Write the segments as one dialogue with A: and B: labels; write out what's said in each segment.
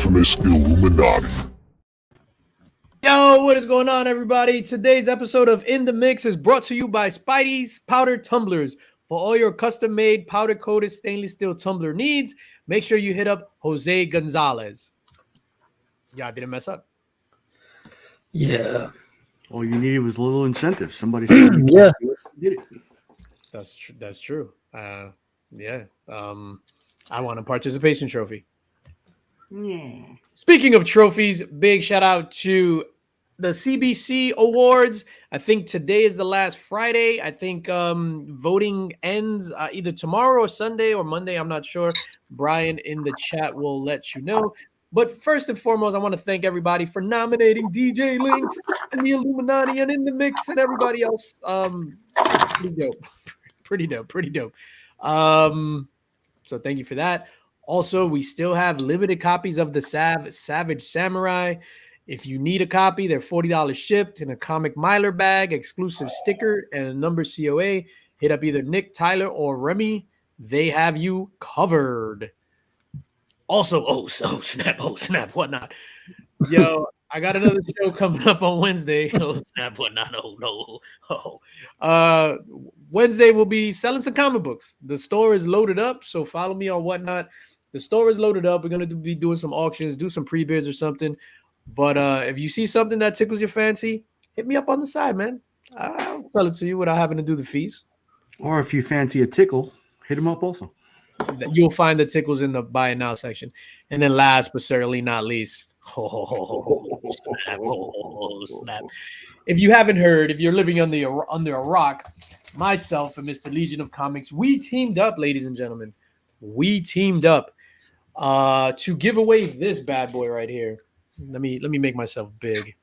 A: infamous Illuminati.
B: Yo, what is going on, everybody? Today's episode of In the Mix is brought to you by Spidey's Powder Tumblers. For all your custom-made powder-coated stainless steel tumbler needs, make sure you hit up Jose Gonzalez. Yeah, I didn't mess up.
C: Yeah.
D: All you needed was a little incentive. Somebody said
C: Yeah.
D: did it.
B: That's true. I want a participation trophy.
D: Yeah.
B: Speaking of trophies, big shout out to the CBC Awards. I think today is the last Friday. I think voting ends either tomorrow or Sunday or Monday. I'm not sure. Brian in the chat will let you know. But first and foremost, I want to thank everybody for nominating DJ Links and the Illuminati and In the Mix and everybody else. Pretty dope. So thank you for that. Also, we still have limited copies of the Savage Samurai. If you need a copy, they're $40 shipped in a comic miler bag, exclusive sticker, and a number COA. Hit up either Nick, Tyler, or Remy. They have you covered. Also, oh snap, whatnot. Yo, I got another show coming up on Wednesday. Oh snap, whatnot. Wednesday we'll be selling some comic books. The store is loaded up, so follow me on Whatnot. The store is loaded up. We're going to be doing some auctions, do some pre-bids or something. But if you see something that tickles your fancy, hit me up on the side, man. I'll sell it to you without having to do the fees.
D: Or if you fancy a tickle, hit them up also.
B: You'll find the tickles in the buy it now section. And then last but certainly not least, snap. If you haven't heard, if you're living under a rock, myself and Mr. Legion of Comics, we teamed up, ladies and gentlemen. We teamed up to give away this bad boy right here. Let me make myself big.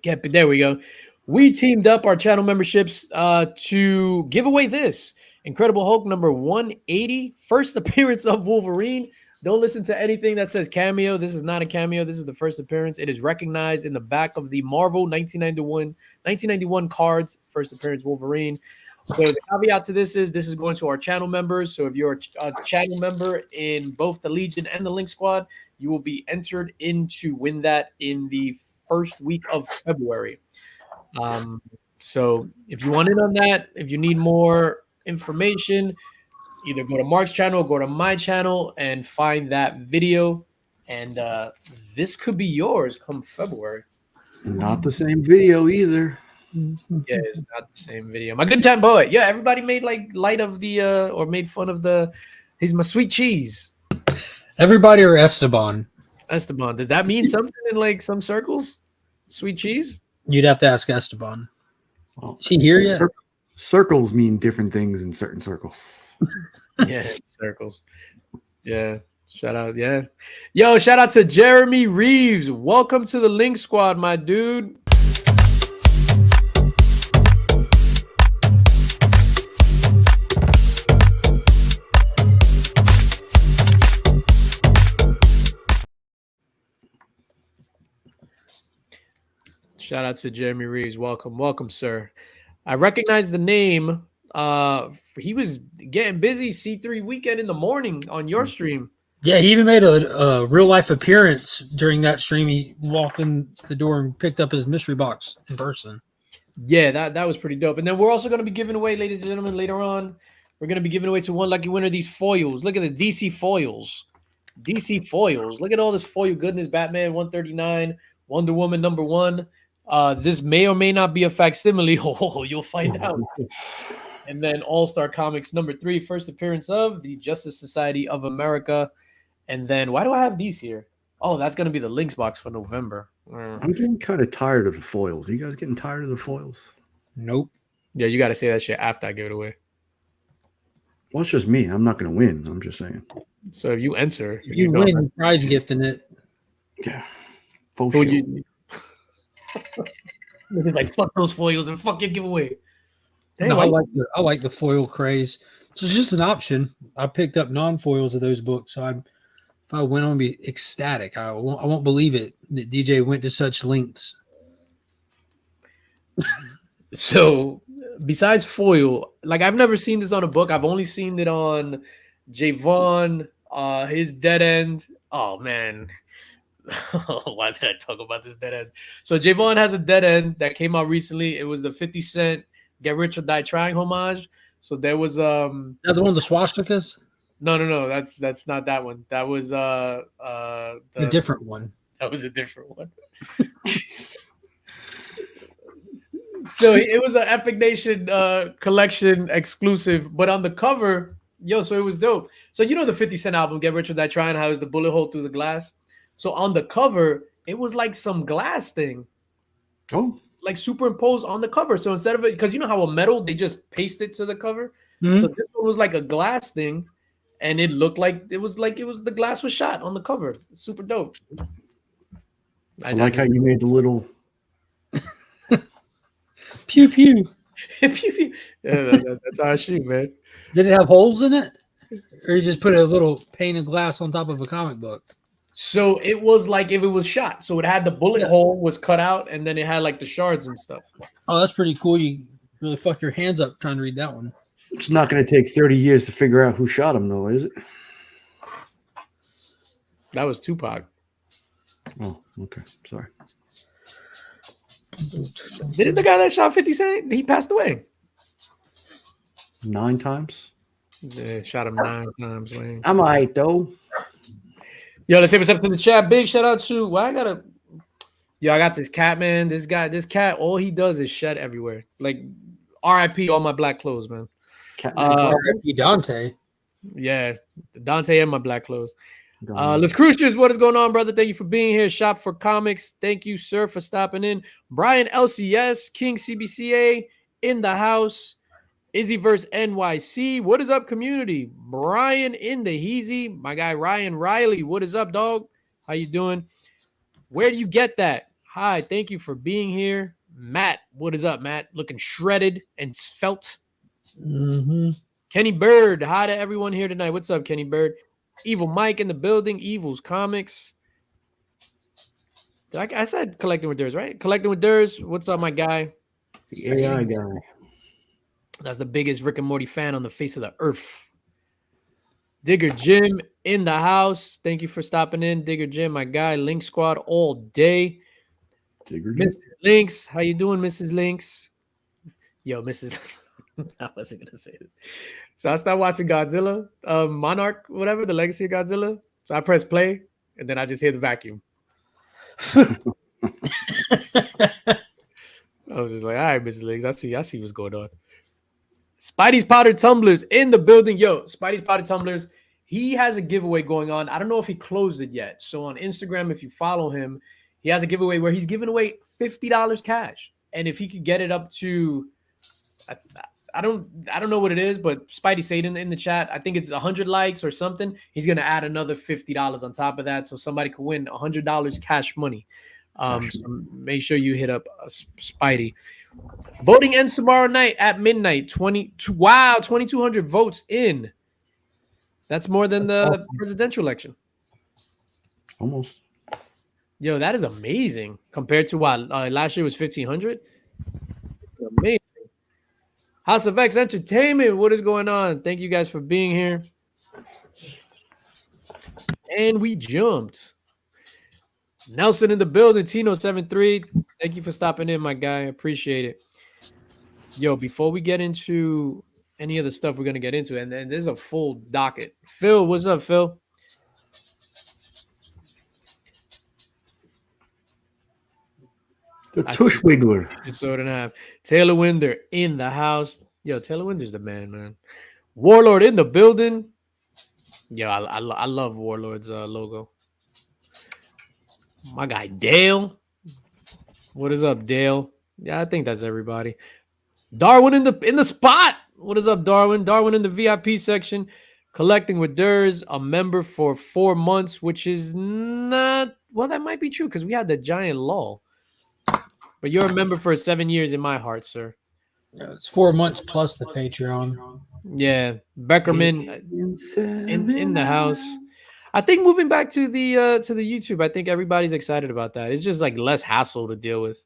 B: Get big. There we go. We teamed up our channel memberships to give away this Incredible Hulk number 180, first appearance of Wolverine. Don't listen to anything that says cameo. This is not a cameo. This is the first appearance. It is recognized in the back of the Marvel 1991 cards, first appearance Wolverine. So the caveat to this is going to our channel members. So if you're a channel member in both the Legion and the Link Squad, you will be entered in to win that in the first week of February. So if you want in on that, if you need more information, either go to Mark's channel or go to my channel and find that video. And this could be yours come February.
D: Not the same video either.
B: Yeah, it's not the same video. My good time boy. Yeah, everybody made like light of the or made fun of he's my sweet cheese.
C: Everybody or Esteban?
B: Esteban. Does that mean something in like some circles? Sweet cheese?
C: You'd have to ask Esteban.
D: Well,
C: is he here yet?
D: Circles mean different things in certain circles.
B: Yeah, circles. Yeah. Shout out. Yeah. Yo, shout out to Jeremy Reeves. Welcome to the Link Squad, my dude. Shout out to Jeremy Reeves. Welcome, sir. I recognize the name. He was getting busy C3 weekend in the morning on your stream.
C: Yeah, he even made a real life appearance during that stream. He walked in the door and picked up his mystery box in person.
B: Yeah, that was pretty dope. And then we're also going to be giving away, ladies and gentlemen, later on, we're going to be giving away to one lucky winner these foils. Look at the DC foils. DC foils. Look at all this foil goodness. Batman 139, Wonder Woman number 1. This may or may not be a facsimile. Oh, you'll find out. And then All-Star Comics number 3, first appearance of the Justice Society of America. And then why do I have these here? Oh, that's going to be the links box for November.
D: I'm getting kind of tired of the foils. Are you guys getting tired of the foils?
C: Nope.
B: Yeah, you got to say that shit after I give it away.
D: Well, it's just me. I'm not going to win. I'm just saying.
B: So if you enter,
C: if you win, prize gifting it.
D: Yeah.
B: It's like fuck those foils and fuck your giveaway.
C: Damn, no, I like the foil craze. So it's just an option. I picked up non-foils of those books. So if I win, I'm gonna be ecstatic. I won't believe it that DJ went to such lengths.
B: So besides foil, like I've never seen this on a book. I've only seen it on Javon, His dead end. Oh man. Why did I talk about this dead end? So Javon has a dead end that came out recently. It was the 50 Cent Get Rich or Die Trying homage. So there was
C: That the one with the swastikas?
B: no, that's not that one. That was
C: A different one.
B: That was a different one. So it was an Epic Nation collection exclusive, but on the cover, so it was dope. So you know the 50 Cent album, Get Rich or Die Trying, how is the bullet hole through the glass? So on the cover, it was like some glass thing.
D: Oh.
B: Like superimposed on the cover. So instead of it, because you know how a metal, they just paste it to the cover.
C: Mm-hmm.
B: So this one was like a glass thing, and it looked like it was the glass was shot on the cover. It's super dope.
D: I like how you made the little
C: pew pew.
B: Yeah, that's how I shoot, man.
C: Did it have holes in it? Or you just put a little pane of glass on top of a comic book?
B: So it was like if it was shot. So it had the bullet hole was cut out, and then it had like the shards and stuff.
C: Oh, that's pretty cool. You really fuck your hands up trying to read that one.
D: It's not going to take 30 years to figure out who shot him, though, is it?
B: That was Tupac.
D: Oh, okay. Sorry.
B: Didn't the guy that shot 50 Cent? He passed away.
D: 9 times?
B: Yeah, shot him 9 times, man.
D: I'm all right, though.
B: Yo, let's say what's up in the chat. Big shout out to I got this cat, man. This cat, all he does is shed everywhere. Like RIP all my black clothes, man.
C: RIP Dante.
B: Yeah, Dante and my black clothes. Let's Crucians, what is going on, brother? Thank you for being here. Shop for Comics. Thank you, sir, for stopping in. Brian LCS, King CBCA in the house. Izzyverse NYC. What is up, community? Brian in the Heezy. My guy Ryan Riley. What is up, dog? How you doing? Where do you get that? Hi, thank you for being here. Matt, what is up, Matt? Looking shredded and svelte.
C: Mm-hmm.
B: Kenny Bird. Hi to everyone here tonight. What's up, Kenny Bird? Evil Mike in the building. Evil's Comics. I said collecting with Durs, right? Collecting with Durs. What's up, my guy?
D: The AI guy.
B: That's the biggest Rick and Morty fan on the face of the earth. Digger Jim in the house. Thank you for stopping in, Digger Jim, my guy. Link Squad all day.
D: Digger Jim.
B: Mrs. Links, how you doing, Mrs. Links? Yo, Mrs. I wasn't gonna say this. So I started watching Godzilla, Monarch, whatever, the Legacy of Godzilla. So I press play, and then I just hear the vacuum. I was just like, all right, Mrs. Links, I see what's going on. Spidey's Powder Tumblers in the building. Yo, Spidey's Powder Tumblers. He has a giveaway going on. I don't know if he closed it yet. So on Instagram, if you follow him, he has a giveaway where he's giving away $50 cash. And if he could get it up to, I don't know what it is, but Spidey said in the chat, I think it's 100 likes or something. He's gonna add another $50 on top of that, so somebody could win $100 cash money. So make sure you hit up Spidey. Voting ends tomorrow night at midnight. 2,200 votes in. That's more than the presidential election.
D: Almost.
B: Yo, that is amazing compared to what last year was 1,500. Amazing. House of X Entertainment. What is going on? Thank you guys for being here. And we jumped. Nelson in the building, Tino73. Thank you for stopping in, my guy. Appreciate it. Yo, before we get into any of the stuff we're going to get into, and then there's a full docket. Phil, what's up, Phil?
D: The Tush Wiggler.
B: Sword and a half. Taylor Winder in the house. Yo, Taylor Winder's the man. Warlord in the building. Yo, I love Warlord's logo. My guy Dale. What is up, Dale? Yeah, I think that's everybody. Darwin in the spot. What is up, Darwin? Darwin in the VIP section. Collecting with Durs, a member for 4 months, which is not, well, that might be true because we had the giant lull. But you're a member for 7 years in my heart, sir.
C: Yeah, it's 4 months plus the Patreon.
B: Yeah, Beckerman in the house. I think moving back to the YouTube, I think everybody's excited about that. It's just like less hassle to deal with.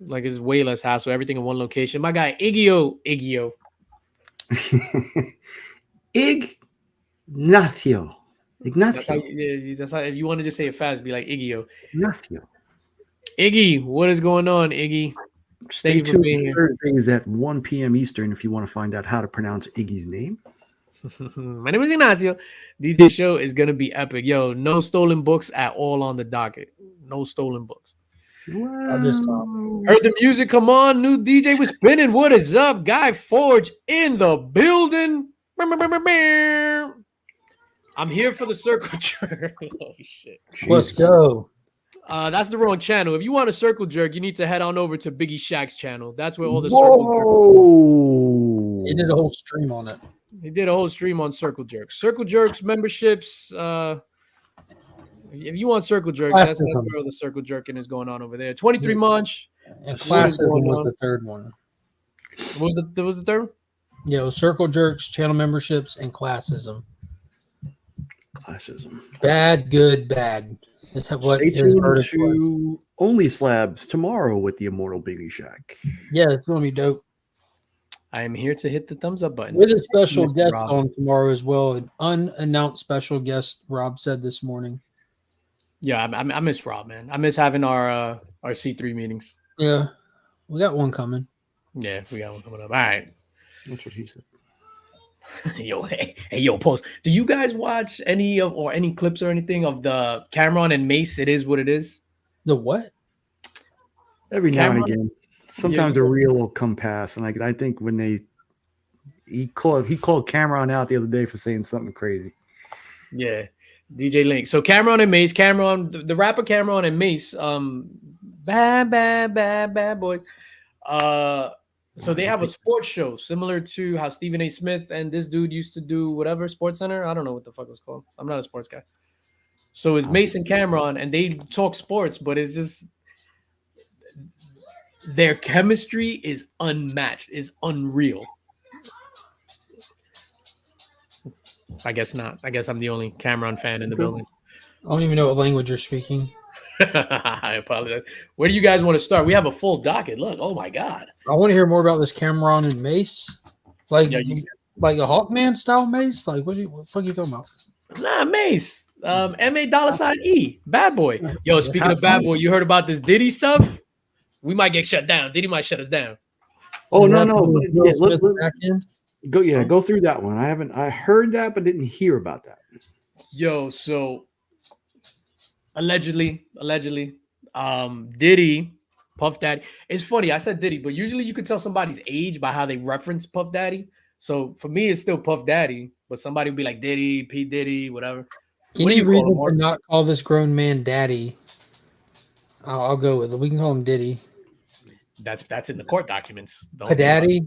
B: Like it's way less hassle. Everything in one location. My guy Iggy.
D: Ig. Ignacio.
B: That's how. That's how. If you want to just say it fast, be like Iggy.
D: Ignacio.
B: Iggy, what is going on, Iggy?
D: Stay
B: Thank you for
D: tuned
B: being here.
D: Thursdays at 1 p.m. Eastern if you want to find out how to pronounce Iggy's name.
B: My name is Ignacio. DJ show is gonna be epic. Yo, no stolen books at all on the docket. No stolen books.
C: Wow.
B: Heard the music. Come on, new DJ was spinning. What is up, Guy Forge in the building? I'm here for the circle jerk. Oh shit!
C: Let's go.
B: That's the wrong channel. If you want a circle jerk, you need to head on over to Biggie Shaq's channel. That's where all the circle jerks.
C: He did a whole stream on it.
B: He did a whole stream on circle jerks. Circle jerks memberships. If you want circle jerks, that's where all the circle jerking is going on over there. 23 Munch.
C: And classism was the third one.
B: What was the third?
C: Yeah, it was circle jerks, channel memberships, and classism.
D: Classism.
C: Bad, good, bad. That's what
D: Stay tuned to Only Slabs tomorrow with the immortal Biggie Shaq.
C: Yeah, it's going to be dope.
B: I am here to hit the thumbs up button.
C: With a special guest on tomorrow as well. An unannounced special guest, Rob said this morning.
B: Yeah, I miss Rob, man. I miss having our C3 meetings.
C: Yeah, we got one coming.
B: Yeah, we got one coming up. All right.
D: That's what he said.
B: Yo, yo, Post. Do you guys watch any clips or anything of the Cameron and Mace? It is what it is.
C: The what?
D: Every now and again. Sometimes a reel will come past, and I think when he called Cameron out the other day for saying something crazy.
B: Yeah, DJ Link. So Cameron and Mace, the rapper Cameron and Mace, bad boys. So they have a sports show similar to how Stephen A. Smith and this dude used to do whatever Sports Center. I don't know what the fuck it was called. I'm not a sports guy. So it's Mace and Cameron, and they talk sports, but it's just their chemistry is unmatched, is unreal. I guess not. I guess I'm the only Cameron fan in the building.
C: I don't even know what language you're speaking.
B: I apologize. Where do you guys want to start? We have a full docket. Look, oh my god.
C: I want to hear more about this Cameron and Mace. Like the Hawkman style Mace? Like what the fuck are you talking about?
B: Nah, Mace. M-A$E. Bad boy. Yo, speaking of bad boy, you heard about this Diddy stuff? We might get shut down. Diddy might shut us down.
D: Oh, no. Go through that one. I heard that, but didn't hear about that.
B: Yo, so allegedly, Diddy, Puff Daddy. It's funny, I said Diddy, but usually you can tell somebody's age by how they reference Puff Daddy. So for me, it's still Puff Daddy, but somebody would be like Diddy, P. Diddy, whatever.
C: Any reason to not call this grown man Daddy? I'll go with it. We can call him Diddy.
B: That's in the court documents.
C: Daddy.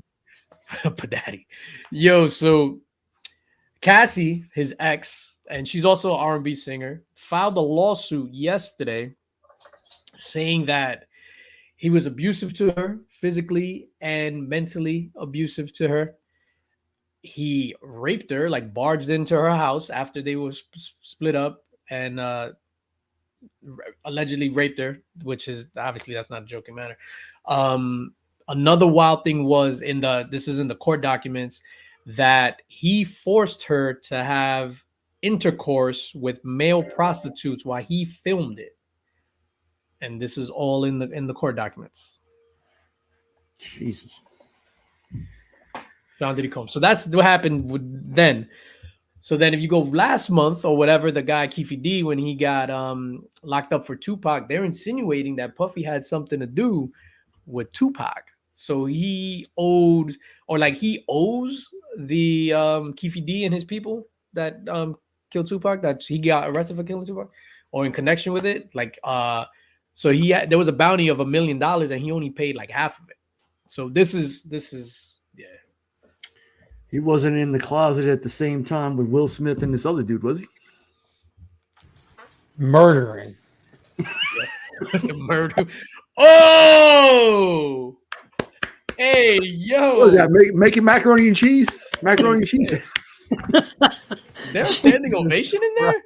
B: Daddy. Yo, so Cassie, his ex, and she's also an R&B singer, filed a lawsuit yesterday saying that he was abusive to her, physically and mentally abusive to her. He raped her, like barged into her house after they were split up and allegedly raped her, which is obviously that's not a joking matter. Another wild thing was this is in the court documents that he forced her to have intercourse with male prostitutes while he filmed it. And this was all in the court documents.
D: Jesus.
B: John Diddy Combs. So that's what happened then. So then if you go last month or whatever, the guy Keefe D, when he got locked up for Tupac, they're insinuating that Puffy had something to do with Tupac. So he owes the Keefe D and his people that killed Tupac, that he got arrested for killing Tupac, or in connection with it. So there was a bounty of $1 million and he only paid like half of it. So this is yeah.
D: He wasn't in the closet at the same time with Will Smith and this other dude, was he?
C: Murdering.
B: Murder. Oh, hey, yo.
D: What is that? Making macaroni and cheese? Macaroni and cheese.
B: There's standing ovation in there?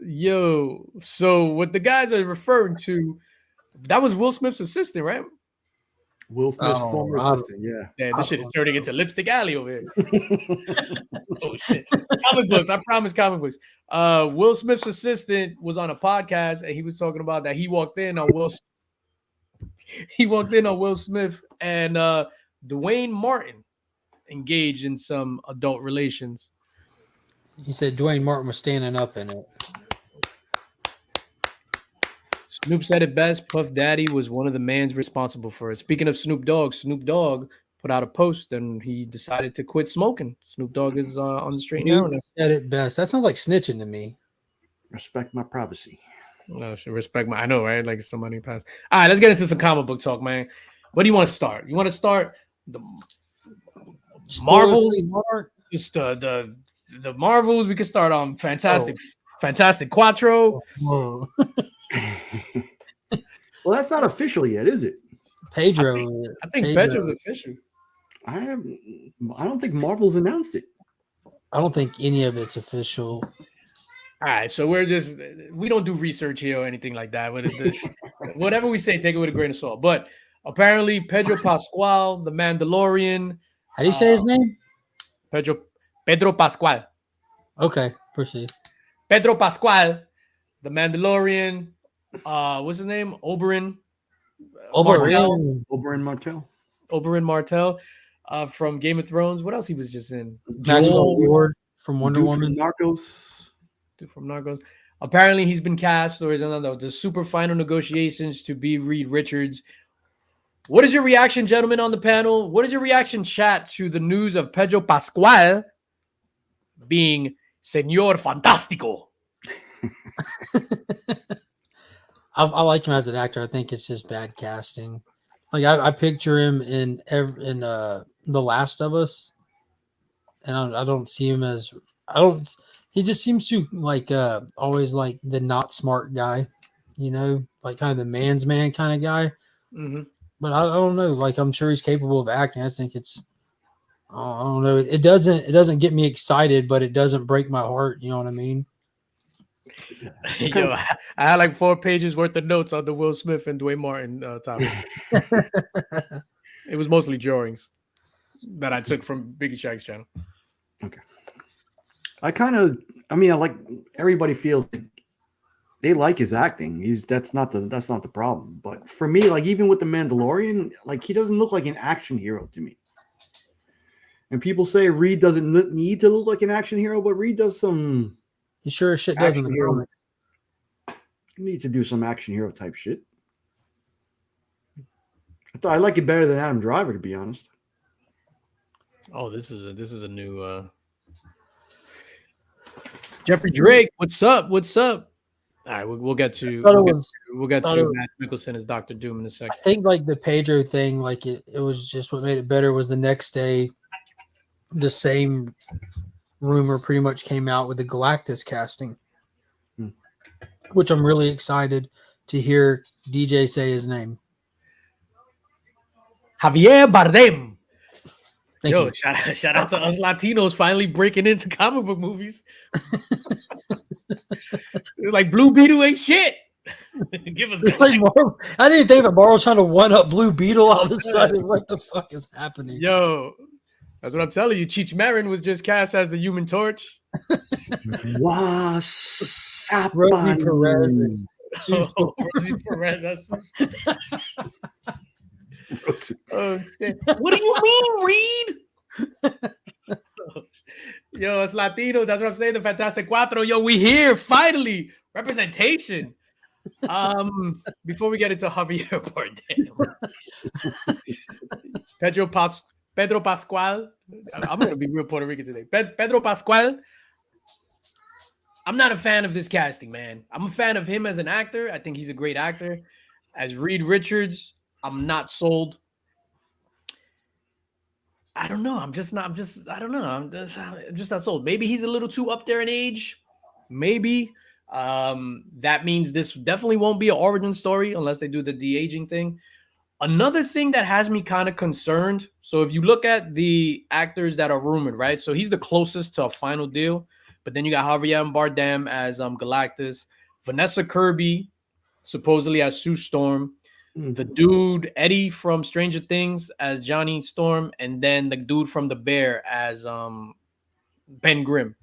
B: Yo, so what the guys are referring to, that was Will Smith's assistant, right?
D: Will Smith's former assistant. Yeah.
B: This shit is turning into Lipstick Alley over here. Oh shit! Comic books. I promise, comic books. Will Smith's assistant was on a podcast, and he was talking about that he walked in on Will. He walked in on Will Smith and Dwayne Martin engaged in some adult relations.
C: He said Dwayne Martin was standing up in it.
B: Snoop said it best. Puff Daddy was one of the mans responsible for it. Speaking of Snoop Dogg put out a post and he decided to quit smoking. Snoop Dogg is on the straight and narrow.
C: Said it best. That sounds like snitching to me.
D: Respect my privacy.
B: No, should respect my. I know, right? Like somebody passed. All right, let's get into some comic book talk, man. What do you want to start? You want to start the Marvels? Just the Marvels. We could start on Fantastic Quattro.
D: Well, that's not official yet, is it?
C: Pedro.
B: I think Pedro's official.
D: I don't think Marvel's announced it.
C: I don't think any of it's official.
B: All right, so we don't do research here or anything like that. What is this? Whatever we say, take it with a grain of salt. But apparently, Pedro Pascal, the Mandalorian.
C: How do you say his name?
B: Pedro Pascal.
C: Okay, proceed.
B: Pedro Pascal, the Mandalorian. What's his name? Oberyn Martell. From Game of Thrones. What else he was just in?
C: Joel Ward from Wonder Woman.
B: From Narcos. Apparently, he's been cast or is in the super final negotiations to be Reed Richards. What is your reaction, gentlemen, on the panel? What is your reaction, chat, to the news of Pedro Pascal being Señor Fantástico?
C: I like him as an actor. I think it's just bad casting. Like I picture him in The Last of Us, and I don't see him as He just seems to like always like the not smart guy, you know, like kind of the man's man kind of guy.
B: Mm-hmm.
C: But I don't know. Like I'm sure he's capable of acting. I think it's. I don't know. It doesn't get me excited, but it doesn't break my heart. You know what I mean?
B: Yo, I had like 4 pages worth of notes on the Will Smith and Dwayne Martin topic. It was mostly drawings that I took from Biggie Shaq's channel.
D: Okay. I like everybody feels like they like his acting. That's not the problem. But for me, like even with the Mandalorian, like he doesn't look like an action hero to me. And people say Reed doesn't need to look like an action hero, but Reed does some.
C: He sure as shit does in the comic.
D: You need to do some action hero type shit. I like it better than Adam Driver, to be honest.
B: Oh, this is a new Jeffrey Drake. What's up? What's up? All right, we'll get to Matt Mickelson as Dr. Doom in a second.
C: I think like the Pedro thing, like it was just what made it better was the next day, the same rumor pretty much came out with the Galactus casting, which I'm really excited to hear DJ say his name.
B: Javier Bardem.
C: Thank you.
B: Shout out to us Latinos finally breaking into comic book movies. Like Blue Beetle ain't shit. Give us
C: like I didn't think that Marvel's trying to one up Blue Beetle all of a sudden. What the fuck is happening?
B: Yo, that's what I'm telling you. Cheech Marin was just cast as the Human Torch.
D: What's up,
C: Rosie Perez.
B: Rosie Perez. That's what do you mean, Reed? Yo, it's Latino. That's what I'm saying. The Fantastic Cuatro. Yo, we here finally. Representation. Before we get into Javier Bardem, Pedro Pascal. I'm gonna be real Puerto Rican today. Pedro Pascal. I'm not a fan of this casting, man. I'm a fan of him as an actor. I think he's a great actor. As Reed Richards, I'm not sold. I don't know. I'm just not sold. Maybe he's a little too up there in age. Maybe. That means this definitely won't be an origin story unless they do the de-aging thing. Another thing that has me kind of concerned. So if you look at the actors that are rumored, right? So he's the closest to a final deal. But then you got Javier Bardem as Galactus, Vanessa Kirby supposedly as Sue Storm, the dude Eddie from Stranger Things as Johnny Storm, and then the dude from The Bear as Ben Grimm.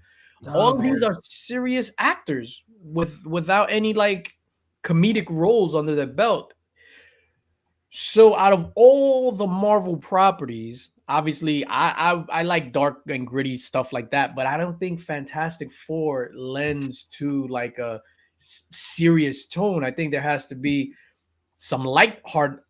B: All of these are serious actors without any like comedic roles under their belt. So out of all the Marvel properties, obviously I like dark and gritty stuff like that, but I don't think Fantastic Four lends to like a serious tone. I think there has to be some light heart,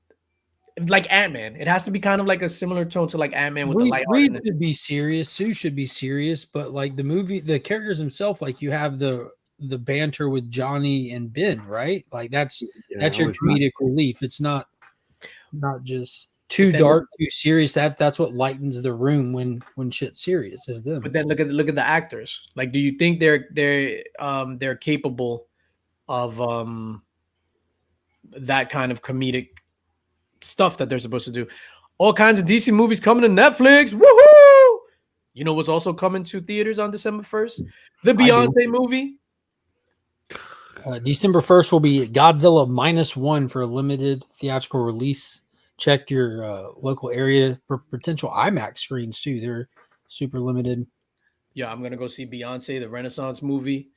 B: like Ant-Man. It has to be kind of like a similar tone to like Ant-Man with the light
C: Reed should be serious. Sue should be serious, but like the movie, the characters themselves, like you have the banter with Johnny and Ben, right? Like that's your comedic relief. It's not just too dark, too serious. That's what lightens the room when shit's serious is them.
B: But then look at the actors. Like, do you think they're capable of that kind of comedic stuff that they're supposed to do? All kinds of DC movies coming to Netflix. Woohoo! You know what's also coming to theaters on December 1st? The Beyonce movie.
C: December 1st will be Godzilla -1 for a limited theatrical release. Check your local area for potential IMAX screens too. They're super limited.
B: Yeah, I'm gonna go see Beyonce, the Renaissance movie,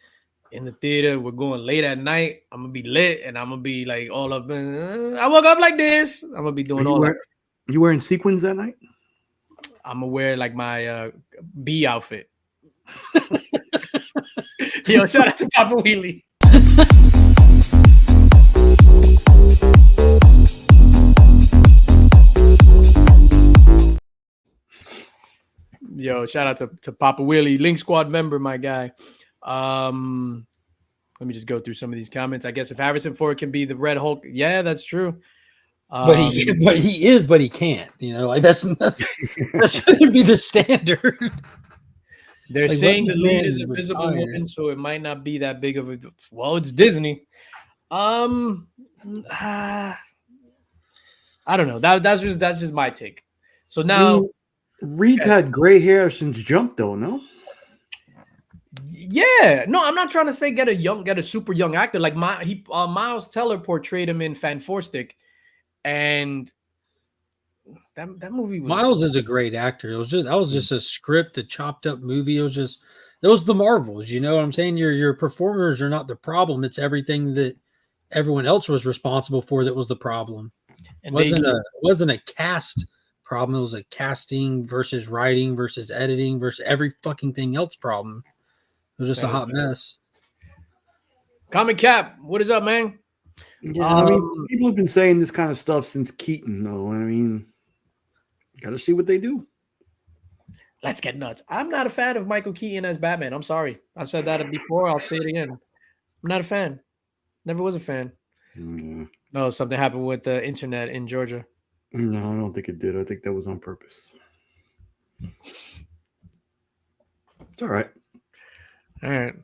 B: in the theater. We're going late at night. I'm gonna be lit, and I'm gonna be like all up. I woke up like this. I'm gonna be doing all that.
D: You wearing sequins that night?
B: I'm gonna wear like my bee outfit. Yo, shout out to Papa Wheelie. Yo, shout out to Papa Willie, Link Squad member, my guy. Let me just go through some of these comments. I guess if Harrison Ford can be the Red Hulk, yeah, that's true.
C: But he is, but he can't. You know, like that shouldn't be the standard.
B: They're like, saying the lead is Invisible Woman, so it might not be that big of a. Well, it's Disney. I don't know. That's just my take. So now,
D: Reed's had gray hair since Jump, though. No.
B: Yeah, no, I'm not trying to say get a super young actor. Like Miles Teller portrayed him in Fan Four Stick, and that movie was.
C: Miles is a great actor. That was just a script, a chopped up movie. It was the Marvels. You know what I'm saying? Your performers are not the problem. It's everything that everyone else was responsible for that was the problem. And it wasn't a cast problem. It was a casting versus writing versus editing versus every fucking thing else problem. It was just a hot mess.
B: Comic Cap, what is up, man?
D: Yeah, I mean, people have been saying this kind of stuff since Keaton, though. I mean, got to see what they do.
B: Let's get nuts. I'm not a fan of Michael Keaton as Batman. I'm sorry. I've said that before. I'll say it again. I'm not a fan. Never was a fan.
D: Yeah.
B: No, something happened with the internet in Georgia.
D: No, I don't think it did. I think that was on purpose. It's all right.
B: All right.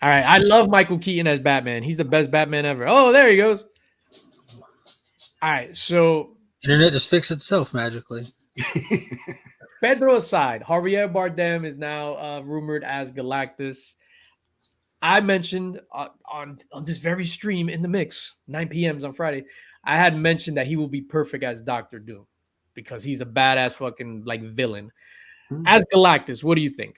B: I love Michael Keaton as Batman. He's the best Batman ever. Oh, there he goes. All right. So
C: internet just fixed itself magically.
B: Pedro aside, Javier Bardem is now rumored as Galactus. I mentioned on this very stream in the mix, 9 p.m. on Friday, I had mentioned that he will be perfect as Dr. Doom because he's a badass fucking like villain. As Galactus, what do you think?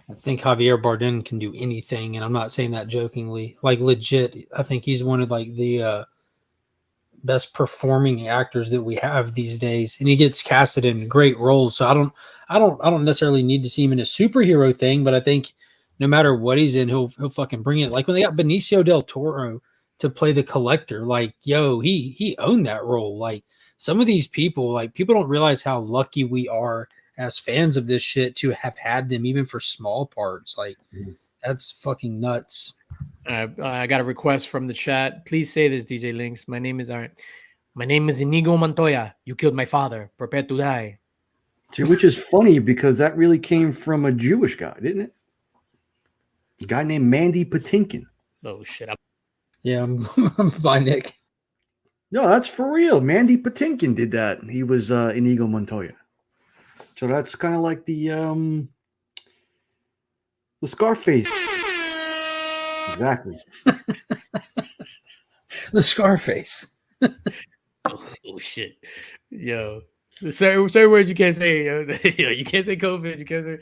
C: I think Javier Bardem can do anything, and I'm not saying that jokingly. Like legit, I think he's one of like the best performing actors that we have these days, and he gets casted in great roles. So I don't necessarily need to see him in a superhero thing, but I think no matter what he's in, he'll fucking bring it. Like when they got Benicio del Toro to play the Collector, like yo, he owned that role. Like some of these people, like people don't realize how lucky we are as fans of this shit to have had them even for small parts. Like that's fucking nuts.
B: I got a request from the chat. Please say this, DJ Links. My name is Inigo Montoya. You killed my father. Prepare to die.
D: See, which is funny because that really came from a Jewish guy, didn't it? A guy named Mandy Patinkin.
B: Oh shit!
C: Yeah, I'm by Nick.
D: No, that's for real. Mandy Patinkin did that. He was Inigo Montoya. So that's kind of like the Scarface. Exactly.
C: The Scarface.
B: Oh shit, yo. Certain words you can't say. Yo, you can't say COVID. You can't say.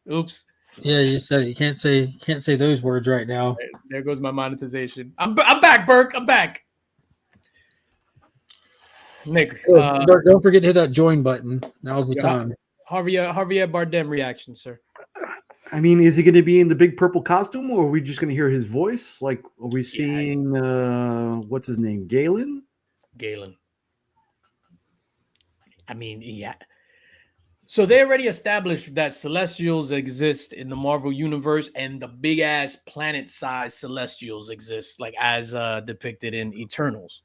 B: Oops.
C: Yeah, you said it. You can't say those words right now.
B: There goes my monetization. I'm back, Burke. I'm back. Nick,
C: Don't forget to hit that join button. Now's the time.
B: Javier Bardem reaction, sir.
D: I mean, is he going to be in the big purple costume, or are we just going to hear his voice? Like, are we seeing what's his name, Galen?
B: Galen. I mean, yeah. So they already established that Celestials exist in the Marvel universe, and the big ass planet-sized Celestials exist, like as depicted in Eternals.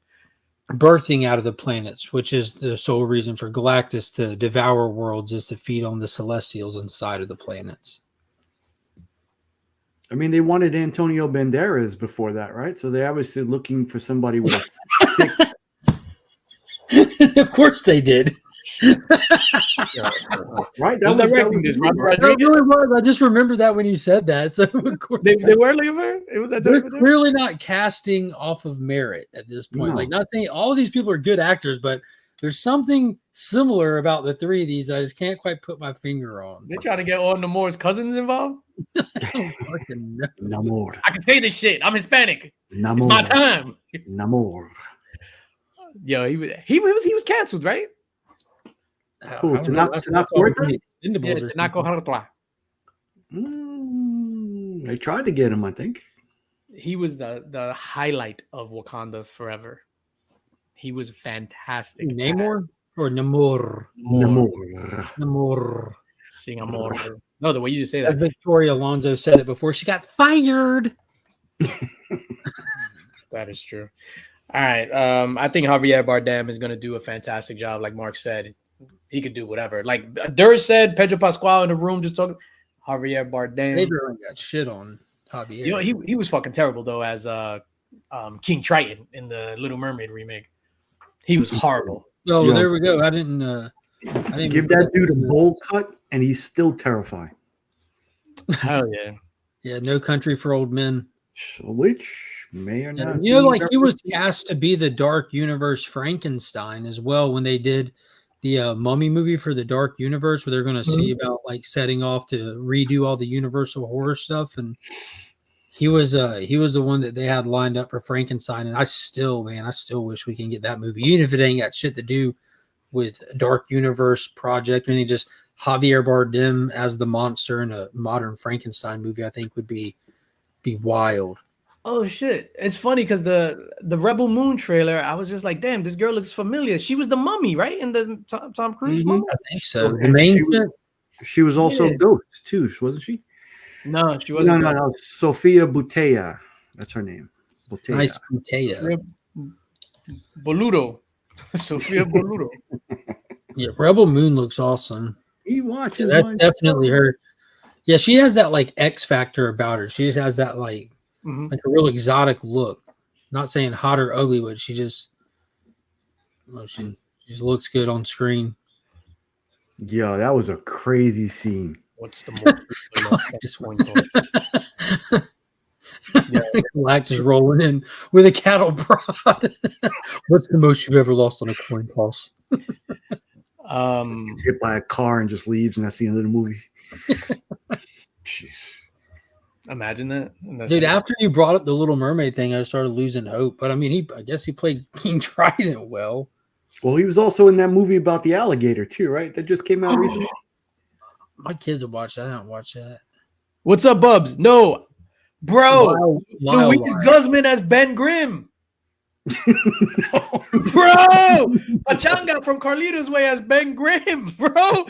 C: Birthing out of the planets, which is the sole reason for Galactus to devour worlds, is to feed on the Celestials inside of the planets.
D: I mean, they wanted Antonio Banderas before that, right? So they're obviously looking for somebody with a thick...
C: Of course they did.
D: Right?
B: Who's directing this? Robert Rodriguez?
C: Really was. I just remember that when you said that. So of course,
B: they were looking for it. Was that
C: they're clearly not casting off of merit at this point.
D: No.
C: Like, not saying all of these people are good actors, but there's something similar about the three of these that I just can't quite put my finger on.
B: They trying to get all Namor's cousins involved.
D: Namor.
B: I can say this shit. I'm Hispanic.
D: Namor.
B: It's my time.
D: Namor.
B: Yo, he was canceled, right?
D: Who, Tanaka Fuerte?
B: Yeah, Tanaka Fuerte.
D: They tried to get him, I think.
B: He was the highlight of Wakanda Forever. He was fantastic.
C: Namor or Namor? Namor.
B: Sing amor. No, the way you just say that.
C: Victoria Alonso said it before she got fired.
B: That is true. All right. I think Javier Bardem is going to do a fantastic job. Like Mark said, he could do whatever. Like Dur said, Pedro Pascal in the room just talking. Javier Bardem.
C: They really got shit on Javier.
B: You know, he was fucking terrible though as King Triton in the Little Mermaid remake. He was horrible.
C: Oh, there we go. I didn't
D: give that dude a bowl cut, and he's still terrifying.
B: Hell yeah.
C: Yeah, No Country for Old Men.
D: Which may or not.
C: You know, like he was cast to be the Dark Universe Frankenstein as well when they did the Mummy movie for the Dark Universe, where they're going to see about like setting off to redo all the Universal horror stuff, and he was the one that they had lined up for Frankenstein. And I still wish we can get that movie, even if it ain't got shit to do with Dark Universe project. I mean, just Javier Bardem as the monster in a modern Frankenstein movie, I think would be wild.
B: Oh shit! It's funny because the Rebel Moon trailer, I was just like, "Damn, this girl looks familiar." She was the mummy, right? In the Tom Cruise movie.
C: I think so. The main
D: she was also Ghost too, wasn't she?
B: No, she wasn't.
D: No. Sophia Bouteya, that's her name. Bouteya.
C: Nice Bouteya.
B: Boludo. Sophia Boludo.
C: Yeah, Rebel Moon looks awesome.
D: He watches.
C: Yeah, that's definitely her. Yeah, she has that like X factor about her. She just has that like a real exotic look. Not saying hot or ugly, but she just looks good on screen.
D: Yeah, that was a crazy scene.
B: What's the most
C: Galactus rolling in with a cattle prod. What's the most you've ever lost on a coin toss?
D: Gets hit by a car and just leaves, and that's the end of the movie. Jeez.
B: Imagine that.
C: Dude, after you brought up the Little Mermaid thing, I started losing hope. But I mean, I guess he played King Trident well.
D: Well, he was also in that movie about the alligator too, right? That just came out recently.
C: My kids have watched that. I don't watch that.
B: What's up, Bubs? No, bro.
C: Lyle
B: Luis Guzman as Ben Grimm.
D: No.
B: Bro, Pachanga from Carlito's Way as Ben Grimm, bro.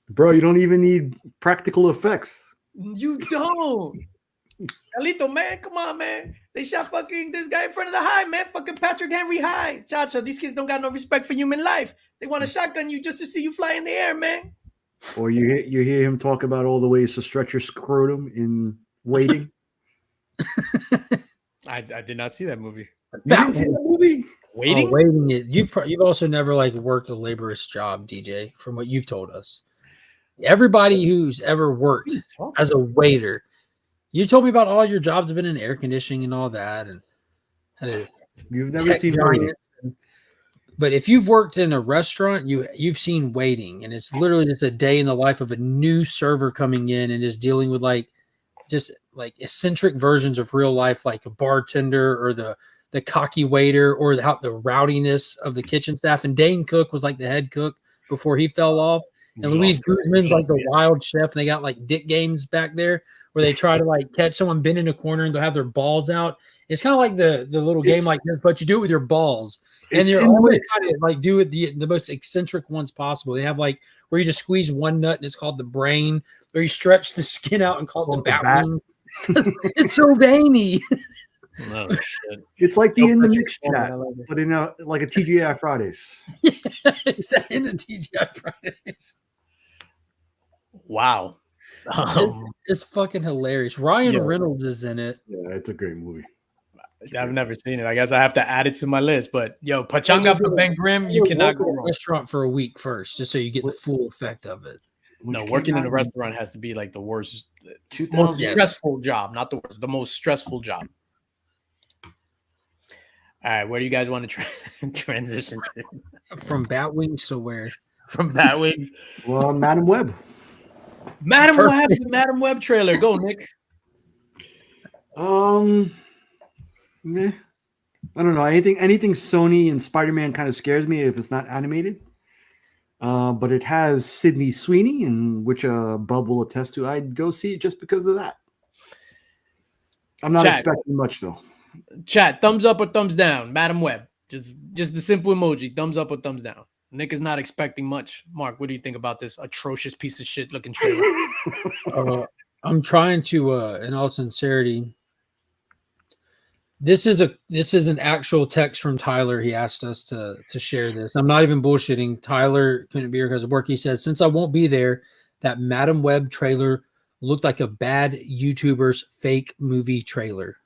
D: Bro, you don't even need practical effects.
B: You don't. Carlito, man, come on, man. They shot fucking this guy in front of the high, man. Fucking Patrick Henry High. Chacha, these kids don't got no respect for human life. They want to shotgun you just to see you fly in the air, man.
D: Or you hear him talk about all the ways to stretch your scrotum in Waiting.
B: I did not see that movie.
D: You didn't see that movie?
B: Waiting?
C: Waiting. You've also never like worked a laborious job, DJ, from what you've told us. Everybody who's ever worked as a waiter, you told me about all your jobs have been in air conditioning and all that. And Had a
D: You've never
C: tech
D: seen waiting.
C: giants. But if you've worked in a restaurant, you've seen waiting, and it's literally just a day in the life of a new server coming in and is dealing with just eccentric versions of real life, like a bartender or the cocky waiter or the rowdiness of the kitchen staff. And Dane Cook was like the head cook before he fell off. And Louise Guzman's like the wild chef. And they got like dick games back there where they try to like catch someone bent in a corner and they'll have their balls out. It's kind of like the little game like this, but you do it with your balls. And you're always trying to like do it the most eccentric ones possible. They have like where you just squeeze one nut and it's called the brain, or you stretch the skin out and call it the bat wing. It's so veiny.
B: Oh shit!
D: It's like the in the mix chat, but in a TGI Fridays.
C: Exactly, in the TGI Fridays.
B: Wow,
C: it's fucking hilarious. Ryan Reynolds is in it.
D: Yeah, it's a great movie.
B: I've never seen it. I guess I have to add it to my list. But yo, Pachanga for Ben Grimm, you cannot go wrong.
C: Restaurant for a week first, just so you get the full effect of it.
B: No, working in a restaurant has to be like the worst, most stressful job, not the worst, the most stressful job. All right, where do you guys want to transition to?
C: From Batwings to where?
B: From Batwings.
D: Well, Madam Web.
B: Madam Web trailer. Go, Nick.
D: Meh. I don't know. Anything Sony and Spider-Man kind of scares me if it's not animated. But it has Sydney Sweeney, and which Bub will attest to. I'd go see it just because of that. I'm not expecting much though.
B: Chat, thumbs up or thumbs down? Madam Web. Just the simple emoji. Thumbs up or thumbs down. Nick is not expecting much. Mark, what do you think about this atrocious piece of shit looking trailer?
C: I'm trying to, in all sincerity, this is an actual text from Tyler. He asked us to share this. I'm not even bullshitting. Tyler couldn't be here because of work. He says, since I won't be there, that Madam Web trailer looked like a bad YouTuber's fake movie trailer.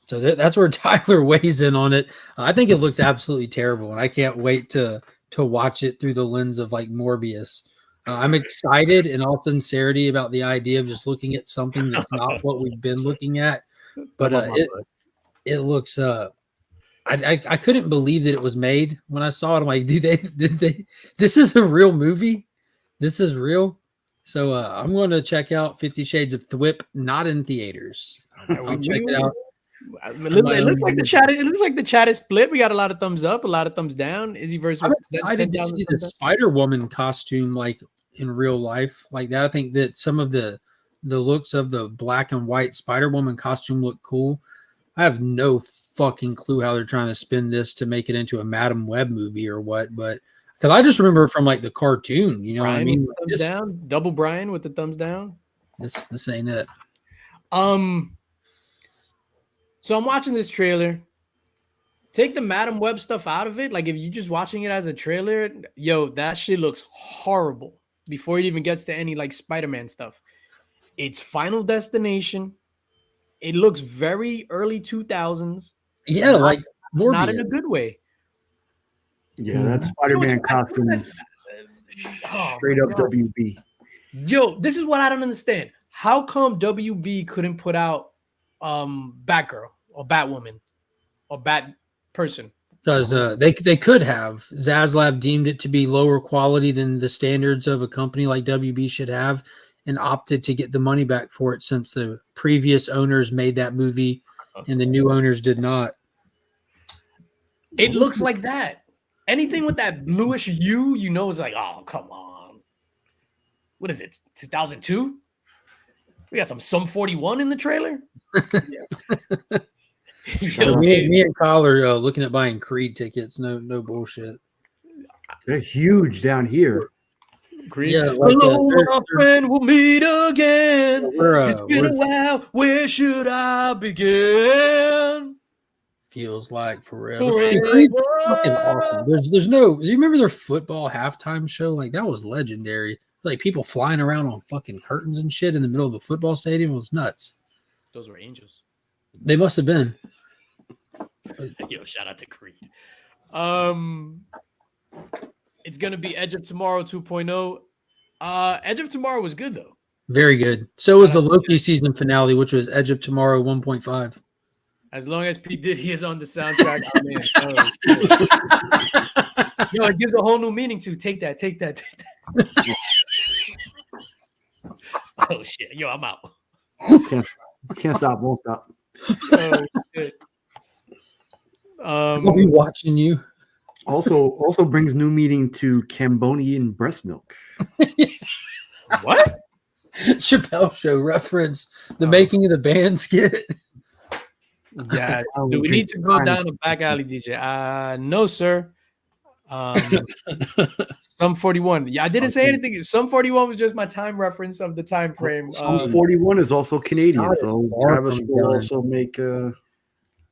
C: So that's where Tyler weighs in on it. I think it looks absolutely terrible, and I can't wait to watch it through the lens of like Morbius. I'm excited in all sincerity about the idea of just looking at something that's not what we've been looking at. But it looks I couldn't believe that it was made when I saw it. I'm like, did they this is a real movie? This is real. So I'm going to check out 50 Shades of Thwip, not in theaters. I'll check it out.
B: It looks like the chat. It looks like the chat is split. We got a lot of thumbs up, a lot of thumbs down. Izzy versus.
C: I'm excited to see the Spider-Woman costume like in real life, like that. I think that some of the looks of the black and white Spider-Woman costume look cool. I have no fucking clue how they're trying to spin this to make it into a Madam Web movie or what, but because I just remember from like the cartoon, you know
B: Brian
C: what I mean?
B: Thumbs down, double Brian with the thumbs down.
C: This ain't it.
B: So I'm watching this trailer. Take the Madam Web stuff out of it. Like if you're just watching it as a trailer, yo, that shit looks horrible before it even gets to any like Spider-Man stuff. It's Final Destination. It looks very early 2000s.
C: Yeah, like Morbius.
B: Not in a good way.
D: Yeah, that Spider-Man costume is straight up WB.
B: Yo, this is what I don't understand. How come WB couldn't put out Batgirl or Batwoman or Bat person?
C: Because they could have. Zaslav deemed it to be lower quality than the standards of a company like WB should have, and opted to get the money back for it since the previous owners made that movie and the new owners did not.
B: It looks like that. Anything with that bluish hue, you know, is like, oh, come on. What is it, 2002? We got some 41 in the trailer.
C: Yo, me and Kyle are looking at buying Creed tickets. No bullshit.
D: They're huge down here.
B: Creed. Yeah, like hello, my friend. We'll meet again. It's been a while. Where should I begin?
C: Feels like forever. Creed's fucking awesome. There's no. Do you remember their football halftime show? Like that was legendary. Like people flying around on fucking curtains and shit in the middle of a football stadium. It was nuts.
B: Those were angels.
C: They must have been.
B: Yo, shout out to Creed. It's gonna be Edge of Tomorrow 2.0. Edge of Tomorrow was good though.
C: Very good. So was the Loki season finale, which was Edge of Tomorrow 1.5.
B: As long as P Diddy is on the soundtrack, I'm in. Oh, yo, it gives a whole new meaning to take that. Oh shit, yo, I'm out.
D: Can't stop, won't stop.
B: Oh shit.
C: I'll be watching you.
D: Also brings new meaning to Cambodian breast milk.
B: What?
C: Chappelle Show reference, the making of the band skit.
B: Yes. Do we need to go down a back alley, DJ? No, sir. Sum 41. Yeah, I didn't say anything. Sum 41 was just my time reference of the time frame.
D: Sum 41 is also Canadian, so Travis will also make.
B: Yo,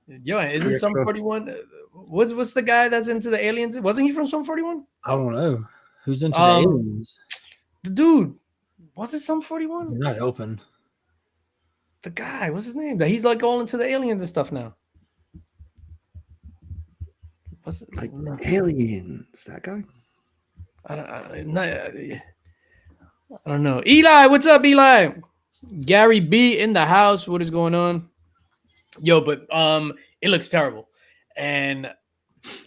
B: isn't Sum 41? What's the guy that's into the aliens? Wasn't he from Sum 41?
C: I don't know. Who's into the aliens?
B: The dude. Was it Sum 41?
C: They're not open.
B: The guy, what's his name? He's like all into the aliens and stuff now. What's it?
D: Like aliens? That guy?
B: I don't know. Eli, what's up, Eli? Gary B in the house. What is going on? Yo, but it looks terrible. And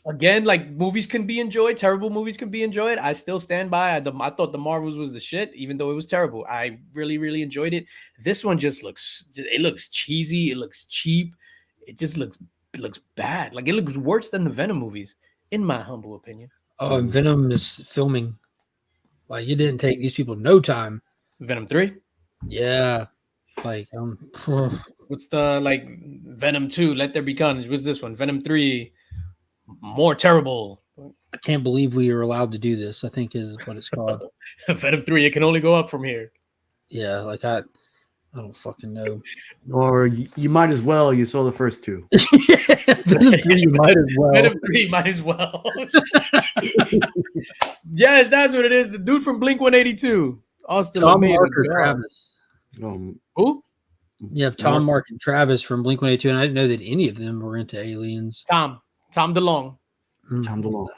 B: again, like movies can be enjoyed, terrible movies can be enjoyed. I still stand by. I thought the Marvels was the shit, even though it was terrible. I really, really enjoyed it. This one just looks cheesy. It looks cheap. It just looks bad. Like it looks worse than the Venom movies, in my humble opinion.
C: Oh, and Venom is filming. Like it didn't take these people no time.
B: Venom 3?
C: Yeah. Like
B: what's the like Venom 2? Let There Be Carnage. What's this one? Venom 3. More terrible.
C: I can't believe we are allowed to do this, I think is what it's called.
B: Venom 3, it can only go up from here.
C: Yeah, like I don't fucking know.
D: Or you might as well. You saw the first two.
C: Venom 3, you might as well.
B: Venom 3 might as well. Yes, that's what it is. The dude from Blink 182. Austin
C: Tom,
B: LaMay,
C: Mark, or Travis.
B: Who?
C: You have Tom, Mark, and Travis from Blink 182, and I didn't know that any of them were into aliens.
B: Tom DeLonge.
D: Tom DeLonge.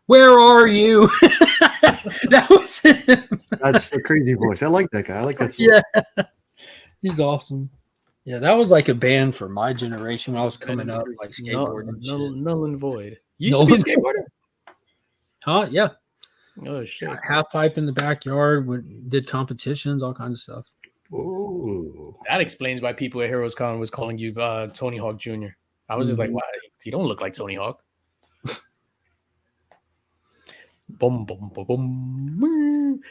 C: Where are you? That was him.
D: That's a crazy voice. I like that guy. I like that song.
C: Yeah. He's awesome. Yeah, that was like a band for my generation when I was coming up, like skateboarding.
B: Null and void. You used to be a skateboarder?
C: Huh? Yeah.
B: Oh shit.
C: Half pipe in the backyard, did competitions, all kinds of stuff.
D: Ooh.
B: That explains why people at Heroes Con was calling you Tony Hawk Jr. I was just like, wow, you don't look like Tony Hawk. Boom, boom, boom, boom.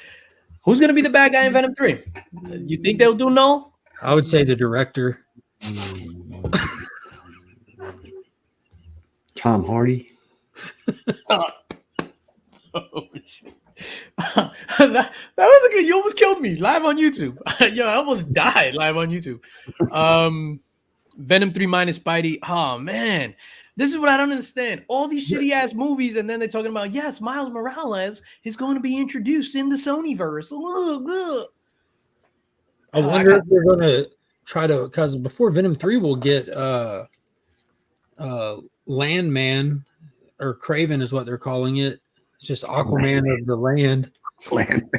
B: Who's gonna be the bad guy in Venom 3? You think they'll do Null?
C: I would say the director.
D: Tom Hardy.
B: Oh, shit. that was a good. You almost killed me live on YouTube. Yo, I almost died live on YouTube. Venom 3 minus Spidey. Oh man, this is what I don't understand. All these shitty ass movies, and then they're talking about yes, Miles Morales is going to be introduced in the Sonyverse.
C: I wonder if they're going to try to, because before Venom 3, we'll get Landman, or Craven is what they're calling it. It's just Aquaman of the land.
D: Landman.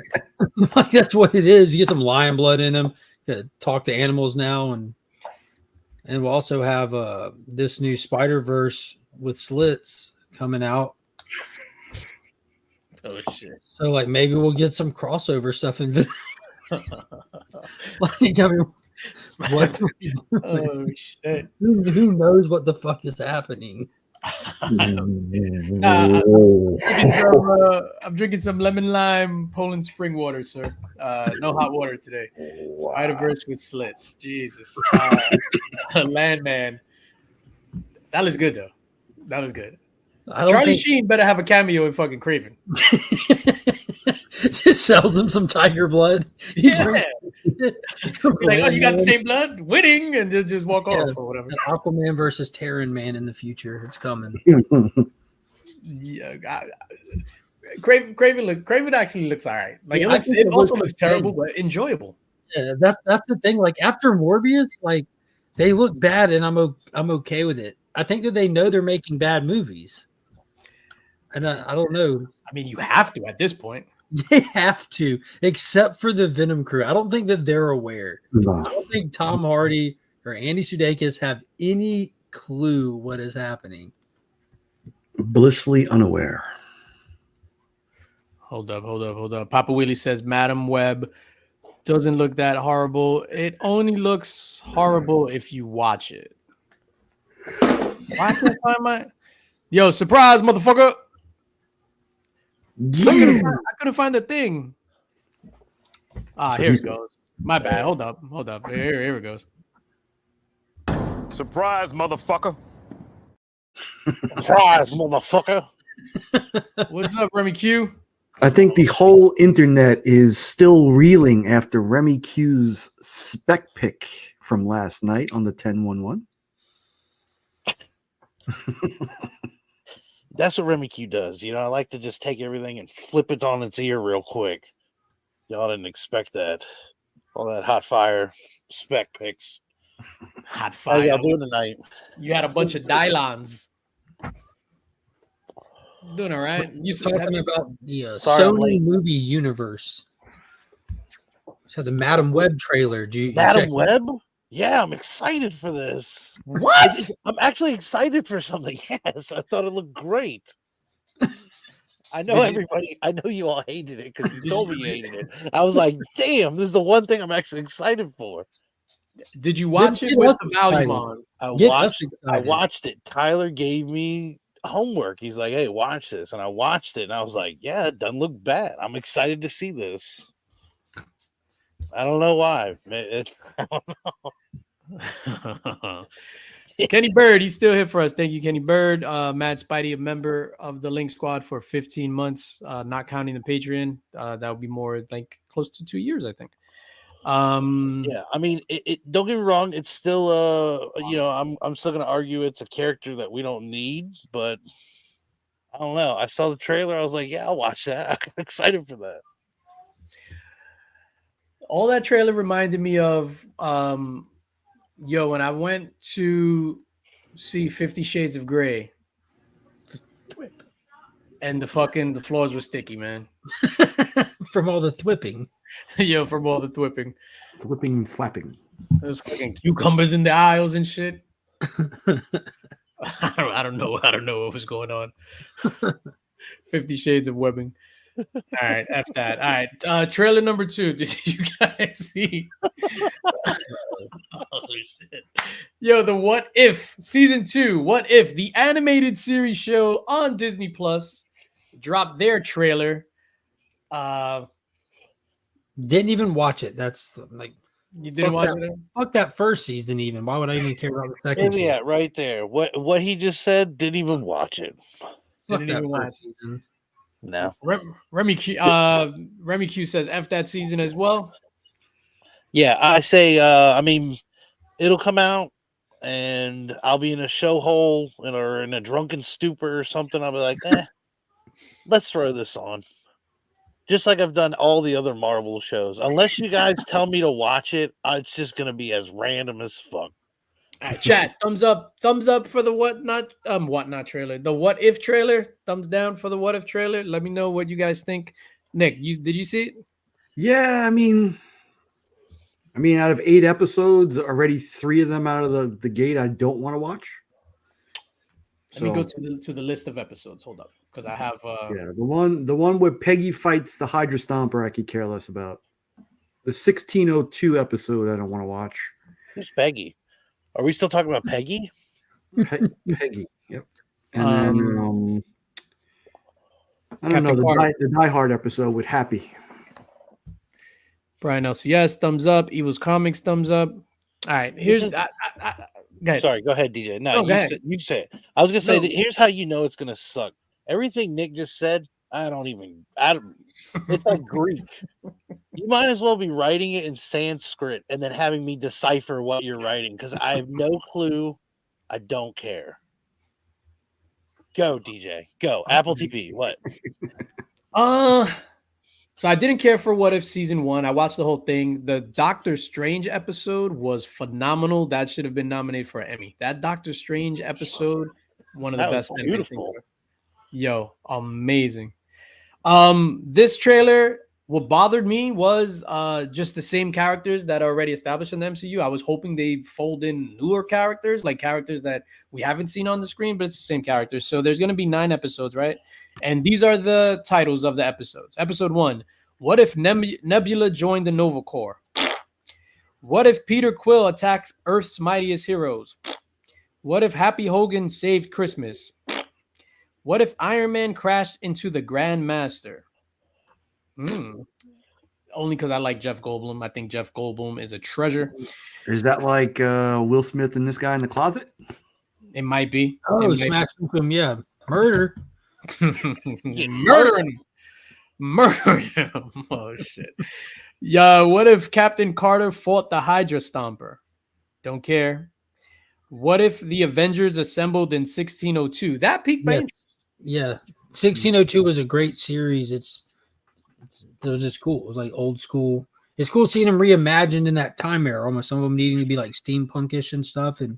C: Like that's what it is. You get some lion blood in him. Talk to animals now, and we'll also have this new Spider-Verse with slits coming out.
B: Oh shit!
C: So like maybe we'll get some crossover stuff in. What?
B: Oh shit!
C: Who knows what the fuck is happening?
B: I'm drinking some lemon lime Poland spring water, sir. No hot water today.
D: Wow.
B: Spider-Verse with slits. Jesus. Landman. That was good though. That was good. Charlie Sheen better have a cameo in fucking Craven.
C: Just sells him some tiger blood.
B: Yeah. Like, oh, you got the same blood? Winning, and just walk off or whatever.
C: Aquaman versus Terran Man in the future. It's coming.
B: Yeah, Craven actually looks all right. Like it also looks terrible, but enjoyable.
C: Yeah, that's the thing. Like after Morbius, like they look bad, and I'm okay with it. I think that they know they're making bad movies. And I don't know.
B: I mean, you have to at this point.
C: They have to, except for the Venom crew. I don't think that they're aware.
D: No.
C: I don't think Tom Hardy or Andy Sudeikis have any clue what is happening?
D: Blissfully unaware.
B: Hold up. Papa Wheelie says Madam Web doesn't look that horrible. It only looks horrible if you watch it. Why can't I find my... Yo, surprise, motherfucker!
D: Yeah.
B: I couldn't find the thing.
D: So
B: Here it goes. My bad. Hold up. Here it goes.
A: Surprise, motherfucker.
E: Surprise, motherfucker.
B: What's up, Remy Q?
D: I think the whole internet is still reeling after Remy Q's spec pick from last night on the 1011.
E: That's what Remy Q does. I like to just take everything and flip it on its ear real quick. Y'all didn't expect that. All that hot fire spec picks.
B: Hot
E: How
B: fire.
E: y'all doing tonight?
B: You had a bunch of Dylons. Doing all right. You
C: Talking about the
E: Sorry, I'm
C: Sony
E: late.
C: movie universe. So the Madam Web trailer. Do you
E: Madam
C: check that?
E: Web? Yeah, I'm excited for this.
B: What?
E: I'm actually excited for something. Yes, I thought it looked great. I know everybody. I know you all hated it because you told me you hated it. I was like, damn, this is the one thing I'm actually excited for.
B: Did you watch
C: Get
B: it with
C: us
B: the volume
C: excited.
B: on?
C: Get us
E: I
C: excited.
E: watched it. Tyler gave me homework. He's like, hey, watch this. And I watched it and I was like, yeah, it doesn't look bad. I'm excited to see this. I don't know why. I don't know.
B: Kenny Bird, he's still here for us. Thank you, Kenny Bird. Matt Spidey, a member of the Link Squad for 15 months, not counting the Patreon. That would be more like close to 2 years, I think.
E: Yeah, I mean, it don't get me wrong, it's still I'm still gonna argue it's a character that we don't need, but I don't know. I saw the trailer, I was like, yeah, I'll watch that. I'm excited for that.
B: All that trailer reminded me of when I went to see 50 Shades of Grey and the floors were sticky, man.
C: From all the thwipping.
B: Yo, from all the thwipping.
D: Flipping and flapping.
B: There's fucking cucumbers in the aisles and shit. I don't know what was going on. 50 Shades of Webbing. All right, F that. All right, trailer number 2. Did you guys see? Oh, shit. Yo, the What If season 2. What If the animated series show on Disney Plus dropped their trailer.
C: Didn't even watch it. That's like
B: You didn't watch it?
C: fuck that first season. Even why would I even care about the second?
E: Where's he at? Right there. What he just said, didn't even watch it.
C: Fuck
B: Didn't
C: that
B: even watch
C: first season.
E: No.
B: Remy Q says F that season as well.
E: Yeah, I say I mean it'll come out and I'll be in a show hole or in a drunken stupor or something. I'll be like, let's throw this on. Just like I've done all the other Marvel shows. Unless you guys tell me to watch it, it's just gonna be as random as fuck.
B: All right, chat, thumbs up for the what not trailer. The What If trailer. Thumbs down for the What If trailer. Let me know what you guys think. Nick, did you see it?
D: Yeah, I mean, out of 8 episodes, already 3 of them out of the gate I don't want to watch.
B: Let me go to the list of episodes. Hold up, because I have
D: the one where Peggy fights the Hydra Stomper I could care less about. The 1602 episode I don't want to watch.
E: Who's Peggy? Are we still talking about Peggy?
D: Peggy, yep. And then I don't know,
B: Captain
D: the Die Hard episode with Happy.
B: Brian LCS, thumbs up. Evil's Comics, thumbs up. All right, here's go ahead.
E: Sorry, go ahead, DJ. No,
B: go ahead.
E: You say it. I was gonna say
B: No.
E: that here's how you know it's gonna suck. Everything Nick just said, it's like Greek. You might as well be writing it in Sanskrit and then having me decipher what you're writing because I have no clue. I don't care. Go, DJ. Go. Apple TV. What?
B: So I didn't care for What If season 1. I watched the whole thing. The Doctor Strange episode was phenomenal. That should have been nominated for an Emmy. That Doctor Strange episode, one of the best.
E: Beautiful.
B: Yo, amazing. This trailer, what bothered me was just the same characters that are already established in the MCU. I was hoping they fold in newer characters, like characters that we haven't seen on the screen, but it's the same characters. So there's going to be 9 episodes, right? And these are the titles of the episodes. Episode 1, what if Nebula joined the Nova Corps? What if Peter Quill attacks Earth's mightiest heroes? What if Happy Hogan saved Christmas? What if Iron Man crashed into the Grand Master? Only because I like Jeff Goldblum. I think Jeff Goldblum is a treasure.
D: Is that like Will Smith and this guy in the closet?
B: It might be.
C: Oh, smashing him, yeah. Murder.
B: Murdering. Oh, shit. Yeah, what if Captain Carter fought the Hydra Stomper? Don't care. What if the Avengers assembled in 1602? That piqued my interest.
C: Yeah. 1602 was a great series. It was just cool. It was like old school. It's cool seeing them reimagined in that time era, almost some of them needing to be like steampunkish and stuff. And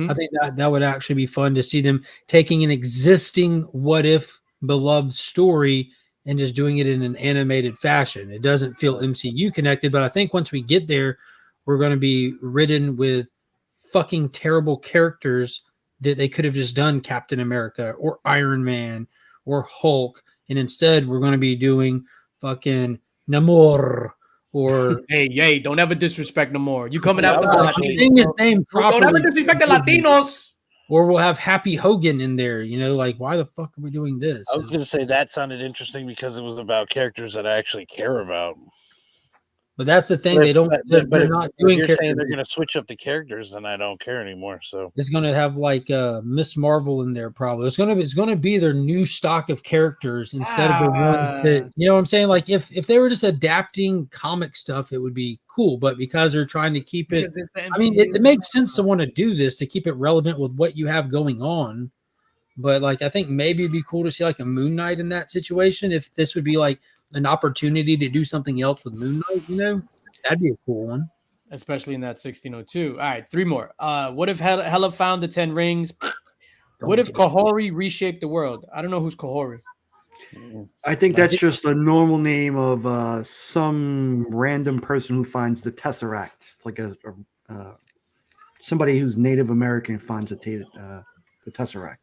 C: I think that would actually be fun to see them taking an existing what if beloved story and just doing it in an animated fashion. It doesn't feel MCU connected, but I think once we get there, we're going to be ridden with fucking terrible characters that they could have just done Captain America or Iron Man or Hulk. And instead we're going to be doing fucking Namor or
B: hey, don't ever disrespect Namor. You coming after the
C: Latinos. His name properly.
B: Don't ever disrespect the Latinos.
C: Or we'll have Happy Hogan in there, like, why the fuck are we doing this?
E: I was going to say that sounded interesting because it was about characters that I actually care about.
C: But that's the thing, they're not doing.
E: You're saying they're going to switch up the characters, and I don't care anymore. So
C: it's going to have like Miss Marvel in there. Probably it's going to be their new stock of characters instead of the ones that what I'm saying. Like if they were just adapting comic stuff, it would be cool. But because they're trying to keep it, I mean, it makes sense to want to do this to keep it relevant with what you have going on. But like I think maybe it'd be cool to see like a Moon Knight in that situation. If this would be like an opportunity to do something else with Moon Knight, that'd be a cool one.
B: Especially in that 1602. All right, 3 more. What if Hela found the 10 rings? What if Kahori reshaped the world? I don't know who's Kahori.
D: I think that's just a normal name of some random person who finds the Tesseract. It's like somebody who's Native American finds the Tesseract.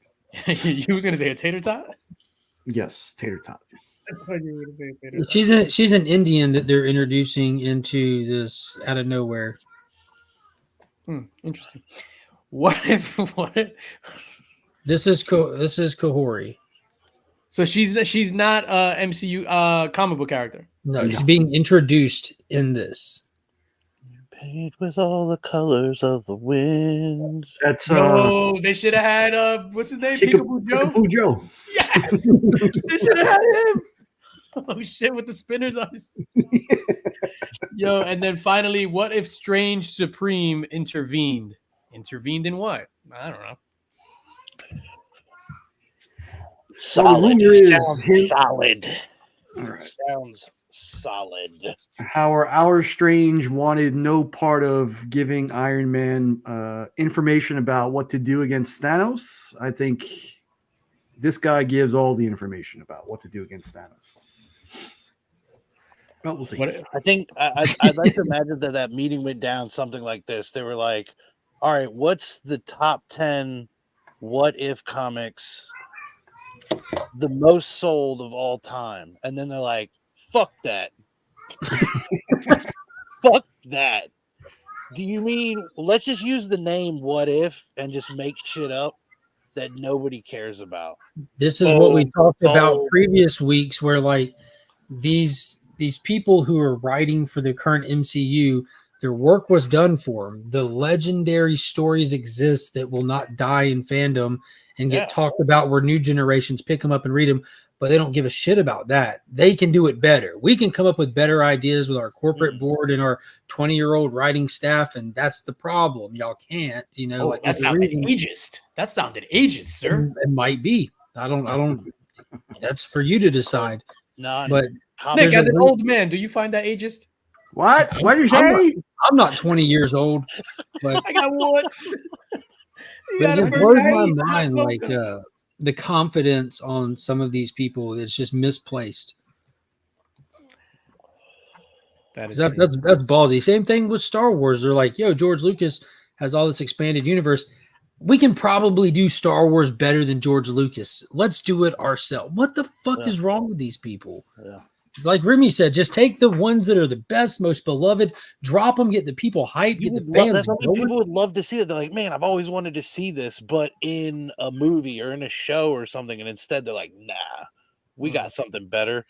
B: You was going to say a tater tot?
D: Yes, tater tot.
C: She's an Indian that they're introducing into this out of nowhere.
B: Interesting. What if
C: this is Kahori?
B: So she's not a MCU comic book character.
C: No, she's being introduced in this.
E: Paint with all the colors of the wind.
D: That's
B: they should have had what's his name? Peekaboo Joe. Yes, they should have had him. Oh shit! With the spinners on his. Yo, and then finally, what if Strange Supreme intervened? Intervened in what? I don't know.
E: Solid. Solid.
D: All right.
E: Sounds solid.
D: How our Strange wanted no part of giving Iron Man information about what to do against Thanos. I think this guy gives all the information about what to do against Thanos. Well, we'll see.
E: I think I'd like to imagine that meeting went down something like this. They were like, all right, what's the top 10 what if comics the most sold of all time? And then they're like, fuck that. Fuck that. Do you mean let's just use the name what if and just make shit up that nobody cares about?
C: This is what we talked about previous weeks, where like these people who are writing for the current MCU, their work was done for them. The legendary stories exist that will not die in fandom and get talked about, where new generations pick them up and read them, but they don't give a shit about that. They can do it better. We can come up with better ideas with our corporate board and our 20-year-old writing staff, and that's the problem. Y'all can't, like
B: that sounded ageist. That sounded ageist, sir.
C: It might be. I don't. That's for you to decide.
E: No,
C: but
B: Nick, as an old man, do you find that ageist?
D: What? What did you say?
C: I'm not 20 years old, but
B: I got warts.
C: It just blows my mind, like the confidence on some of these people. It's just misplaced.
B: That is
C: That's ballsy. Same thing with Star Wars. They're like, yo, George Lucas has all this expanded universe. We can probably do Star Wars better than George Lucas. Let's do it ourselves. What the fuck is wrong with these people?
E: Yeah.
C: Like Remy said, just take the ones that are the best, most beloved, drop them, get the people hyped, get the fans
E: that's what
C: going.
E: people would love to see it. They're like, man, I've always wanted to see this, but in a movie or in a show or something. And instead they're like, nah, we got something better.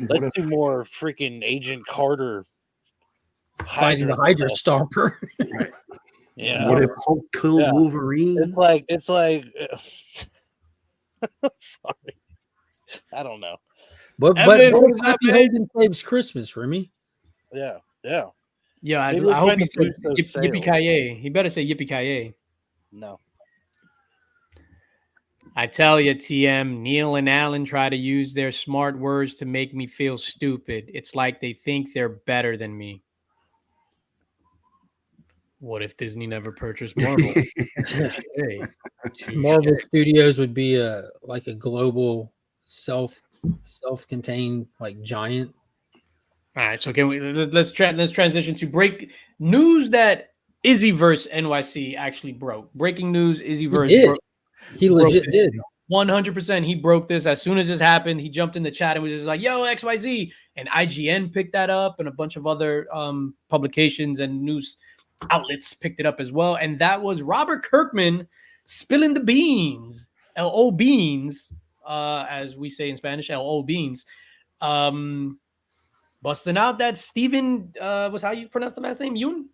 E: Let's do more freaking Agent Carter
C: Fighting the Hydra Stomper.
D: Right.
E: Yeah.
D: What if Hulk killed Wolverine?
E: It's like sorry. I don't know.
C: But
B: Evan, what is up,
C: Happy
B: man?
C: Hogan saves Christmas, Remy.
E: Yeah.
B: Yeah, I
E: Maybe we're
B: hope
E: trying
B: he
E: to
B: says
E: boost those
B: yippee
E: sales.
B: ki He better say yippee ki
E: No.
B: I tell you, TM, Neil and Alan try to use their smart words to make me feel stupid. It's like they think they're better than me. What if Disney never purchased Marvel? Touché.
C: Marvel Studios would be like a global self-contained like giant.
B: All right, so can we let's transition to break news that Izzyverse NYC actually broke. Breaking news: Izzyverse broke.
C: He legit did.
B: 100%. He broke this as soon as this happened. He jumped in the chat and was just like, "Yo, XYZ," and IGN picked that up, and a bunch of other publications and news outlets picked it up as well. And that was Robert Kirkman spilling the beans, LO beans, as we say in Spanish, LO beans. Busting out that Steven was how you pronounce the last name? Yoon?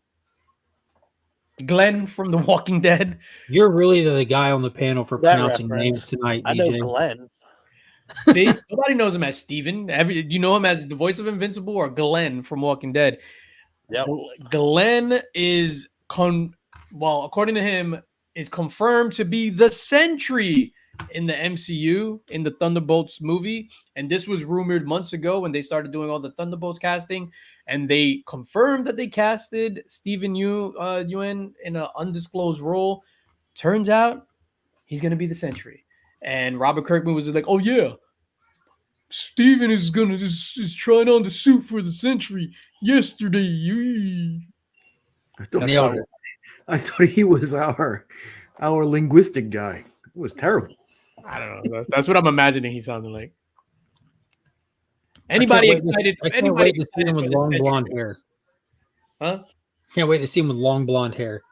B: Glenn from The Walking Dead.
C: You're really the guy on the panel for
E: That
C: pronouncing
E: reference.
C: names tonight,
E: I know
C: DJ.
E: Glenn.
B: See, nobody knows him as Steven. You know him as the voice of Invincible or Glenn from Walking Dead.
E: Yep.
B: Glenn is according to him, is confirmed to be the Sentry in the MCU in the Thunderbolts movie. And this was rumored months ago when they started doing all the Thunderbolts casting, and they confirmed that they casted Steven Yeun in an undisclosed role. Turns out he's gonna be the Sentry. And Robert Kirkman was just like, "Oh yeah, Steven is trying on the suit for the Sentry yesterday."
D: I thought he was our linguistic guy. It was terrible.
B: I don't know. That's what I'm imagining he sounded like. Anybody excited?
C: I can't wait to see him with long blonde hair.
B: Huh?
C: Can't wait to see him with long blonde hair.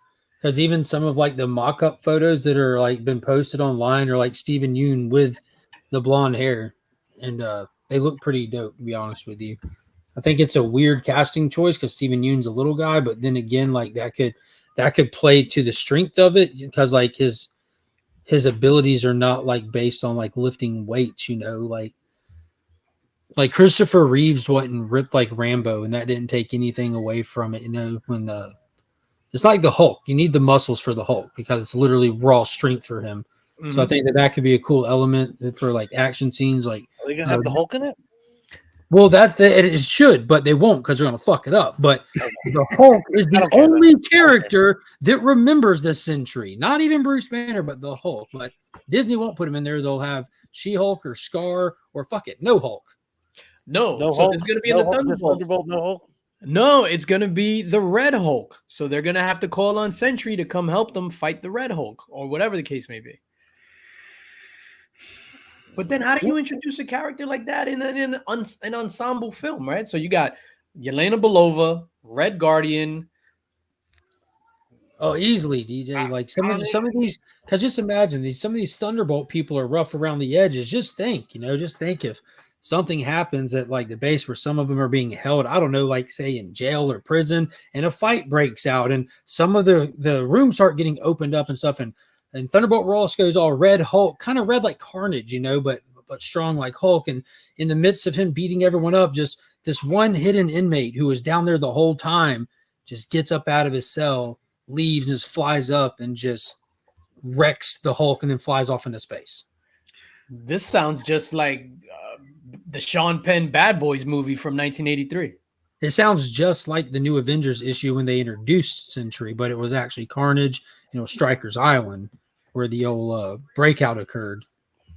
C: Because even some of like the mock-up photos that are like been posted online are like Steven Yeun with the blonde hair, and they look pretty dope. To be honest with you, I think it's a weird casting choice because Steven Yeun's a little guy, but then again, like that could play to the strength of it because like his abilities are not like based on like lifting weights, you know, like Christopher Reeves wasn't ripped like Rambo, and that didn't take anything away from it, you know, when it's like the Hulk. You need the muscles for the Hulk because it's literally raw strength for him. Mm-hmm. So I think that could be a cool element for like action scenes. Like,
E: are they gonna have the Hulk in it?
C: Well, it should, but they won't because they're gonna fuck it up. But the Hulk is the only character that remembers the Sentry. Not even Bruce Banner, but the Hulk. But Disney won't put him in there. They'll have She-Hulk or Scar or fuck it, no Hulk.
B: No
E: so
B: Hulk. It's gonna be in the Thunderbolt.
E: No Hulk.
B: No, it's going to be the Red Hulk. So they're going to have to call on Sentry to come help them fight the Red Hulk or whatever the case may be. But then how do you introduce a character like that in an ensemble film, right? So you got Yelena Belova, Red Guardian.
C: Oh, easily, DJ. Like some of these, because just imagine some of these Thunderbolt people are rough around the edges. Just think if something happens at like the base where some of them are being held, I don't know, like say in jail or prison, and a fight breaks out and some of the rooms start getting opened up and stuff, and Thunderbolt Ross goes all Red Hulk, kind of red like Carnage, you know, but strong like Hulk, and in the midst of him beating everyone up, just this one hidden inmate who was down there the whole time just gets up out of his cell, leaves, and just flies up and just wrecks the Hulk and then flies off into space.
B: This sounds just like the Sean Penn Bad Boys movie from 1983.
C: It sounds just like the new Avengers issue when they introduced Sentry, but it was actually Carnage, you know, Stryker's Island, where the old breakout occurred.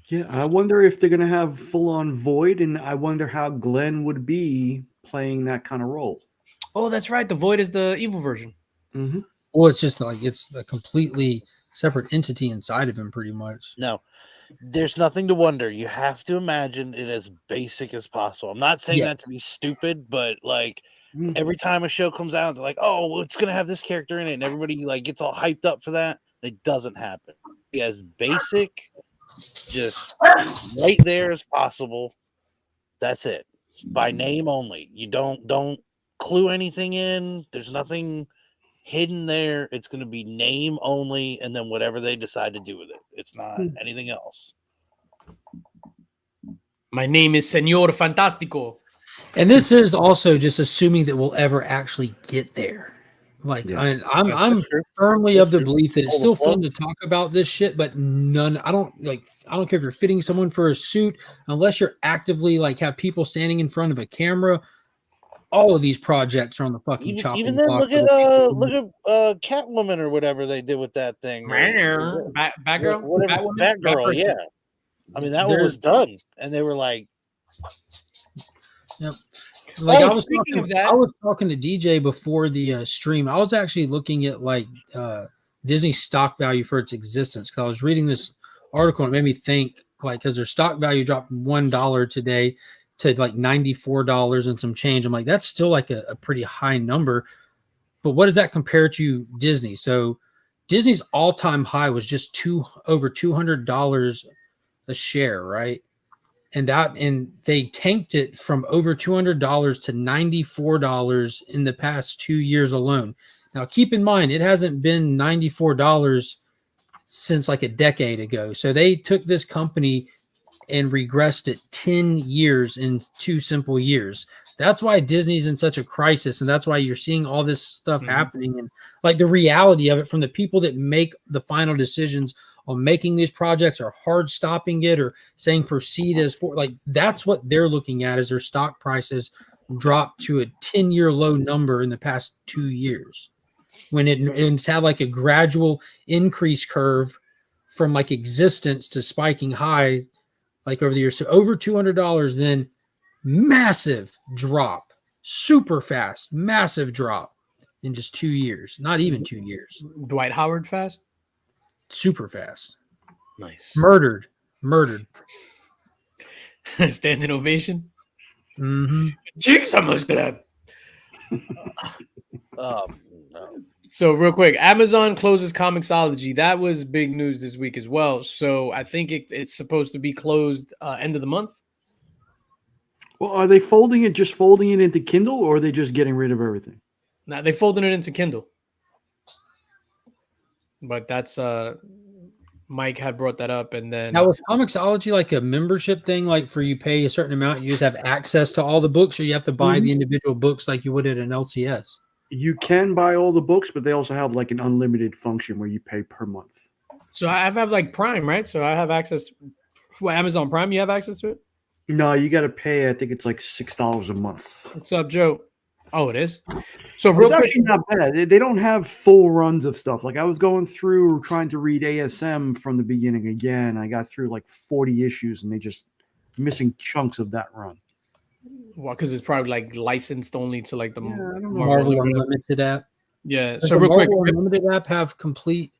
D: Yeah, I wonder if they're going to have full-on Void, and I wonder how Glenn would be playing that kind of role.
B: Oh, that's right. The Void is the evil version.
D: Mm-hmm.
C: Well, it's just like it's a completely separate entity inside of him, pretty much.
E: No, there's nothing to wonder. You have to imagine it as basic as possible. I'm not saying
C: Yeah.
E: that to be stupid, but like
D: Mm.
E: every time a show comes out, they're like, "Oh, well, it's gonna have this character in it," and everybody like gets all hyped up for that. It doesn't happen. Be as basic, just right there as possible. That's it. By name only. You don't clue anything in. There's nothing hidden there. It's going to be name only, and then whatever they decide to do with it. It's not anything else.
B: My name is Señor Fantástico.
C: And this is also just assuming that we'll ever actually get there. Like
D: Yeah.
C: I'm
E: true.
C: firmly
E: That's
C: of the
E: true.
C: belief that it's
E: Hold
C: still
E: the
C: fun to talk about this shit, but I don't care if you're fitting someone for a suit, unless you're actively like have people standing in front of a camera. All of these projects are on the fucking chopping
E: Even then,
C: block.
E: look at Catwoman or whatever they did with that thing.
B: Batgirl.
E: Whatever,
B: Batwoman?
E: Batgirl, yeah. I mean, that one was done, and they were like,
C: Yep. Like
B: Oh,
C: I was
B: speaking
C: talking,
B: of that-
C: I was talking to DJ before the stream. I was actually looking at like Disney's stock value for its existence because I was reading this article and it made me think like because their stock value dropped $1 today to like $94 and some change. I'm like, that's still like a pretty high number. But what does that compare to Disney? So Disney's all-time high was just over $200 a share, right? And they tanked it from over $200 to $94 in the past 2 years alone. Now, keep in mind, it hasn't been $94 since like a decade ago. So they took this company and regressed it 10 years in 2 simple years. That's why Disney's in such a crisis. And that's why you're seeing all this stuff happening. And like the reality of it from the people that make the final decisions on making these projects or hard stopping it or saying proceed as for like that's what they're looking at as their stock prices dropped to a 10-year low number in the past 2 years when it's had like a gradual increase curve from like existence to spiking high like over the years. So over $200, then massive drop, super fast, massive drop in just 2 years, not even 2 years,
B: Dwight Howard fast.
C: super fast.
B: Nice.
C: Murdered.
B: Standing ovation.
C: Mm-hmm.
B: Jigsaw Club.
E: no.
B: So real quick, Amazon closes Comixology. That was big news this week as well. So I think it's supposed to be closed end of the month.
D: Well, are they folding it into Kindle, or are they just getting rid of everything?
B: Now they folded it into Kindle. But that's Mike had brought that up, and then
C: Now was Comixology like a membership thing, like for you pay a certain amount, you just have access to all the books, or you have to buy the individual books like you would at an LCS?
D: You can buy all the books, but they also have like an unlimited function where you pay per month.
B: so I have like Prime, right? So I have access to Amazon Prime. You have access to it?
D: No, you got to pay. I think it's like $6 a month.
B: What's up, Joe? Oh, it is. So
D: It's
B: real quick,
D: actually not bad. They don't have full runs of stuff. Like I was going through trying to read ASM from the beginning again. I got through like 40 issues, and they just missing chunks of that run.
B: well, because it's probably like licensed only to like the
D: I don't know.
C: Marvel Unlimited app.
B: Yeah.
C: Does
B: So
C: the
B: real quick,
C: Marvel Unlimited app have complete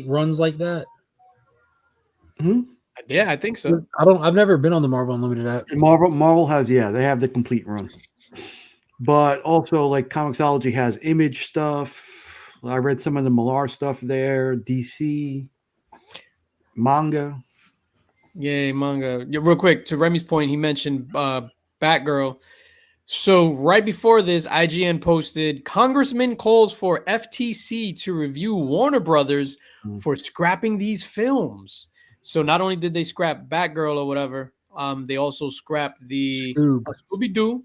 C: runs like that?
B: yeah, I think so.
C: I've never been on the Marvel Unlimited app.
D: And Marvel has, they have the complete run. But also like Comixology has Image stuff. I read some of the Millar stuff there, DC, manga.
B: Yay, manga. Yeah, real quick, to Remy's point, he mentioned Batgirl. So right before this, IGN posted, Congressman calls for FTC to review Warner Brothers for scrapping these films. So not only did they scrap Batgirl or whatever, they also scrapped the Scooby-Doo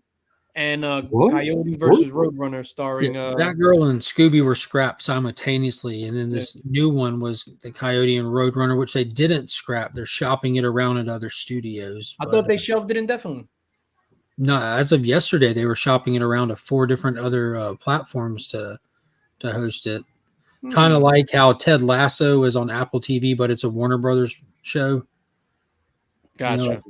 B: and Coyote versus Roadrunner starring
C: Batgirl and Scooby were scrapped simultaneously, and then this new one was the Coyote and Roadrunner, which they didn't scrap. They're shopping it around at other studios.
B: I thought they shelved it indefinitely.
C: No, as of yesterday, they were shopping it around to 4 different other platforms to host it. Kind of like how Ted Lasso is on Apple TV, but it's a Warner Brothers show.
B: Gotcha.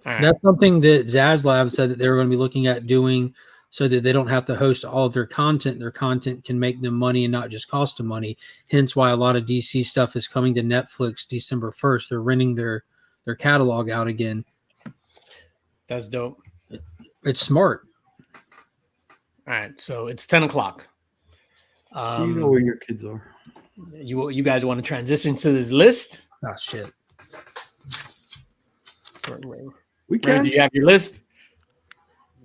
B: All right.
C: That's something that Zaslav said that they were going to be looking at doing so that they don't have to host all of their content. Their content can make them money and not just cost them money. Hence why a lot of DC stuff is coming to Netflix December 1st. They're renting their catalog out again.
B: That's dope.
C: It's smart.
B: All right. So it's 10 o'clock.
D: Do you know where your kids are?
B: You guys want to transition to this list?
C: Oh, shit.
D: We
B: Ray,
D: can.
B: do you have your list?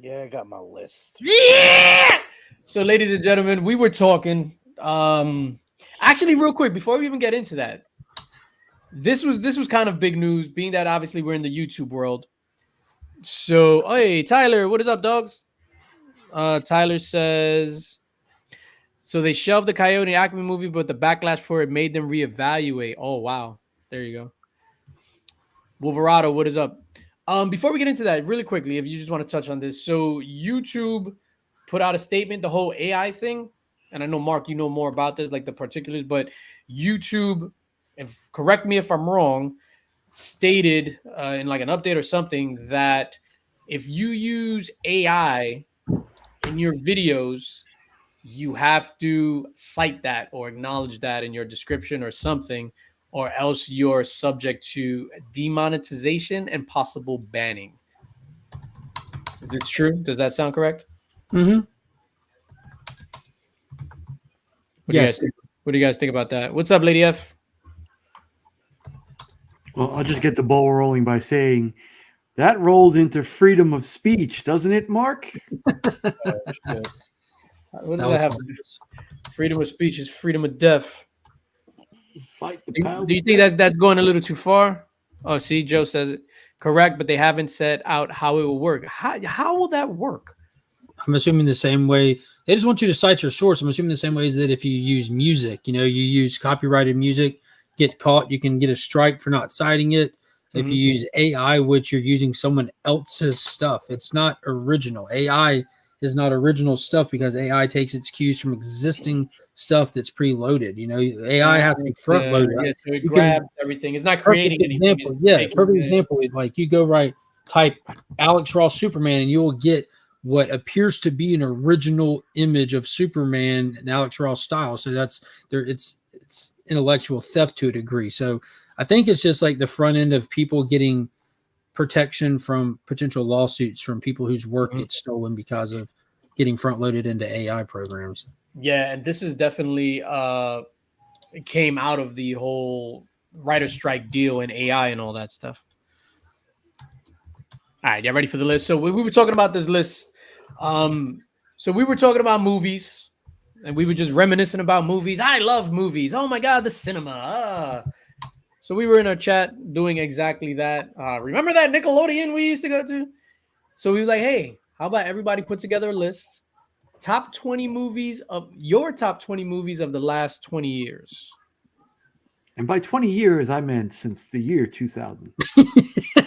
E: Yeah, I got my list.
B: Yeah. So, ladies and gentlemen, we were talking. Actually, real quick before we even get into that, this was kind of big news, being that obviously we're in the YouTube world. So, hey, Tyler, what is up, dogs? Tyler says, so they shelved the Coyote Acme movie, but the backlash for it made them reevaluate. Oh, wow. There you go. Wolverado, what is up? Before we get into that, really quickly, if you just want to touch on this. So YouTube put out a statement, the whole AI thing. And I know, Mark, you know more about this, like the particulars, but YouTube, correct me if I'm wrong, stated in like an update or something that if you use AI in your videos, you have to cite that or acknowledge that in your description or something, or else you're subject to demonetization and possible banning. Is this true? Does that sound correct?
C: Mm-hmm.
B: What do you guys think about that? What's up, Lady F?
D: Well, I'll just get the ball rolling by saying that rolls into freedom of speech, doesn't it, Mark?
B: What does that have? Freedom of speech is freedom of death.
D: Fight the
B: Do you think that's going a little too far? Oh, see, Joe says it. Correct, but they haven't set out how it will work. How will that work?
C: I'm assuming the same way. They just want you to cite your source. I'm assuming the same way as that if you use music, you use copyrighted music, get caught, you can get a strike for not citing it. Mm-hmm. If you use AI, which you're using someone else's stuff, it's not original. AI is not original stuff because AI takes its cues from existing stuff that's preloaded. AI has to be front loaded.
B: Yeah, so it grabs everything. It's not creating anything.
C: Perfect example. Like you go type Alex Ross Superman, and you will get what appears to be an original image of Superman in Alex Ross style. So that's there. It's intellectual theft to a degree. So I think it's just like the front end of people getting protection from potential lawsuits from people whose work gets stolen because of getting front loaded into AI programs.
B: Yeah, and this is definitely it came out of the whole writer strike deal and AI and all that stuff. All right, y'all ready for the list? So we were talking about this list. So we were talking about movies, and we were just reminiscing about movies. I love movies. Oh my God, the cinema. So we were in our chat doing exactly that. Remember that Nickelodeon we used to go to? So we were like, hey, how about everybody put together a list? Top 20 movies of your top 20 movies of the last 20 years.
D: And by 20 years, I meant since the year 2000.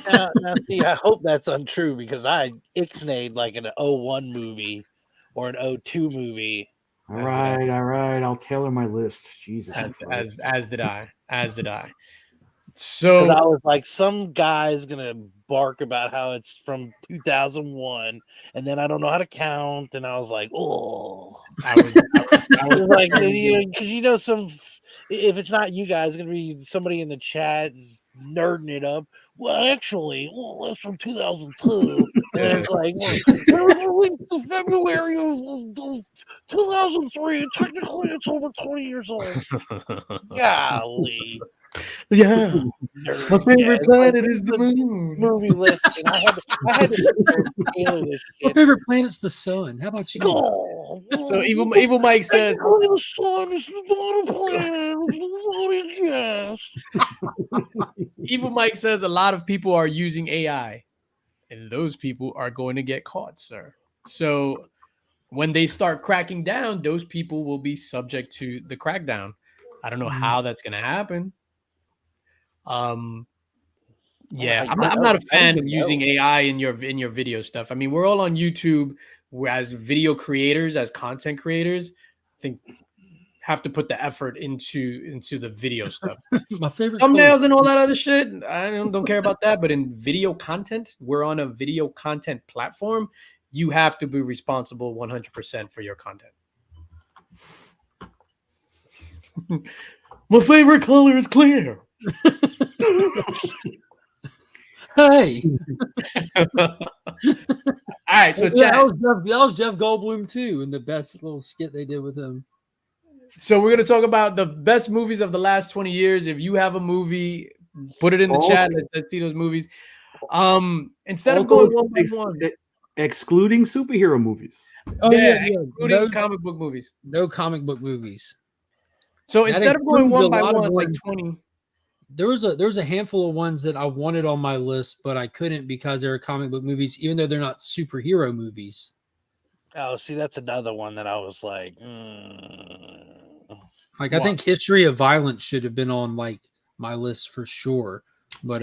E: Now, see, I hope that's untrue because I ixnayed like an 01 movie or an 02 movie.
D: All right. I'll tailor my list. Jesus.
B: As did I. So
E: I was like, some guy's gonna bark about how it's from 2001, and then I don't know how to count, and I was like, oh, I was like, because some. If it's not you guys, it's going to be somebody in the chat nerding it up. Well, actually, that's from 2002. And it's like, it was released in February of 2003. Technically, it's over 20 years old. Golly.
B: Yeah. My favorite planet is the moon.
E: Movie list. And I had to sit there and tailor this shit.
C: My favorite planet's the sun. How about you?
E: Oh,
B: so Evil Mike says
E: the sun is not a planet. It's not a gas.
B: Evil Mike says a lot of people are using AI, and those people are going to get caught, sir. So when they start cracking down, those people will be subject to the crackdown. I don't know how that's going to happen. Yeah, I'm not a fan of using AI in your video stuff. I mean, we're all on YouTube as video creators, as content creators. I think have to put the effort into the video stuff.
C: My favorite
B: Thumbnails and all that other shit, I don't care about that. But in video content, we're on a video content platform. You have to be responsible 100% for your content. My favorite color is clear.
C: Hey.
B: All right, so
C: Yeah,
B: chat.
C: that was Jeff Goldblum too, and the best little skit they did with him.
B: So we're gonna talk about the best movies of the last 20 years. If you have a movie, put it in the chat. Let's see those movies. Instead of going one by one,
D: excluding superhero movies.
C: Oh yeah.
B: including comic book movies.
C: No comic book movies.
B: So
C: That
B: instead of going
C: includes
B: one
C: a
B: by
C: lot of
B: one, like
C: ones.
B: 20.
C: There was a handful of ones that I wanted on my list, but I couldn't because they were comic book movies, even though they're not superhero movies.
E: Oh, see, that's another one that I was like,
C: Like I think History of Violence should have been on like my list for sure. But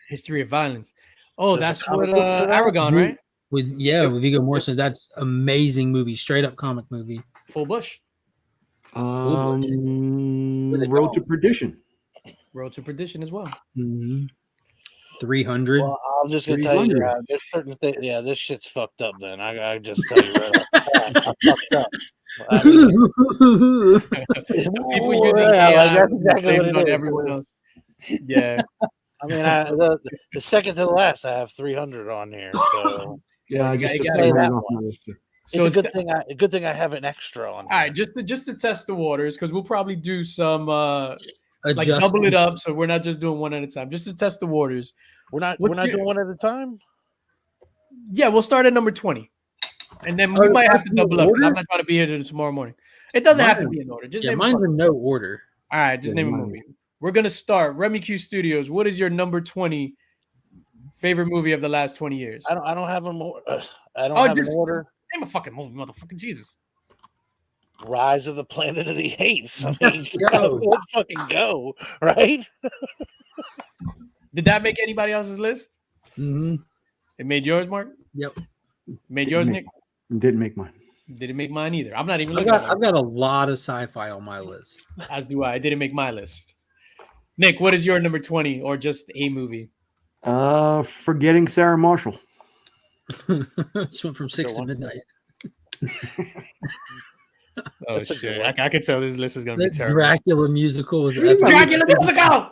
B: History of Violence. Oh,
E: There's a
B: that's
E: comic
B: what
E: book for that?
B: Aragon, right?
C: with Viggo Mortensen, that's amazing movie, straight up comic movie.
B: Full Bush.
D: Road to Perdition.
B: Road to Perdition as well.
C: 300.
E: well, I'm just gonna tell you, there's certain things. Yeah, this shit's fucked up. Then I just tell you right off the bat, I fucked up.
B: People using AI, that's exactly what it is. Everyone else. Yeah.
E: I mean, the second to the last, I have 300 on here. So
D: Yeah, I
B: just
D: just
B: got
D: say
B: it
D: that
E: that
D: off
E: one.
D: my list too.
B: So
E: it's a good thing I have an extra on.
B: All right, just to test the waters, because we'll probably do some like
C: Adjusting.
B: double it up, so we're not just doing one at a time. Just to test the waters.
E: We're not
B: What's
E: doing one at a time.
B: Yeah, we'll start at number 20, and then we might have to double up. 'Cause I'm not trying to be here till tomorrow morning. It doesn't have to be in order. Just name
C: mine's
B: a
C: in no order.
B: All right, just name a movie. We're gonna start. Remy Q Studios. What is your number 20 favorite movie of the last 20 years?
E: I don't have an order.
B: Name a fucking movie, motherfucking Jesus.
E: Rise of the Planet of the Apes. I mean, let's fucking go, right?
B: Did that make anybody else's list?
C: Mm-hmm.
B: It made yours, Mark?
C: Yep.
B: Made yours, Nick?
D: Didn't make mine.
B: Didn't make mine either. I'm not even
C: I've
B: looking at
C: got a lot of sci-fi on my list.
B: As do I. I didn't make my list. Nick, what is your number 20 or just a movie?
D: Forgetting Sarah Marshall.
C: Just went from 6 to midnight.
B: Oh, shit. I could tell this list is going to be
C: That
B: terrible.
C: Dracula musical was epic.
B: Dracula musical!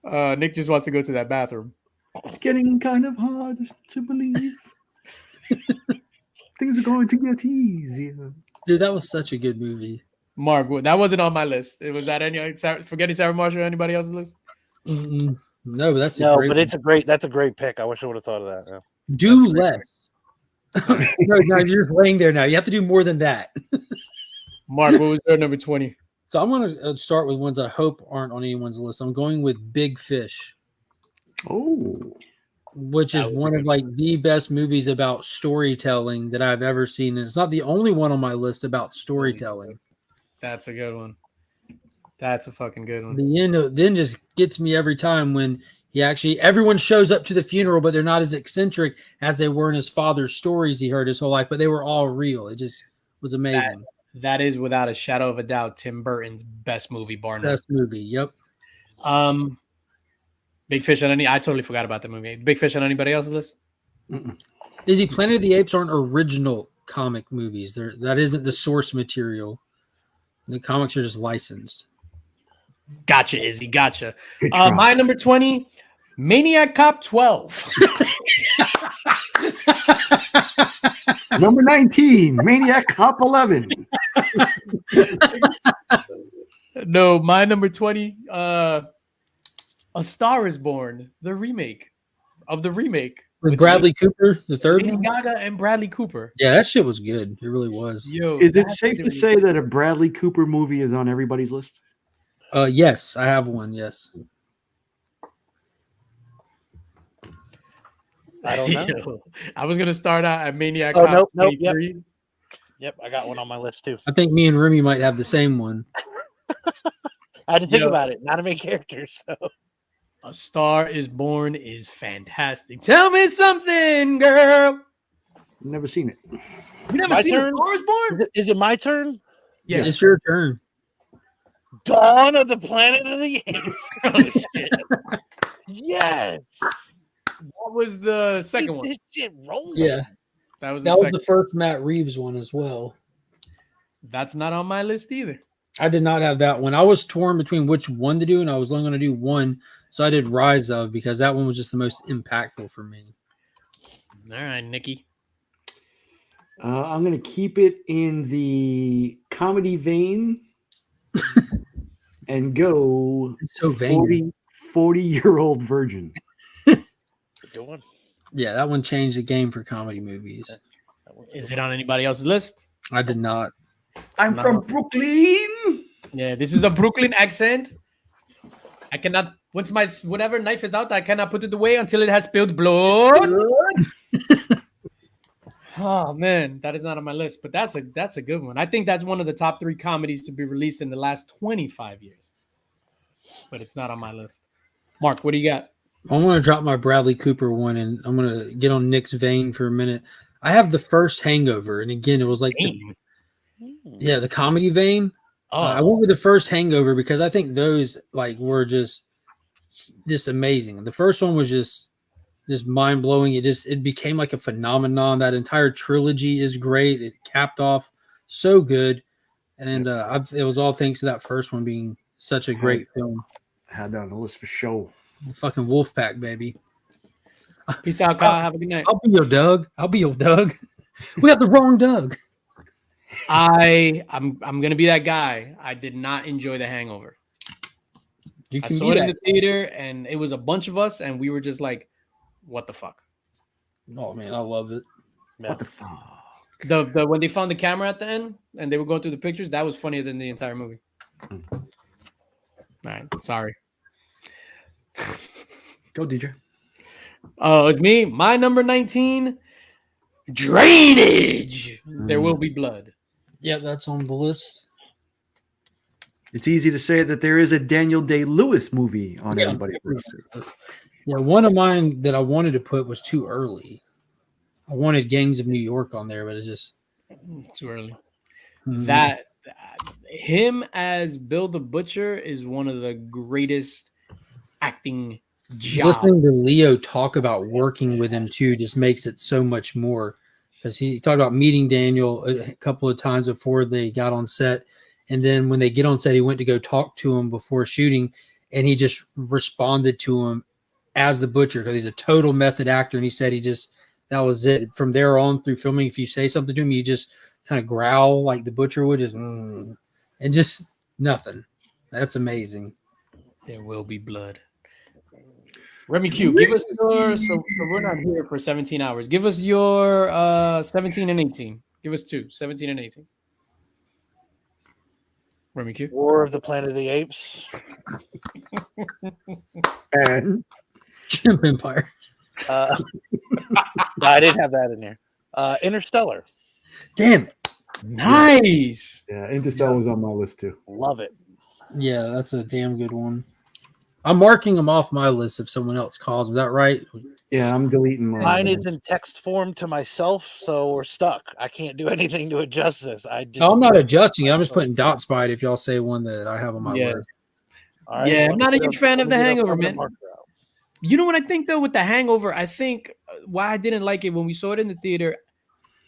C: Yeah.
B: Nick just wants to go to that bathroom.
D: It's getting kind of hard to believe. Things are going to get easier.
C: Dude, that was such a good movie.
B: Mark, that wasn't on my list. It was that Forgetting Sarah Marshall or anybody else's list?
C: Mm-mm. No, but that's
E: That's a great pick. I wish I would have thought of that. Yeah.
C: Do less. No, you're just laying there now. You have to do more than that.
B: Mark, what was your number 20?
C: So I'm going to start with ones I hope aren't on anyone's list. I'm going with Big Fish.
D: Oh,
C: which is one of like the best movies about storytelling that I've ever seen. And it's not the only one on my list about storytelling.
B: That's a good one. That's a fucking good one.
C: The end then just gets me every time when everyone shows up to the funeral, but they're not as eccentric as they were in his father's stories he heard his whole life, but they were all real. It just was amazing.
B: That is without a shadow of a doubt Tim Burton's best movie, bar none.
C: Best movie, yep.
B: Big Fish on I totally forgot about the movie. Big Fish on anybody else's list?
C: Izzy, Planet of the Apes aren't original comic movies. That isn't the source material. The comics are just licensed.
B: Gotcha, Izzy. Gotcha. My number 20, Maniac Cop 12.
D: Number 19, Maniac Cop 11.
B: No, my number 20, A Star is Born, the remake of the remake.
C: With Bradley Cooper, the third
B: Lady
C: one?
B: Gaga and Bradley Cooper.
C: Yeah, that shit was good. It really was.
B: Yo,
D: is it safe to say that a Bradley Cooper movie is on everybody's list?
C: Yes, I have one. Yes.
E: I don't know.
B: Yo, I was gonna start out at Maniac Cop 23.
E: Yep, I got one on my list too.
C: I think me and Remy might have the same one.
E: I had to think about it. Not a main character, so.
B: A Star is Born is fantastic. Tell me something, girl.
D: Never seen it.
B: You never seen A Star is Born?
E: Is it my turn?
B: Yeah.
C: It's your turn.
E: Dawn of the Planet of the Apes. Oh, shit. Yes.
B: What was the second
E: Keep
B: one?
E: this shit rolling.
C: Yeah.
B: That was the
C: That was
B: second.
C: the first Matt Reeves one as well.
B: That's not on my list either.
C: I did not have that one. I was torn between which one to do, and I was only going to do one. So I did Rise of because that one was just the most impactful for me.
B: All right, Nikki.
D: I'm going to keep it in the comedy vein and go
C: It's so vain.
D: 40-year-old virgin.
E: Good one.
C: Yeah, that one changed the game for comedy movies.
B: Is it on anybody else's list?
C: I did not.
D: I'm from Brooklyn.
B: Yeah, this is a Brooklyn accent. I cannot, whenever knife is out, I cannot put it away until it has spilled blood. Oh man, that is not on my list, but that's a good one. I think that's one of the top 3 comedies to be released in the last 25 years. But it's not on my list. Mark, what do you got?
C: I'm going to drop my Bradley Cooper one, and I'm going to get on Nick's vein for a minute. I have the first Hangover, and again, it was like the comedy vein. I went with the first Hangover because I think those were just amazing. The first one was just mind blowing. It became like a phenomenon. That entire trilogy is great. It capped off so good, and it was all thanks to that first one being such a great film.
D: I had that on the list for show.
C: Fucking Wolfpack, baby.
B: Peace out, Kyle. Have a good night.
C: I'll be your Doug. We have the wrong Doug.
B: I'm gonna be that guy. I did not enjoy The Hangover. I saw it in the theater, and it was a bunch of us, and we were just like, "What the fuck?"
C: Oh man, I love it.
D: What the fuck?
B: The when they found the camera at the end and they were going through the pictures, that was funnier than the entire movie. All right, sorry.
D: Go, DJ.
B: Oh, it's me. My number 19, Drainage. There will be blood.
C: Yeah, that's on the list.
D: It's easy to say that there is a Daniel Day-Lewis movie on anybody's list.
C: Yeah, one of mine that I wanted to put was too early. I wanted Gangs of New York on there, but it's just
B: too early.
C: Mm-hmm.
B: That him as Bill the Butcher is one of the greatest acting jobs.
C: Listening to Leo talk about working with him too just makes it so much more, because he talked about meeting Daniel a couple of times before they got on set, and then when they get on set, he went to go talk to him before shooting, and he just responded to him as the Butcher because he's a total method actor, and he said that was it. From there on through filming, if you say something to him, you just kind of growl like the Butcher would, and just nothing. That's amazing.
B: There will be blood. Remy Q, give us your. So we're not here for 17 hours. Give us your 17 and 18. Give us 2, 17 and 18. Remy Q.
E: War of the Planet of the Apes.
D: And
C: Chimp Empire.
E: No, I didn't have that in there. Interstellar.
C: Damn it.
B: Nice.
D: Yeah, Interstellar was on my list too.
E: Love it.
C: Yeah, that's a damn good one. I'm marking them off my list if someone else calls. Is that right?
D: Yeah, I'm deleting mine.
E: Mine is in text form to myself, so we're stuck. I can't do anything to adjust this.
C: I'm not adjusting it. I'm just putting dots by it if y'all say one that I have on my list.
E: All right,
B: Yeah, I'm not a huge fan of The Hangover, man.
E: marker out.
B: You know what I think though with The Hangover? I think why I didn't like it when we saw it in the theater.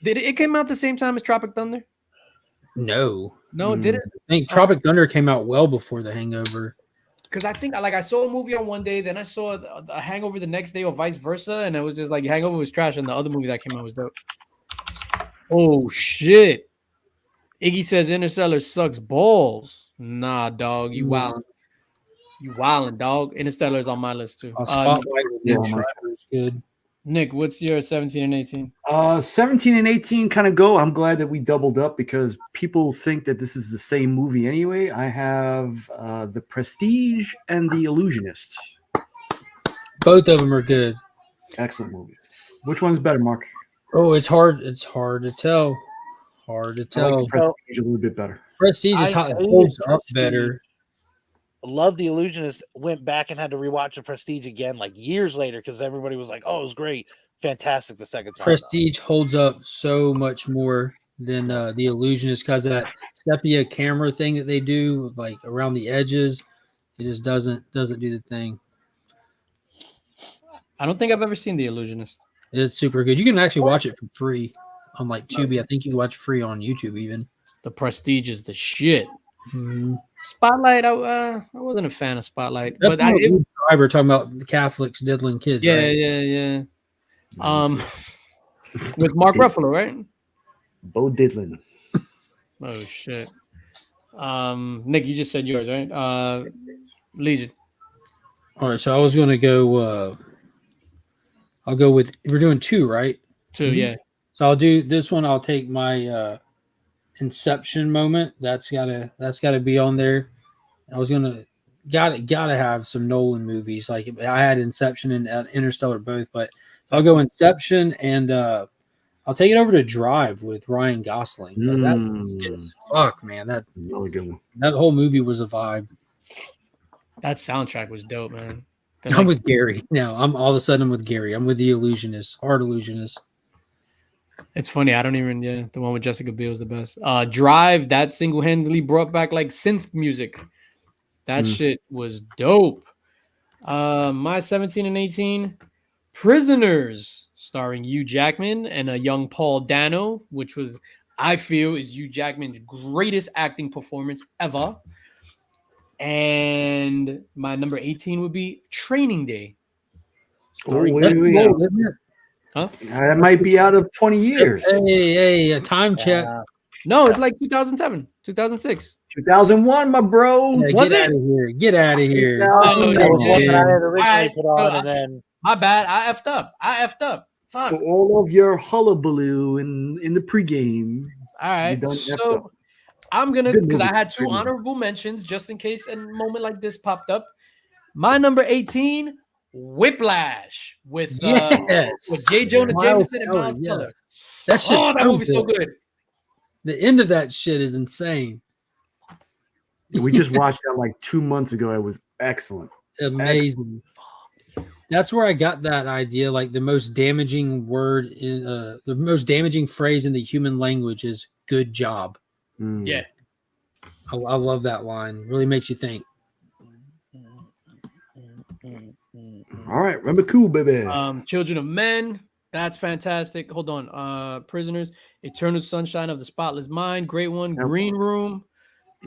B: Did it came out the same time as Tropic Thunder?
C: No.
B: Did it?
C: I think Tropic Thunder came out well before The Hangover.
B: Because I think I saw a movie on one day, then I saw a Hangover the next day, or vice versa, and it was just like Hangover was trash, and the other movie that came out was dope. Oh shit! Iggy says Interstellar sucks balls. Nah, dog, you wildin'. You wildin', dog. Interstellar is on my list too.
C: Spotlight is good.
B: Nick, what's your 17 and 18?
D: 17 and 18 kind of go. I'm glad that we doubled up because people think that this is the same movie anyway. I have The Prestige and The Illusionist.
C: Both of them are good.
D: Excellent movies. Which one's better, Mark?
C: Oh, it's hard. It's hard to tell. Hard to
D: I
C: tell.
D: like The Prestige a little bit better.
C: Prestige is holds up better.
E: Love The Illusionist. Went back and had to rewatch The Prestige again like years later because everybody was like, "Oh, it was great, fantastic." The second time,
C: Prestige holds up so much more than The Illusionist because of that sepia camera thing that they do, like around the edges. It just doesn't do the thing.
B: I don't think I've ever seen The Illusionist.
C: It's super good. You can actually watch it for free on like Tubi. I think you can watch free on YouTube even.
B: The Prestige is the shit.
C: Mm-hmm.
B: Spotlight, I wasn't a fan of Spotlight,
C: That's
B: but
C: we're talking about the Catholics diddling kids.
B: Yeah,
C: right?
B: yeah. With Mark Ruffalo, right?
D: Bo Diddlin.
B: Oh shit. Nick, you just said yours, right? Legion.
C: All right, so I was gonna go. I'll go with. We're doing 2, right?
B: 2, yeah.
C: So I'll do this one. I'll take my Inception moment. That's gotta be on there. I was gonna gotta have some Nolan movies. Like I had Inception and Interstellar both, but I'll go Inception and I'll take it over to Drive with Ryan Gosling. Fuck, man, that
D: really good one.
C: That whole movie was a vibe.
B: That soundtrack was dope, man.
C: I'm with Gary. No, I'm all of a sudden with Gary. I'm with The Illusionist, Hard Illusionist.
B: It's funny. I don't even. Yeah, the one with Jessica Biel is the best. Drive, that single-handedly brought back like synth music. That shit was dope. My 17 and 18, Prisoners, starring Hugh Jackman and a young Paul Dano, which was, I feel, is Hugh Jackman's greatest acting performance ever. And my number 18 would be Training Day.
D: Huh? That might be out of 20 years.
C: Hey, a time check.
B: No, it's like 2007, 2006.
D: 2001, my bro.
C: Yeah, get out of here.
B: My bad. I effed up. Fuck.
D: For all of your hullabaloo in the pregame.
B: All right. So I'm going to, because I had 2 honorable mentions just in case a moment like this popped up. My number 18, Whiplash with J. Jonah Jameson and Miles Teller.
C: That
B: movie's so good.
C: The end of that shit is insane.
D: We just watched that like 2 months ago. It was excellent.
C: Amazing. That's where I got that idea. Like the most damaging word in the most damaging phrase in the human language is "good job."
B: Yeah,
C: I love that line. Really makes you think.
D: All right, remember cool, baby.
B: Children of Men. That's fantastic. Hold on. Prisoners. Eternal Sunshine of the Spotless Mind. Great one. Yep. Green Room.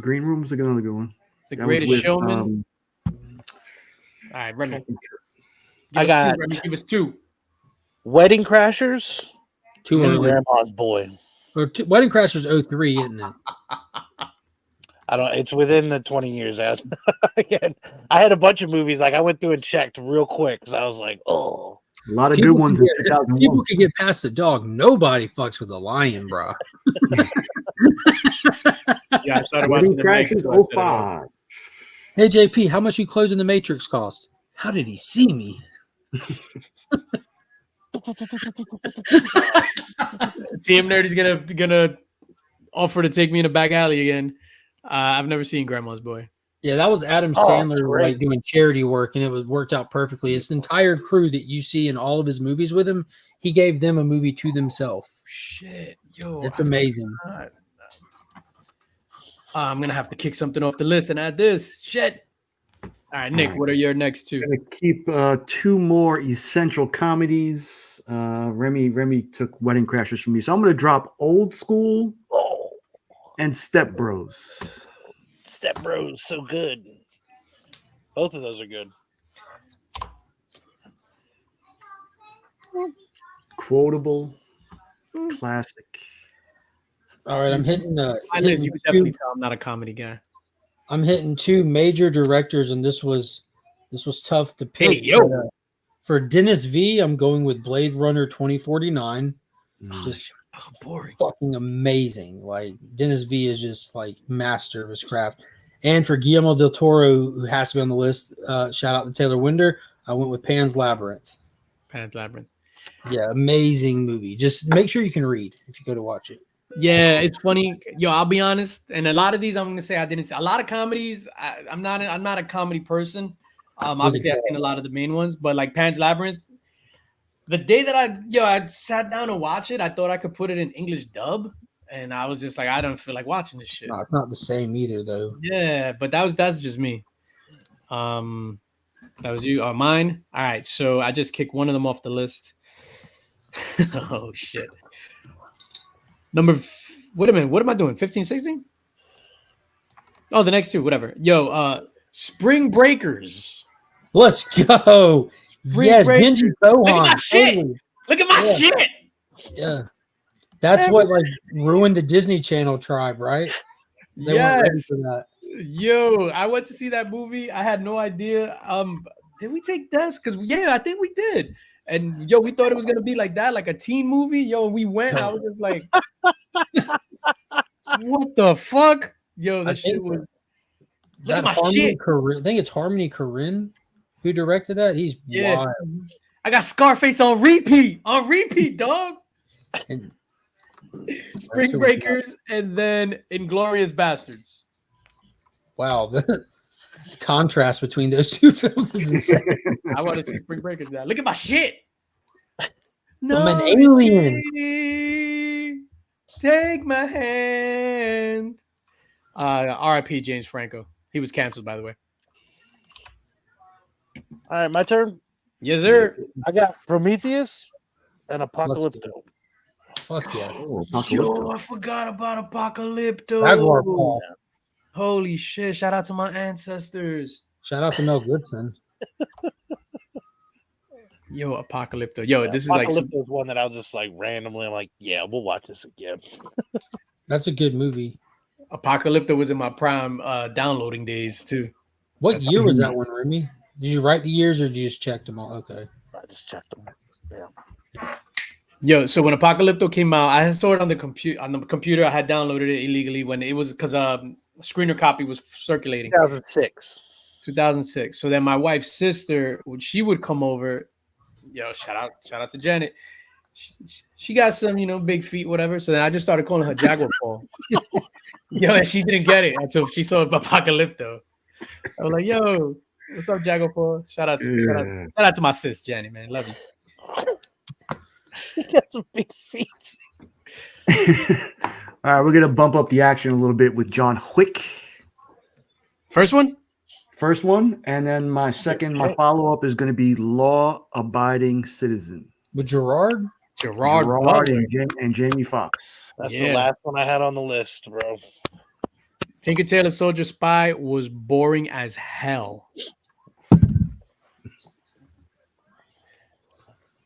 D: Green Room's another good one.
B: The Greatest Showman. All right, Remy. Give us 2.
E: Wedding Crashers.
C: 2
E: and Grandma's Boy.
C: Wedding Crashers 03, isn't it?
E: I don't. It's within the 20 years. Again, I had a bunch of movies. Like I went through and checked real quick because I was like, oh,
D: a lot of good ones in 2001.
C: People can get past the dog. Nobody fucks with a lion, bro.
B: Yeah, I started watching
D: Crashers 05.
C: Hey JP, how much you closing the Matrix cost? How did he see me?
B: TM Nerd is gonna offer to take me in a back alley again. I've never seen Grandma's Boy.
C: Yeah, that was Adam Sandler like doing charity work, and it worked out perfectly. His entire crew that you see in all of his movies with him, he gave them a movie to themselves.
B: Shit, yo,
C: it's amazing.
B: I'm gonna have to kick something off the list and add this. Shit. All right, Nick, what are your next 2?
D: I'm gonna keep 2 more essential comedies. Remy took Wedding Crashers from me, so I'm gonna drop Old School and Step Bros.
E: Step Bros, so good. Both of those are good.
D: Quotable, classic.
C: All right, I'm hitting
B: you can definitely tell I'm not a comedy guy.
C: I'm hitting 2 major directors, and this was tough to pick.
B: Hey, yo.
C: For Dennis V, I'm going with Blade Runner 2049. Just
B: boring.
C: Fucking amazing. Like Dennis V is just like master of his craft. And for Guillermo del Toro, who has to be on the list, shout out to Taylor Winder, I went with Pan's Labyrinth. Yeah, amazing movie. Just make sure you can read if you go to watch it.
B: Yeah, it's funny. Yo, I'll be honest. And a lot of these, I'm gonna say I didn't see. A lot of comedies, I'm not a comedy person. Obviously, I've seen a lot of the main ones, but like Pan's Labyrinth. The day that I sat down to watch it, I thought I could put it in English dub, and I was just like, I don't feel like watching this shit.
C: No, it's not the same either, though.
B: Yeah, but that's just me. That was you. Mine. All right, so I just kicked one of them off the list. Oh shit. Wait a minute. What am I doing? 15, 16? Oh, the next two. Whatever. Yo, Spring Breakers.
C: Let's go. Yes,
B: Breakers.
C: Genji
B: Look at
C: Gohan.
B: my shit.
C: Totally.
B: Look at my shit.
C: Yeah. That's what like ruined the Disney Channel tribe, right? They weren't ready for that.
B: Yo, I went to see that movie. I had no idea. Did we take this? Because I think we did. And yo, we thought it was gonna be like that, like a teen movie. Yo, we went. I was just like, what the fuck? Yo, that shit was. Look at my shit.
C: I think it's Harmony Korine who directed that. He's wild.
B: I got Scarface on repeat, dog.
C: And
B: Spring Breakers and then Inglorious Bastards.
C: Wow, the contrast between those two films is insane.
B: I want to see Spring Breakers now. Look at my shit.
C: I'm an alien.
B: Take my hand. R.I.P. James Franco. He was canceled, by the way.
E: All right, my turn.
B: Yes, sir.
E: I got Prometheus and Apocalypto.
C: Fuck yeah.
B: Yo, I forgot about Apocalypto.
C: Jaguar Paw.
B: Holy shit. Shout out to my ancestors.
C: Shout out to Mel Gibson.
B: Yo, Apocalypto. Yo, this is
E: Apocalypto is one that I'll just like randomly. I'm like, yeah, we'll watch this again.
C: That's a good movie.
B: Apocalypto was in my prime downloading days too.
C: What year was that one, Remy? Did you write the years or did you just check them all? Okay.
E: I just checked them. Yeah.
B: Yo, so when Apocalypto came out, I had saw it on the computer. I had downloaded it illegally when it was because screener copy was circulating.
E: 2006.
B: 2006. So then my wife's sister, when she would come over, yo, shout out to Janet. She got some, big feet, whatever. So then I just started calling her Jaguar Paw. Yo, and she didn't get it until she saw Apocalypto. I was like, yo, what's up, Jaguar Paw? Shout out to my sis, Janet, man. Love you.
E: He got some big feet.
D: All right, we're gonna bump up the action a little bit with John Wick.
B: First one,
D: and then my follow-up is going to be Law Abiding Citizen
C: with Gerard
D: and Jamie Foxx.
E: That's the last one I had on the list, bro.
B: Tinker Tailor Soldier Spy was boring as hell.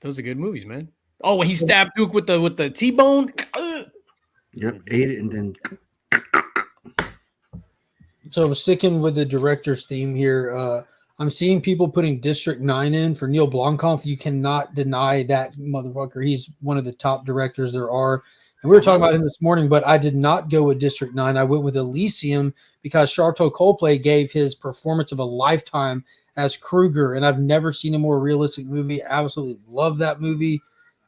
B: Those are good movies, man. Oh, when he stabbed Duke with the T-bone.
D: Yep, ate it and then.
C: So sticking with the director's theme here, I'm seeing people putting District 9 in for Neil Blomkamp. You cannot deny that motherfucker. He's one of the top directors there are. And we were talking about him this morning, but I did not go with District 9. I went with Elysium because Sharlto Copley gave his performance of a lifetime as Kruger, and I've never seen a more realistic movie. I absolutely love that movie.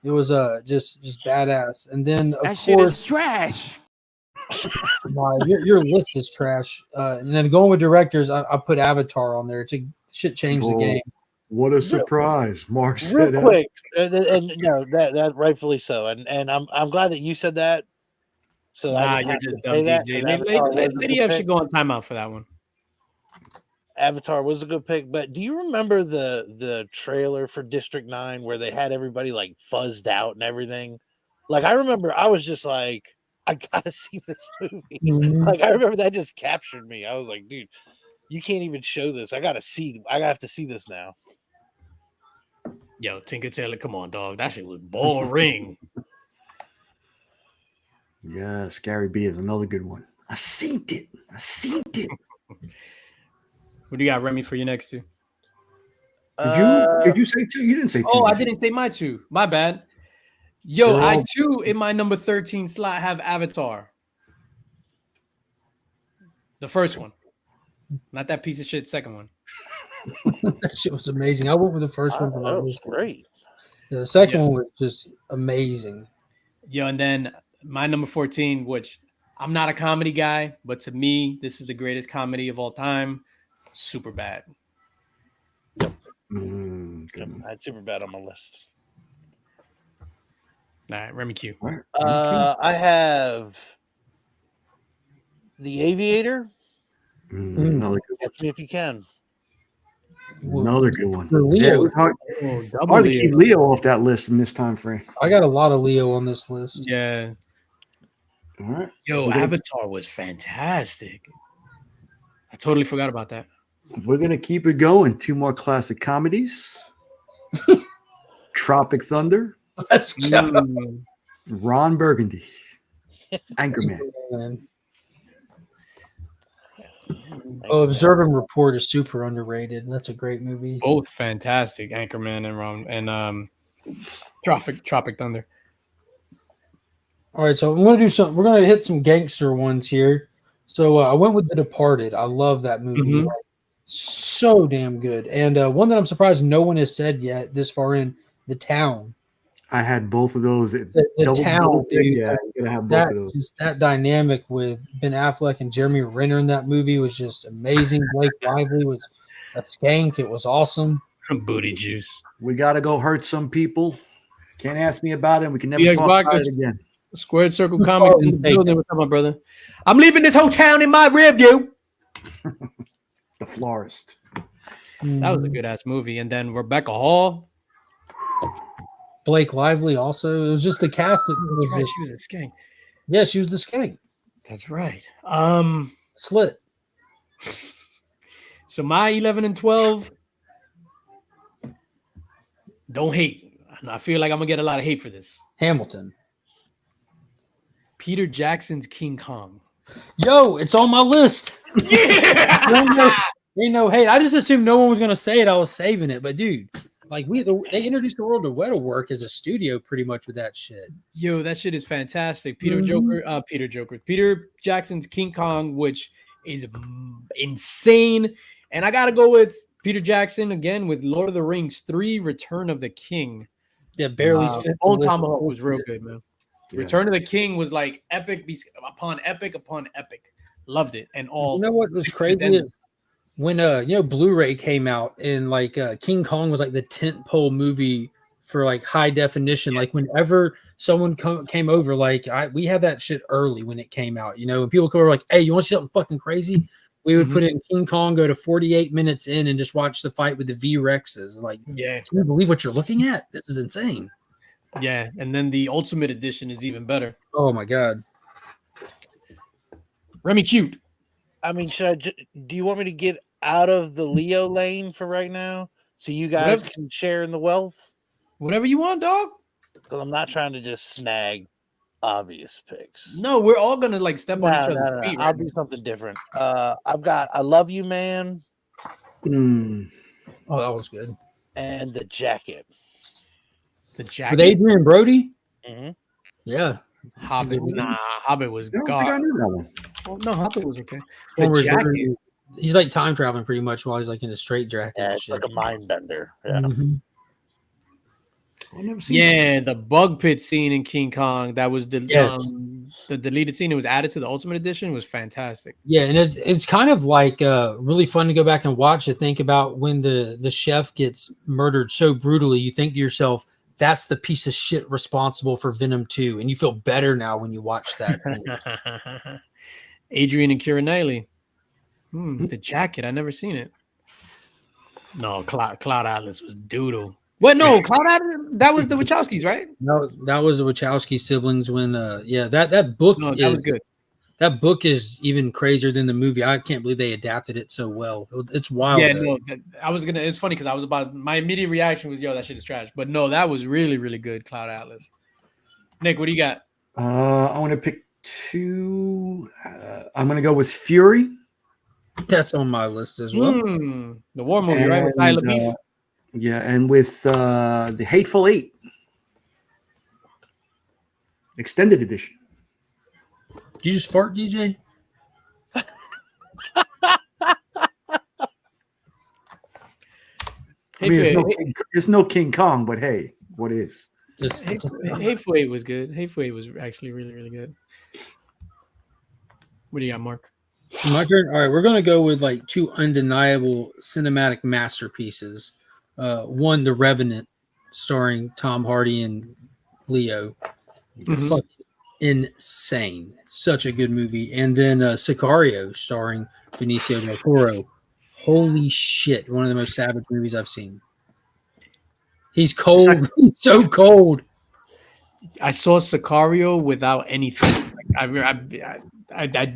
C: It was just badass. And then, of course,
A: shit is trash.
C: Your list is trash. And then going with directors, I put Avatar on there. Shit changed the game.
D: What a surprise, Mark
E: Real
D: said.
E: Quick, and that rightfully so. And I'm glad that you said that. So
B: you're just dumb, DJ. Maybe I should go on timeout for that one.
E: Avatar was a good pick, but do you remember the trailer for District 9 where they had everybody like fuzzed out and everything? Like I remember I was just like, I gotta see this movie.
C: Mm-hmm.
E: Like I remember that just captured me. I was like, dude, you can't even show this. I have to see this now.
B: Yo, Tinker Tailor, come on, dog. That shit was boring.
D: Yes, Gary B is another good one. I seen it.
B: What do you got, Remy, for your next two?
D: Did you say two? You didn't say two.
B: Oh, I didn't say my two. My bad. Yo, I too in my number 13 slot have Avatar. The first one. Not that piece of shit second one.
C: That shit was amazing. I went with the first one.
E: That was great.
C: Yeah, the second one was just amazing.
B: Yo, and then my number 14, which I'm not a comedy guy, but to me, this is the greatest comedy of all time. Super bad.
E: I had Super bad on my list.
B: All right, Remy Q.
D: All right.
E: I have The Aviator.
D: Another good one.
E: Catch me if you can.
D: Another good one.
C: For
D: Yeah, it
C: Leo,
D: was hard,
B: Oh, double
D: hard to
B: Leo.
D: keep Leo off that list in this time frame.
C: I got a lot of Leo on this list.
B: Yeah.
D: All right.
B: Yo,
D: We're gonna-
B: Avatar was fantastic. I totally forgot about that.
D: We're going to keep it going. 2 more classic comedies. Tropic Thunder,
C: Let's go.
B: Mm.
D: Ron Burgundy, Anchorman.
C: Man. Oh, Observe and Report is super underrated. That's a great movie.
B: Both fantastic, Anchorman and Tropic Thunder.
C: All right, so I'm going to do something. We're going to hit some gangster ones here. So I went with The Departed. I love that movie.
B: Mhm.
C: Like, so damn good. And one that I'm surprised no one has said yet this far in, The Town.
D: I had both of those.
C: The Town, dude.
D: Yeah, you're going to have both of those.
C: Just that dynamic with Ben Affleck and Jeremy Renner in that movie was just amazing. Blake Lively was a skank. It was awesome.
B: Booty juice.
D: We got to go hurt some people. Can't ask me about it. We can never
B: BX
D: talk about
B: Boxers.
D: it again.
B: Squared Circle Comics in the building. What's up, my brother? I'm leaving this whole town in my rear view.
D: The Florist.
B: That was a good ass movie. And then Rebecca Hall.
C: Blake Lively also. It was just the cast. That was
B: Right,
C: just,
B: she was a skank.
C: yeah, she was the skank.
B: That's right.
C: Slit.
B: So my 11 and 12. Don't hate. I feel like I'm gonna get a lot of hate for this.
C: Hamilton.
B: Peter Jackson's King Kong.
C: Yo, it's on my list.
B: Yeah.
C: Ain't no hate. I just assumed no one was gonna say it. I was saving it, but dude, like they introduced the world to Weta-Work as a studio pretty much with that shit.
B: Yo, that shit is fantastic. Peter Jackson's King Kong, which is insane. And I gotta go with Peter Jackson again with Lord of the Rings 3: Return of the King.
C: Yeah, barely.
B: Old Tomahawk was real good, man.
D: Yeah.
B: Return of the King was like epic upon epic upon epic. Loved it. And all
C: You know what was crazy is when Blu-ray came out and like King Kong was like the tentpole movie for like high definition. Like whenever someone came over, like we had that shit early when it came out. When people come over like, hey, you want to see something fucking crazy? We would put in King Kong, go to 48 minutes in, and just watch the fight with the V-Rexes. Like,
B: yeah,
C: can you believe what you're looking at? This is insane.
B: yeah. And then the Ultimate Edition is even better.
C: Oh my god.
B: Remy Cute.
E: I mean, do you want me to get out of the Leo lane for right now so you guys can share in the wealth?
B: Whatever you want, dog.
E: Because I'm not trying to just snag obvious picks.
B: No, we're all gonna like step on each other's
E: No.
B: feet.
E: I'll
B: Right?
E: do something different. I've got I Love You, Man,
C: Oh, that was good.
E: and The Jacket.
B: The Jacket.
C: With Adrian Brody?
E: Mm-hmm.
C: Yeah.
B: Hobbit. Nah, Hobbit was
D: I don't think I
B: god.
D: knew that one.
B: Well, no, Hobbit was okay.
C: One where
B: The
C: he's
B: Jacket.
C: literally- He's like time traveling pretty much while he's like in a straight jacket.
E: Yeah,
C: and
E: it's
C: shit.
E: like a mind bender. Yeah.
C: Mhm.
D: I've never seen
B: Yeah, the bug pit scene in King Kong that was
C: Yes.
B: the deleted scene. It was added to the Ultimate Edition. Was fantastic.
C: Yeah, and it's kind of like really fun to go back and watch to think about when the chef gets murdered so brutally. You think to yourself, that's the piece of shit responsible for Venom 2. And you feel better now when you watch that thing.
B: Adrian and Keira Knightley. The Jacket. I never seen it. No, Cloud Atlas was doodle. What? No, Cloud Atlas. That was the Wachowskis, right?
C: No, that was the Wachowski siblings when that book
B: No, that was good.
C: That book is even crazier than the movie. I can't believe they adapted it so well. It's wild.
B: Yeah,
C: though.
B: no, I was gonna. It's funny because I was about. My immediate reaction was, "Yo, that shit is trash." But no, that was really, really good. Cloud Atlas. Nick, what do you got?
D: I want to pick 2. I'm going to go with Fury.
C: That's on my list as well.
B: The war movie, right? With Shia LaBeouf.
D: Yeah, and with the Hateful Eight extended edition.
C: Did you just fart, DJ?
D: I mean, there's no King Kong, but hey, what is?
B: Hateful Eight was good. Hateful Eight was actually really, really good. What do you got, Mark?
C: My turn. All right, we're gonna go with like 2 undeniable cinematic masterpieces. One, The Revenant, starring Tom Hardy and Leo,
B: Mhm.
C: Fucking insane. Such a good movie. And then Sicario, starring Benicio del Toro. Holy shit! One of the most savage movies I've seen. He's cold. He's so cold.
B: I saw Sicario without anything. I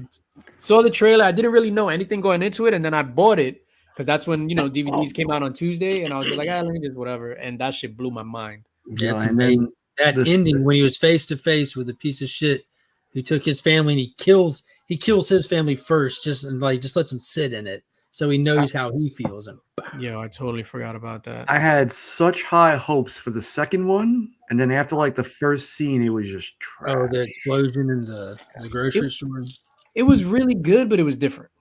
B: saw the trailer. I didn't really know anything going into it, and then I bought it because that's when DVDs came out on Tuesday, and I was just like, let me just whatever, and that shit blew my mind.
C: Yeah, it's
D: and
C: amazing.
D: then
C: That ending when he was face to face with a piece of shit who took his family and he kills his family first, just lets him sit in it so he knows how he feels. And
B: I totally forgot about that.
D: I had such high hopes for the second one, and then after like the first scene, it was just trash.
C: oh, the explosion in the grocery store.
B: It was really good, but it was different.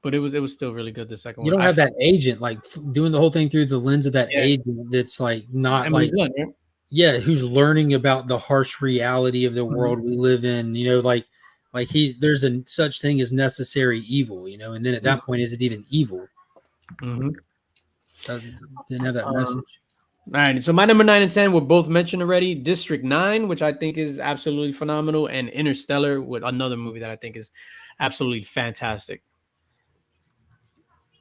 B: But it was still really good. The second
C: You
B: one.
C: don't have that agent doing the whole thing through the lens of that agent that's not
B: Emily Blunt, right?
C: Yeah, who's learning about the harsh reality of the world we live in. There's a such thing as necessary evil. And then at that point, is it even evil?
B: Mm-hmm.
C: Didn't have that message.
B: All right, so my number 9 and 10 were both mentioned already. District 9, which I think is absolutely phenomenal, and Interstellar, with another movie that I think is absolutely fantastic.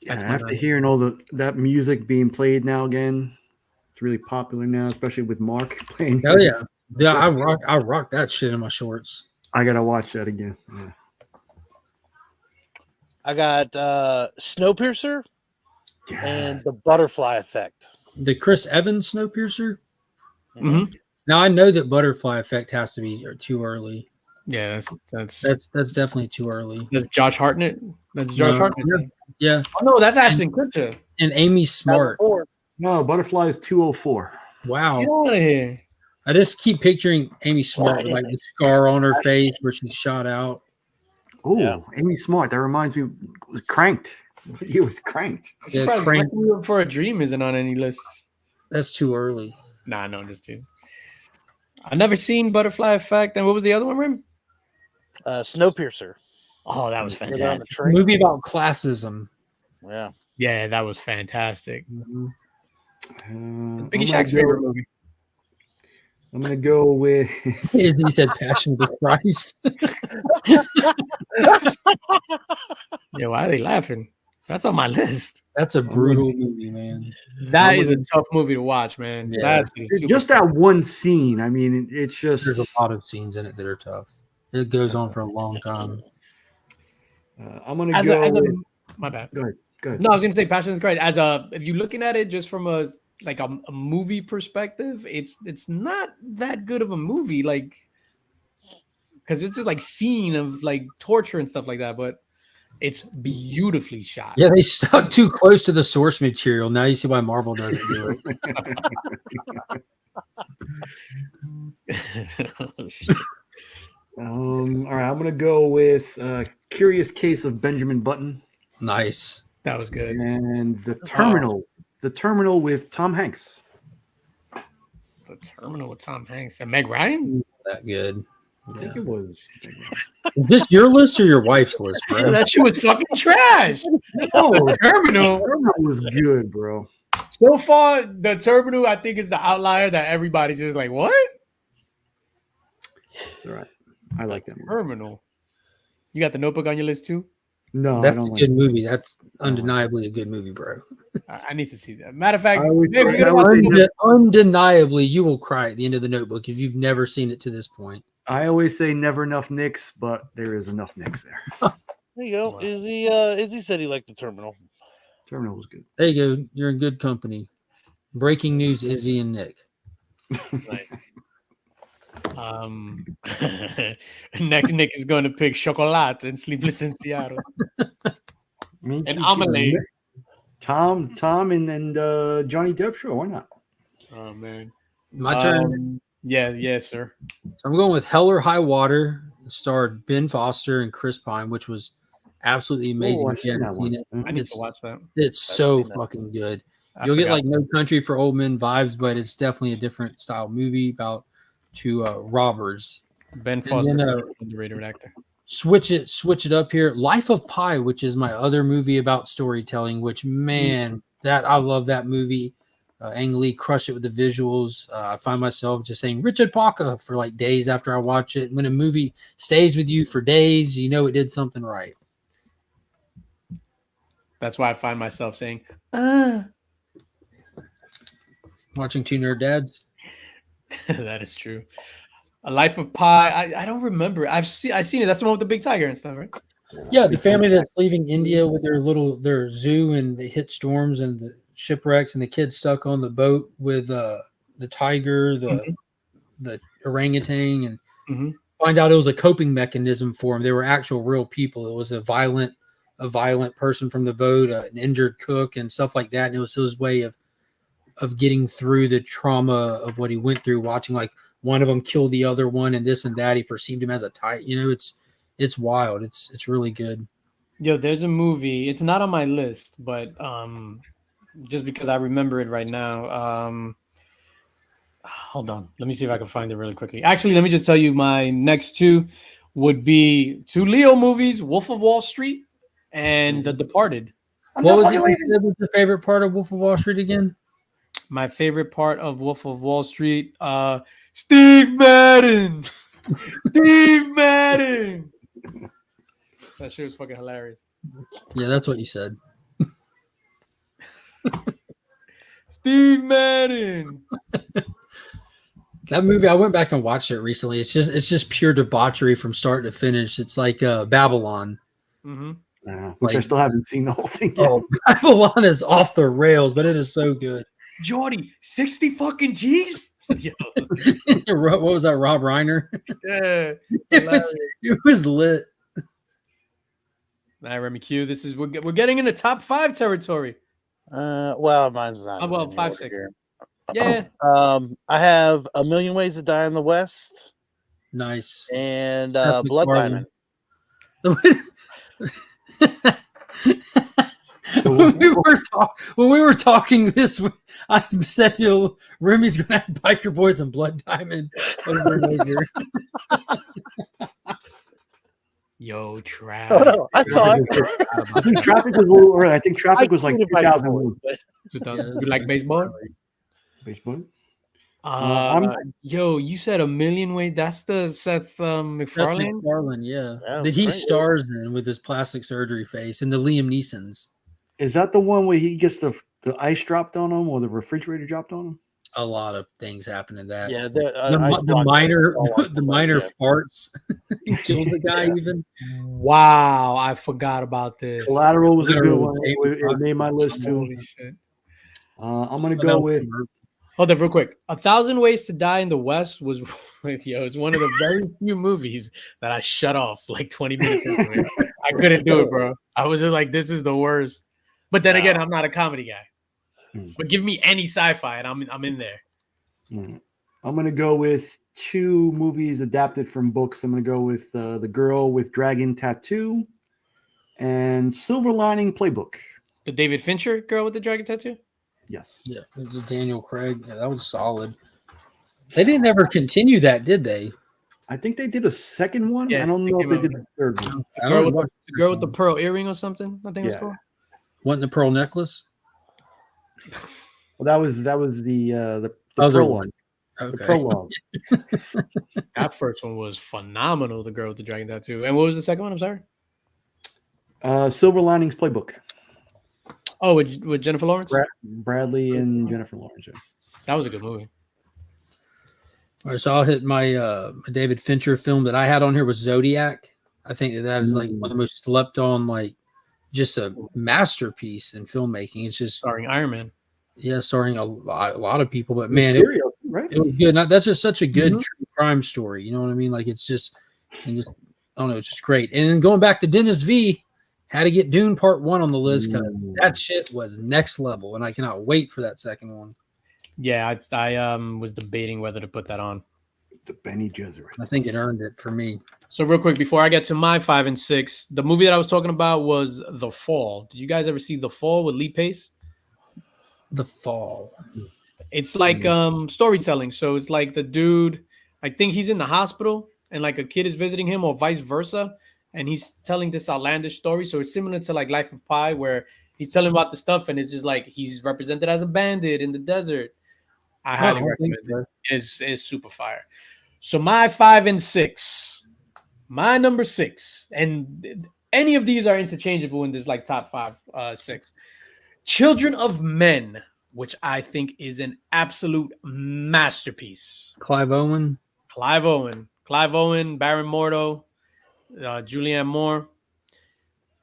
D: Yeah, after hearing all that music being played now again, it's really popular now, especially with Mark playing.
C: Hell yeah, yeah! I rock that shit in my shorts.
D: I gotta watch that again. Yeah.
E: I got Snowpiercer and The Butterfly Effect.
C: The Chris Evans Snowpiercer.
B: Mm-hmm.
C: Now I know that Butterfly Effect has to be too early.
B: Yeah, that's
C: definitely too early.
B: That's Josh Hartnett. That's Josh Hartnett.
C: Yeah.
B: Oh no, that's Ashton Kutcher
C: and Amy Smart.
D: No, Butterfly is 204.
C: Wow.
B: Get out of here.
C: I just keep picturing Amy Smart with the scar on her face where she's shot out.
D: Oh, yeah. Amy Smart. That reminds me, was Cranked. He was Cranked.
B: I'm surprised for a Dream isn't on any lists.
C: That's too early.
B: Nah, no, just too. I've never seen Butterfly Effect. And what was the other one, Rim?
E: Snowpiercer.
B: Oh, that was fantastic.
C: A movie about classism.
E: Yeah.
B: Yeah, that was fantastic.
D: Biggie
B: Shaq's favorite movie.
D: I'm gonna go with.
C: He said Passion of the Christ.
B: Yeah, why are they laughing? That's on my list.
C: That's a brutal movie, man.
B: That is a tough movie to watch, man.
C: Yeah.
D: Just that one scene. I mean, it's just.
C: There's a lot of scenes in it that are tough. It goes on for a long time.
D: I'm gonna go.
B: My bad.
D: Go ahead.
B: No, I was gonna say Passion is great. If you're looking at it just from a movie perspective, it's not that good of a movie, because it's just scene of torture and stuff like that, but it's beautifully shot.
C: Yeah, they stuck too close to the source material. Now you see why Marvel doesn't do
B: it.
D: All right, I'm gonna go with Curious Case of Benjamin Button.
C: Nice.
B: That was good.
D: And The Terminal. The Terminal with Tom Hanks.
B: The Terminal with Tom Hanks and Meg Ryan?
C: That good.
D: I think it was.
C: Is this your list or your wife's list, bro?
B: That shit was fucking trash. Oh, Terminal.
D: Terminal was good, bro.
B: So far, The Terminal, I think, is the outlier that everybody's just like, what?
D: It's all right. I like that movie.
B: Terminal. You got The Notebook on your list too?
D: No,
C: that's a good movie. That's undeniably a good movie, bro.
B: I need to see that. Matter of fact,
C: undeniably, you will cry at the end of The Notebook if you've never seen it to this point.
D: I always say never enough Nicks, but there is enough Nicks there.
E: There you go. Wow. Izzy said he liked The Terminal.
D: Terminal was good.
C: There you go. You're in good company. Breaking news: Izzy and Nick.
B: Nice. Next, Nick is going to pick Chocolat and Sleepless in Seattle. And Amelie.
D: Tom, and then Johnny Depp show. Why not?
B: Oh man,
C: my turn.
B: Yeah, sir.
C: So I'm going with Hell or High Water. It starred Ben Foster and Chris Pine, which was absolutely amazing.
B: I need to watch that.
C: It's so fucking good. You'll get No Country for Old Men vibes, but it's definitely a different style movie about two robbers.
B: Ben Foster, underrated actor.
C: Switch it up here. Life of Pi, which is my other movie about storytelling. Which man, that I love that movie. Ang Lee crushed it with the visuals. I find myself just saying Richard Parker for like days after I watch it. When a movie stays with you for days, you know it did something right.
B: That's why I find myself saying,
C: Watching Two Nerd Dads.
B: that is true. A Life of Pi. I don't remember. I've seen it. That's the one with the big tiger and stuff, right?
C: Yeah, the family that's leaving India with their zoo, and they hit storms and the shipwrecks, and the kids stuck on the boat with the tiger, the orangutan, and find out it was a coping mechanism for them. They were actual real people. It was a violent person from the boat, an injured cook, and stuff like that. And it was his way of getting through the trauma of what he went through, watching like one of them kill the other one and this and that. He perceived him as a tight. It's wild. It's really good.
B: Yo, there's a movie. It's not on my list, but just because I remember it right now. Hold on. Let me see if I can find it really quickly. Actually, let me just tell you my next two would be two Leo movies, Wolf of Wall Street and The Departed.
C: What was your favorite part of Wolf of Wall Street again?
B: My favorite part of Wolf of Wall Street, Steve Madden. Steve Madden. That shit was fucking hilarious.
C: Yeah, that's what you said.
B: Steve Madden.
C: That movie, I went back and watched it recently. It's just pure debauchery from start to finish. It's like Babylon.
D: Which I still haven't seen the whole thing yet.
C: Oh, Babylon is off the rails, but it is so good.
B: Jordy, 60 fucking G's? Yo.
C: What was that, Rob Reiner?
B: Yeah.
C: It was lit.
B: All right, Remy Q, we're getting into top 5 territory.
E: Well, mine's not.
B: Well, 5, 6. Here. Yeah.
E: I have A Million Ways to Die in the West.
C: Nice.
E: And Blood Diamond.
C: When we were talking this, I said, Remy's gonna have Biker Boys and Blood Diamond over and over.
B: Yo, Trav.
E: Oh, no, I saw it.
D: I think Traffic was a little early. I think Traffic was like 2001.
B: You like baseball?
D: Baseball?
B: Yo, you said A Million Ways. That's the Seth MacFarlane?
C: MacFarlane, yeah. That he stars in with his plastic surgery face, and the Liam Neeson's.
D: Is that the one where he gets the ice dropped on him or the refrigerator dropped on him?
C: A lot of things happen in that.
E: Yeah,
C: the minor farts kills the guy. Even
B: wow, I forgot about this.
D: Collateral was a good one. It made my list too. I'm gonna go with.
B: Hold up, real quick. 1,000 Ways to Die in the West was it's one of the very few movies that I shut off like 20 minutes into it. I couldn't do it, bro. I was just like, this is the worst. But then again, I'm not a comedy guy. But give me any sci-fi and I'm in there.
D: I'm gonna go with 2 movies adapted from books. I'm gonna go with The Girl with Dragon Tattoo and Silver Lining Playbook.
B: The David Fincher Girl with the Dragon Tattoo?
D: Yes.
C: Yeah, the Daniel Craig. Yeah, that was solid. They didn't ever continue that, did they?
D: I think they did a second one.
B: Yeah,
D: I don't know if they did the third one.
B: The girl with the pearl earring or something, I think it was called.
C: Wasn't the pearl necklace?
D: Well, that was the
C: other
D: one.
C: Okay.
D: The prologue.
B: That first one was phenomenal. The Girl with the Dragon Tattoo. And what was the second one? I'm sorry.
D: Silver Linings Playbook.
B: Oh, with Jennifer Lawrence?
D: Bradley and Jennifer Lawrence. Yeah.
B: That was a good movie.
C: All right, so I'll hit my David Fincher film that I had on here was Zodiac. I think that is like one of the most slept on, like just a masterpiece in filmmaking. It's just
B: starring Iron Man.
C: Yeah, starring a lot of people, but man,
D: right?
C: It was good. That's just such a good true crime story. You know what I mean? Like it's I don't know, it's just great. And then going back to Dennis V, had to get Dune Part 1 on the list because that shit was next level, and I cannot wait for that second one.
B: Yeah, I was debating whether to put that on.
D: The Benny Gesserit.
C: I think it earned it for me.
B: So real quick, before I get to my 5 and 6, the movie that I was talking about was The Fall. Did you guys ever see The Fall with Lee Pace?
C: The Fall.
B: It's like storytelling. So it's like the dude, I think he's in the hospital and like a kid is visiting him or vice versa. And he's telling this outlandish story. So it's similar to like Life of Pi, where He's telling about the stuff, and it's just like he's represented as a bandit in the desert. I highly recommend it. It's super fire. So my 5 and 6, my number 6, and any of these are interchangeable in this like top 5, 6. Children of Men, which I think is an absolute masterpiece.
C: Clive Owen,
B: Baron Mordo, Julianne Moore,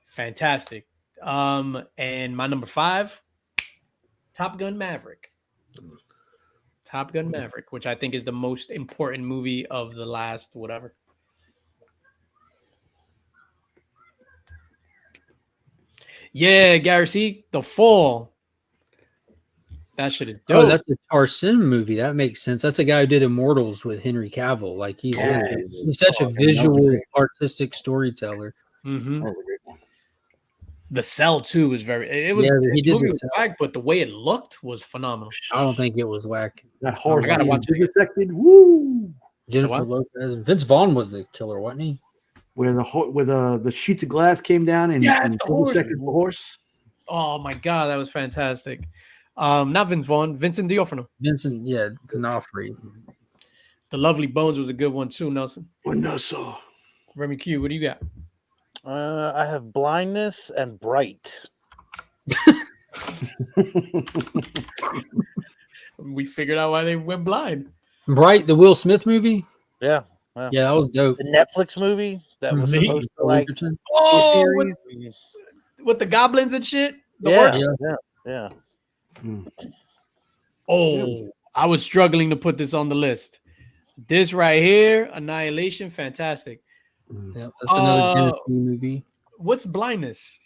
B: fantastic. And my number 5, Top Gun Maverick. Top Gun Maverick, which I think is the most important movie of the last whatever. Yeah, Gary, see The Fall. That shit is dope.
C: Oh, that's a Tarzan movie. That makes sense. That's a guy who did Immortals with Henry Cavill. Like he's such a visual, artistic storyteller.
B: Mm-hmm. The Cell too was very. It was. He did the whack, but the way it looked was phenomenal.
C: I don't think it was whack.
D: That horse
B: I gotta watch
D: it. Woo!
C: Jennifer Lopez. Vince Vaughn was the killer, wasn't he?
D: Where the sheets of glass came down and
B: the
D: horse.
B: Oh my god, that was fantastic. Not Vince Vaughn, Vincent D'Onofrio.
C: D'Onofrio.
B: The Lovely Bones was a good one too, Nelson.
D: Vanessa.
B: Remy Q, what do you got?
E: I have Blindness and Bright.
B: We figured out why they went blind.
C: Bright, the Will Smith movie?
E: Yeah.
C: Yeah, that was dope.
E: The Netflix movie that was supposed to like
B: a
E: series
B: with the goblins and shit.
E: Yeah.
B: Oh, I was struggling to put this on the list. This right here, Annihilation, fantastic.
C: Yeah, that's another Tennessee movie.
B: What's Blindness?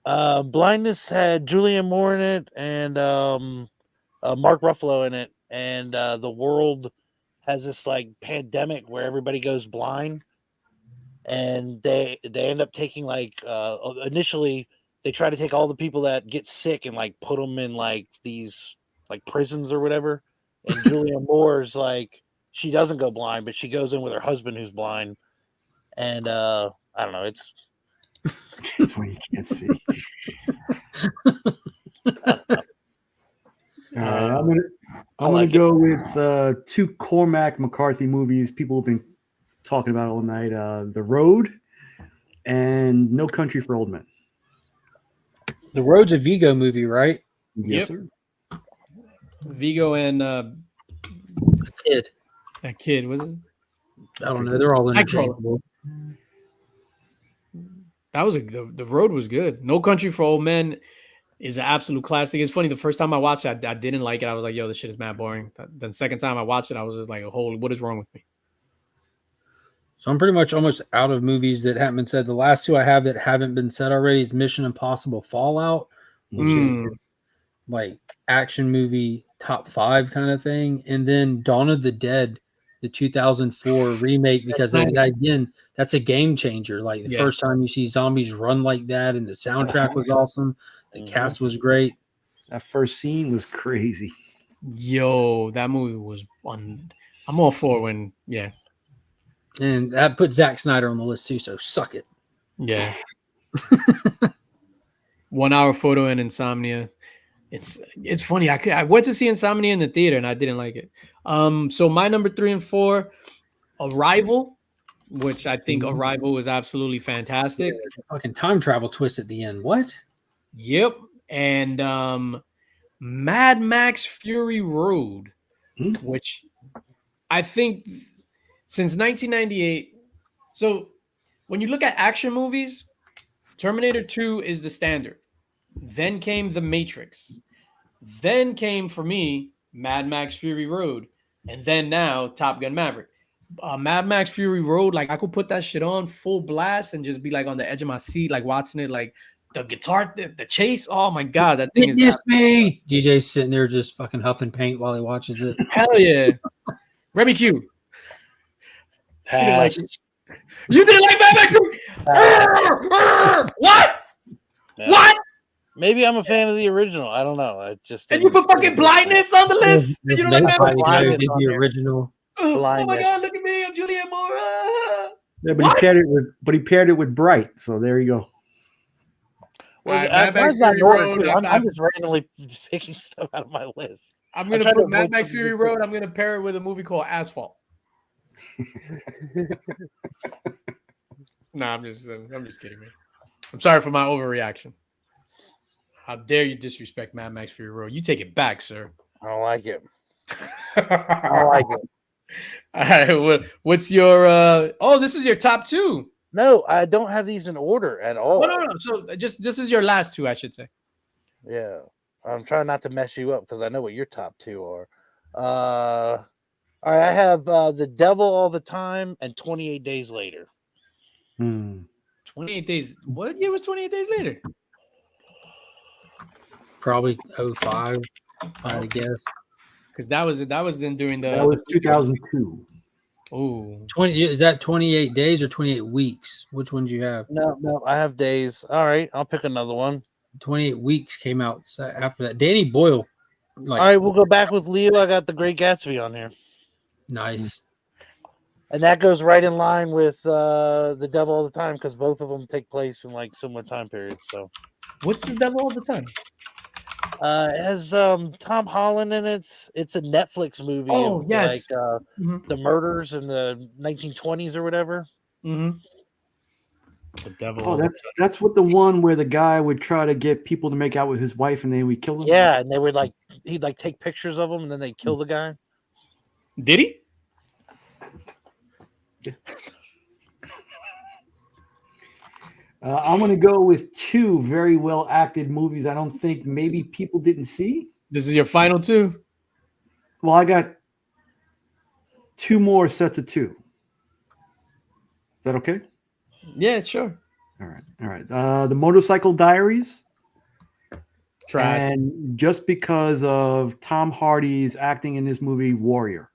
E: Blindness had Julianne Moore in it and Mark Ruffalo in it, and the world has this like pandemic where everybody goes blind, and they end up taking like initially they try to take all the people that get sick and like put them in like these like prisons or whatever. And Julianne Moore's like, she doesn't go blind, but she goes in with her husband who's blind. And I don't know, it's
D: when you can't see. I'm gonna go with 2 Cormac McCarthy movies people have been talking about all night: The Road and No Country for Old Men.
C: The Road's a Vigo movie, right?
D: Yes, sir.
B: Vigo and
C: a kid.
B: That kid was it?
C: I don't know. They're all interchangeable.
B: That was the Road was good. No Country for Old Men is an absolute classic. It's funny. The first time I watched it, I didn't like it. I was like, "Yo, this shit is mad boring." Then second time I watched it, I was just like, "Holy, what is wrong with me?"
C: So I'm pretty much almost out of movies that haven't been said. The last 2 I have that haven't been said already is Mission Impossible Fallout, which is like action movie top 5 kind of thing, and then Dawn of the Dead, the 2004 remake, because that's a game changer. Like the first time you see zombies run like that, and the soundtrack was awesome. The cast was great.
D: That first scene was crazy.
B: Yo, that movie was fun. I'm all for when,
C: And that put Zack Snyder on the list too, so suck it.
B: Yeah. 1 Hour Photo and Insomnia. It's funny. I went to see Insomnia in the theater and I didn't like it. So my number 3 and 4, Arrival, which I think Arrival is absolutely fantastic.
C: Fucking time travel twist at the end. What?
B: Yep. And Mad Max Fury Road, which I think since 1998. So when you look at action movies, Terminator 2 is the standard. Then came The Matrix. Then came, for me, Mad Max Fury Road. And then now, Top Gun Maverick. Mad Max Fury Road, like I could put that shit on full blast and just be like on the edge of my seat, like watching it, like the guitar, the chase. Oh my God, that thing is
C: me. DJ's sitting there just fucking huffing paint while he watches it.
B: Hell yeah. Remy Q.
E: Pass.
B: You didn't like Mad Max Fury? What?
E: Yeah.
B: What?
E: Maybe I'm a fan of the original. I don't know. I just
B: and you put fucking Blindness on the list. And you don't like Mad Max
C: Fury? The original.
B: Oh my God! Look at me. I'm Julianne Moore.
D: Yeah, but he paired it with Bright. So there you go.
E: Well,
B: All right, Mad Max
E: mine's not
B: Fury
E: in order,
B: Road.
E: too. I'm just randomly picking stuff out of my list.
B: I'm gonna
E: trying to
B: put Mad
E: avoid
B: Max
E: something
B: Fury
E: before-
B: Road. I'm gonna pair it with a movie called Asphalt. Nah, I'm just kidding, man. I'm sorry for my overreaction. How dare you disrespect Mad Max Fury Road? You take it back, sir.
E: I don't like it. I
B: All
E: don't like it.
B: right, what's your? Oh, this is your top two.
E: No, I don't have these in order at all.
B: Oh no. So just this is your last two, I should say.
E: Yeah, I'm trying not to mess you up because I know what your top two are. All right, I have The Devil All the Time and 28 Days Later.
B: 28 days. What year was 28 days later?
C: Probably 05, I guess.
B: Because that was then during the.
D: That was 2002.
B: Oh,
C: 20 is that 28 days or 28 weeks? Which ones you have?
E: No, I have Days. All right, I'll pick another one.
C: 28 weeks came out after that. Danny Boyle,
E: All right, we'll go back with Leo. I got The Great Gatsby on here.
C: Nice.
E: And that goes right in line with The Devil All the Time because both of them take place in like similar time periods. So,
B: what's The Devil All the Time?
E: it has Tom Holland in it. It's a Netflix movie.
B: Oh,
E: of,
B: yes.
E: like the murders in the 1920s or whatever.
B: Mm-hmm. The Devil.
D: Oh, that's what the one where the guy would try to get people to make out with his wife and then we kill him.
E: Yeah, and they would like he'd like take pictures of them and then they'd kill the guy.
B: Did he?
D: I'm going to go with two very well acted movies. I don't think maybe people didn't see.
B: This is your final two.
D: Well, I got two more sets of two. Is that okay?
B: Yeah, sure.
D: All right. The Motorcycle Diaries.
B: Trash.
D: And just because of Tom Hardy's acting in this movie, Warrior.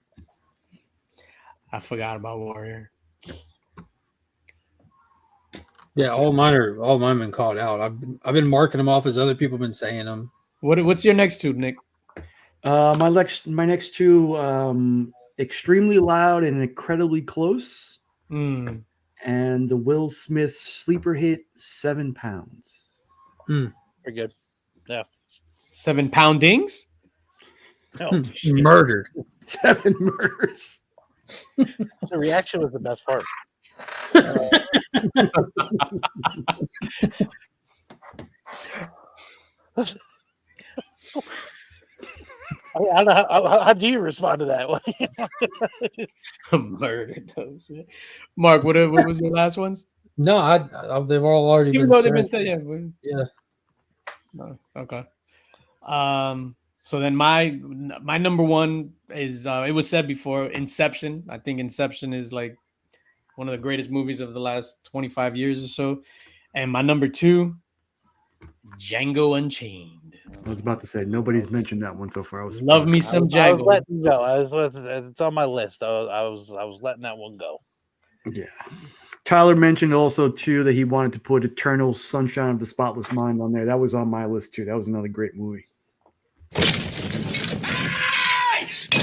B: I forgot about Warrior.
C: Yeah, all mine been called out. I've been marking them off as other people have been saying them.
B: What's your next two, Nick?
D: My next two, Extremely Loud and Incredibly Close,
B: Mm.
D: and the Will Smith sleeper hit 7 pounds.
E: Very good. Yeah.
B: 7 poundings?
E: Oh,
C: Murdered.
D: 7 murders.
E: the reaction was the best part. I don't know how do you respond to that one?
B: Murdered. Mark, what was your last ones?
C: No, they've all already
B: Even
C: been
B: though
C: said.
B: they've been said,
C: Yeah.
B: No, okay. So then my number one is it was said before, Inception. I think Inception is like one of the greatest movies of the last 25 years or so. And my number two, Django Unchained.
D: I was about to say nobody's mentioned that one so far. I was
B: Love
D: surprised.
B: me some
E: I was
B: Django.
E: letting go. It's on my list. I was letting that one go.
D: Yeah. Tyler mentioned also too that he wanted to put Eternal Sunshine of the Spotless Mind on there. That was on my list too. That was another great movie.
A: Hey!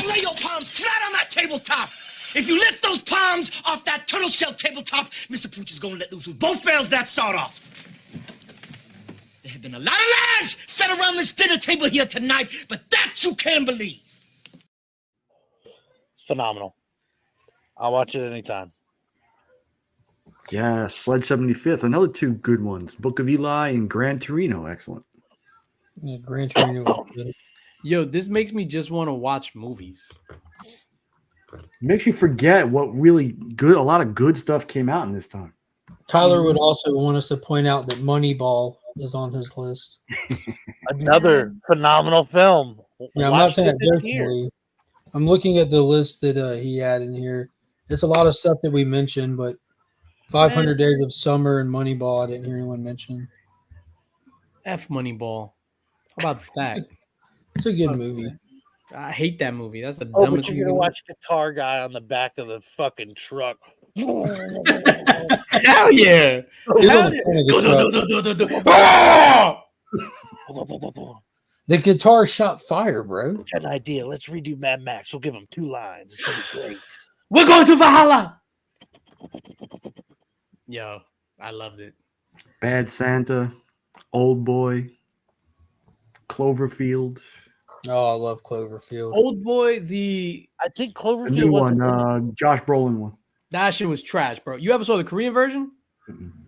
A: Lay your palms flat on that tabletop. If you lift those palms off that turtle shell tabletop, Mr. Pooch is gonna let loose with both barrels that sawed off. There have been a lot of lies set around this dinner table here tonight, but that you can't believe.
E: It's phenomenal. I'll watch it anytime.
D: Yeah, Sled 75th. Another two good ones. Book of Eli and Gran Torino. Excellent.
C: Yeah, Gran Torino.
B: Yo, this makes me just want to watch movies.
D: Makes you forget what really good, a lot of good stuff came out in this time.
C: Tyler would also want us to point out that Moneyball is on his list.
E: Another phenomenal film.
C: Yeah, I'm not
E: Watched
C: saying
E: it
C: that
E: this year.
C: jokingly. I'm looking at the list that he had in here. It's a lot of stuff that we mentioned, but 500 Days of Summer and Moneyball, I didn't hear anyone mention.
B: F Moneyball. How about that?
C: It's a good movie.
B: I hate that movie. That's the
E: Oh,
B: dumbest
E: but
B: movie.
E: you're gonna watch Guitar Guy on the back of the fucking truck.
B: Hell yeah!
C: It
B: Hell
C: was
B: yeah.
C: kind of good truck.
B: Ah!
C: The guitar shot fire, bro.
E: Got an idea. Let's redo Mad Max. We'll give him 2 lines. It's gonna be great.
B: We're going to Valhalla. Yo, I loved it.
D: Bad Santa. Old Boy, Cloverfield,
C: Oh, I love Cloverfield.
B: Old Boy, the
E: I think
D: the
E: Cloverfield
D: new
E: wasn't.
D: one, Josh Brolin one.
B: that shit was trash, bro. You ever saw the Korean version?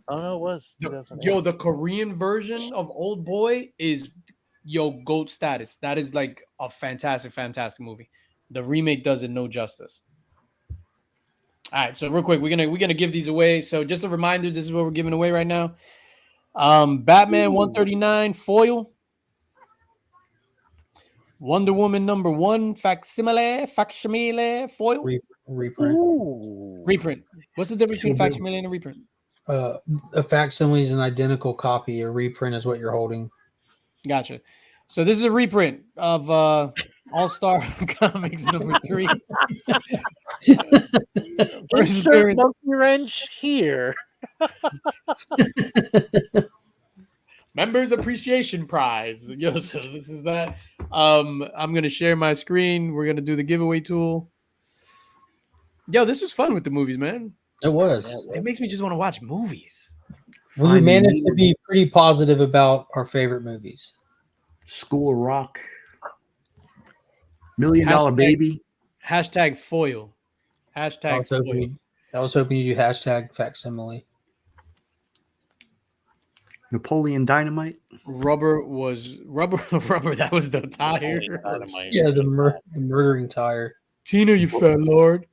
E: Oh no, it was.
B: The,
E: 2008.
B: yo, the Korean version of Old Boy is GOAT status. That is like a fantastic, fantastic movie. The remake does it no justice. All right, so real quick, we're gonna give these away. So just a reminder, this is what we're giving away right now. Batman 139 foil, Wonder Woman #1 facsimile foil,
C: Reprint.
E: Ooh.
B: reprint. What's the difference between a facsimile and a reprint?
C: A facsimile is an identical copy. A reprint is what you're holding.
B: Gotcha. So this is a reprint of All-Star Comics #3.
E: Insert monkey wrench here.
B: Members Appreciation Prize. Yo, so this is that. I'm gonna share my screen. We're gonna do the giveaway tool. Yo, this was fun with the movies, man.
C: It was.
B: It makes me just want to watch movies.
C: We managed to be pretty positive about our favorite movies.
D: School of Rock, $1 Million Baby.
B: Hashtag foil. Hashtag foil.
C: I was hoping you do hashtag facsimile.
D: Napoleon Dynamite.
B: Rubber. That was the tire.
E: Dynamite.
C: Yeah, the murdering tire.
B: Tina, you fat lord.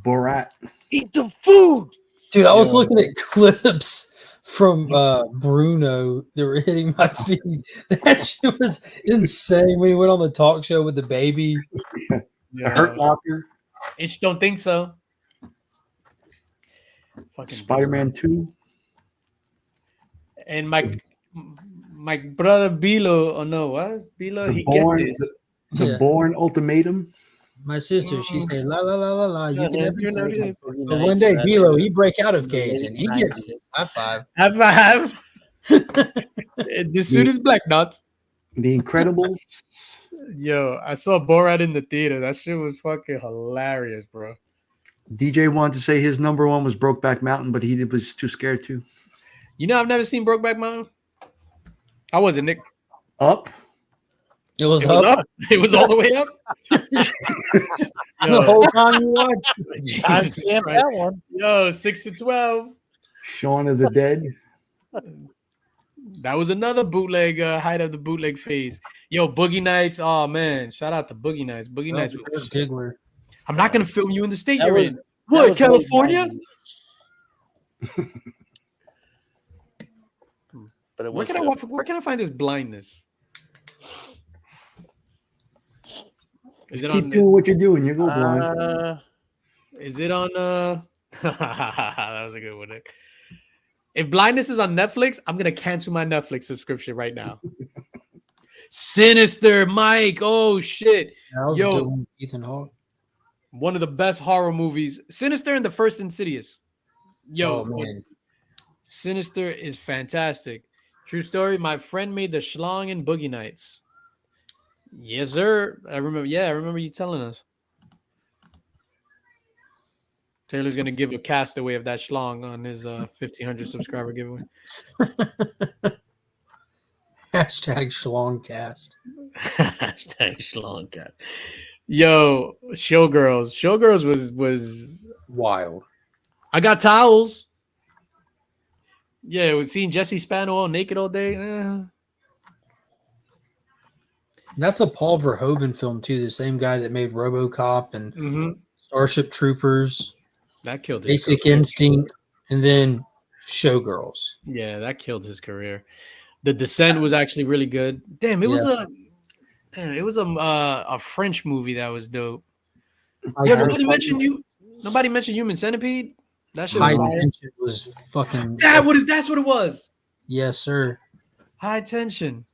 D: Borat.
E: Eat the food.
C: Dude, I was looking at clips from Bruno that were hitting my feed. That shit was insane when he went on the talk show with the baby.
D: The Hurt Locker.
B: Itch don't think so. Fucking
D: Spider-Man 2.
B: And my brother Bilo. Oh no, what? Bilo,
D: The
B: he
D: Bourne,
B: get this.
D: the Bourne Ultimatum.
C: My sister, she said, la la la la la. You can never
B: You know
C: do
B: this.
C: something. But one day, Bilo, he break out of cage and he gets it. High five.
B: High five. The suit is black nuts.
D: The Incredibles.
B: Yo, I saw Borat in the theater. That shit was fucking hilarious, bro.
D: DJ wanted to say his #1 was Brokeback Mountain, but he was too scared to.
B: You know, I've never seen Brokeback Mountain. How was it, Nick?
D: Up.
C: It was
B: It was
C: up
B: up. It was all the way up.
C: the whole time you watched.
E: I
B: Jesus
E: stamped
B: Christ.
E: that one.
B: Yo, 6 to 12.
D: Shaun of the Dead.
B: That was another bootleg height of the bootleg phase. Yo, Boogie Nights. Oh man, shout out to Boogie Nights. Boogie Nights was the shit.
C: Giggler.
B: I'm not gonna film you in the state
E: That
B: you're
E: was-
B: in.
E: that
B: What,
E: was
B: California?
E: late 90s. But it
B: Where
E: was
B: can I find this blindness? Is it
D: Keep
B: on?
D: doing what you're doing. You go blind.
B: Is it on? That was a good one, Nick. If blindness is on Netflix, I'm gonna cancel my Netflix subscription right now. Sinister, Mike. Oh shit.
C: That was a
B: Yo.
C: good one, Ethan Hawke.
B: One of the best horror movies. Sinister and the first Insidious. Yo,
C: Oh, man.
B: Sinister is fantastic. True story. My friend made the schlong in Boogie Nights. Yes, sir. I remember. Yeah, I remember you telling us. Taylor's gonna give a castaway of that schlong on his 1,500 subscriber giveaway.
C: Hashtag Schlongcast.
B: Hashtag schlongcast. Yo, Showgirls. Showgirls was
C: Wild.
B: I got towels. Yeah, we've seen Jesse Spano all naked all day.
C: That's a Paul Verhoeven film too. The same guy that made RoboCop and
B: Mhm.
C: Starship Troopers,
B: That killed his
C: Basic
B: career.
C: Instinct, and then Showgirls.
B: Yeah, that killed his career. The Descent was actually really good. Damn, it was a French movie that was dope. Yo, nobody mentioned Human Centipede. That shit was
C: High
B: fire.
C: Tension was fucking.
B: That's what it was.
C: Yes, sir.
B: High Tension.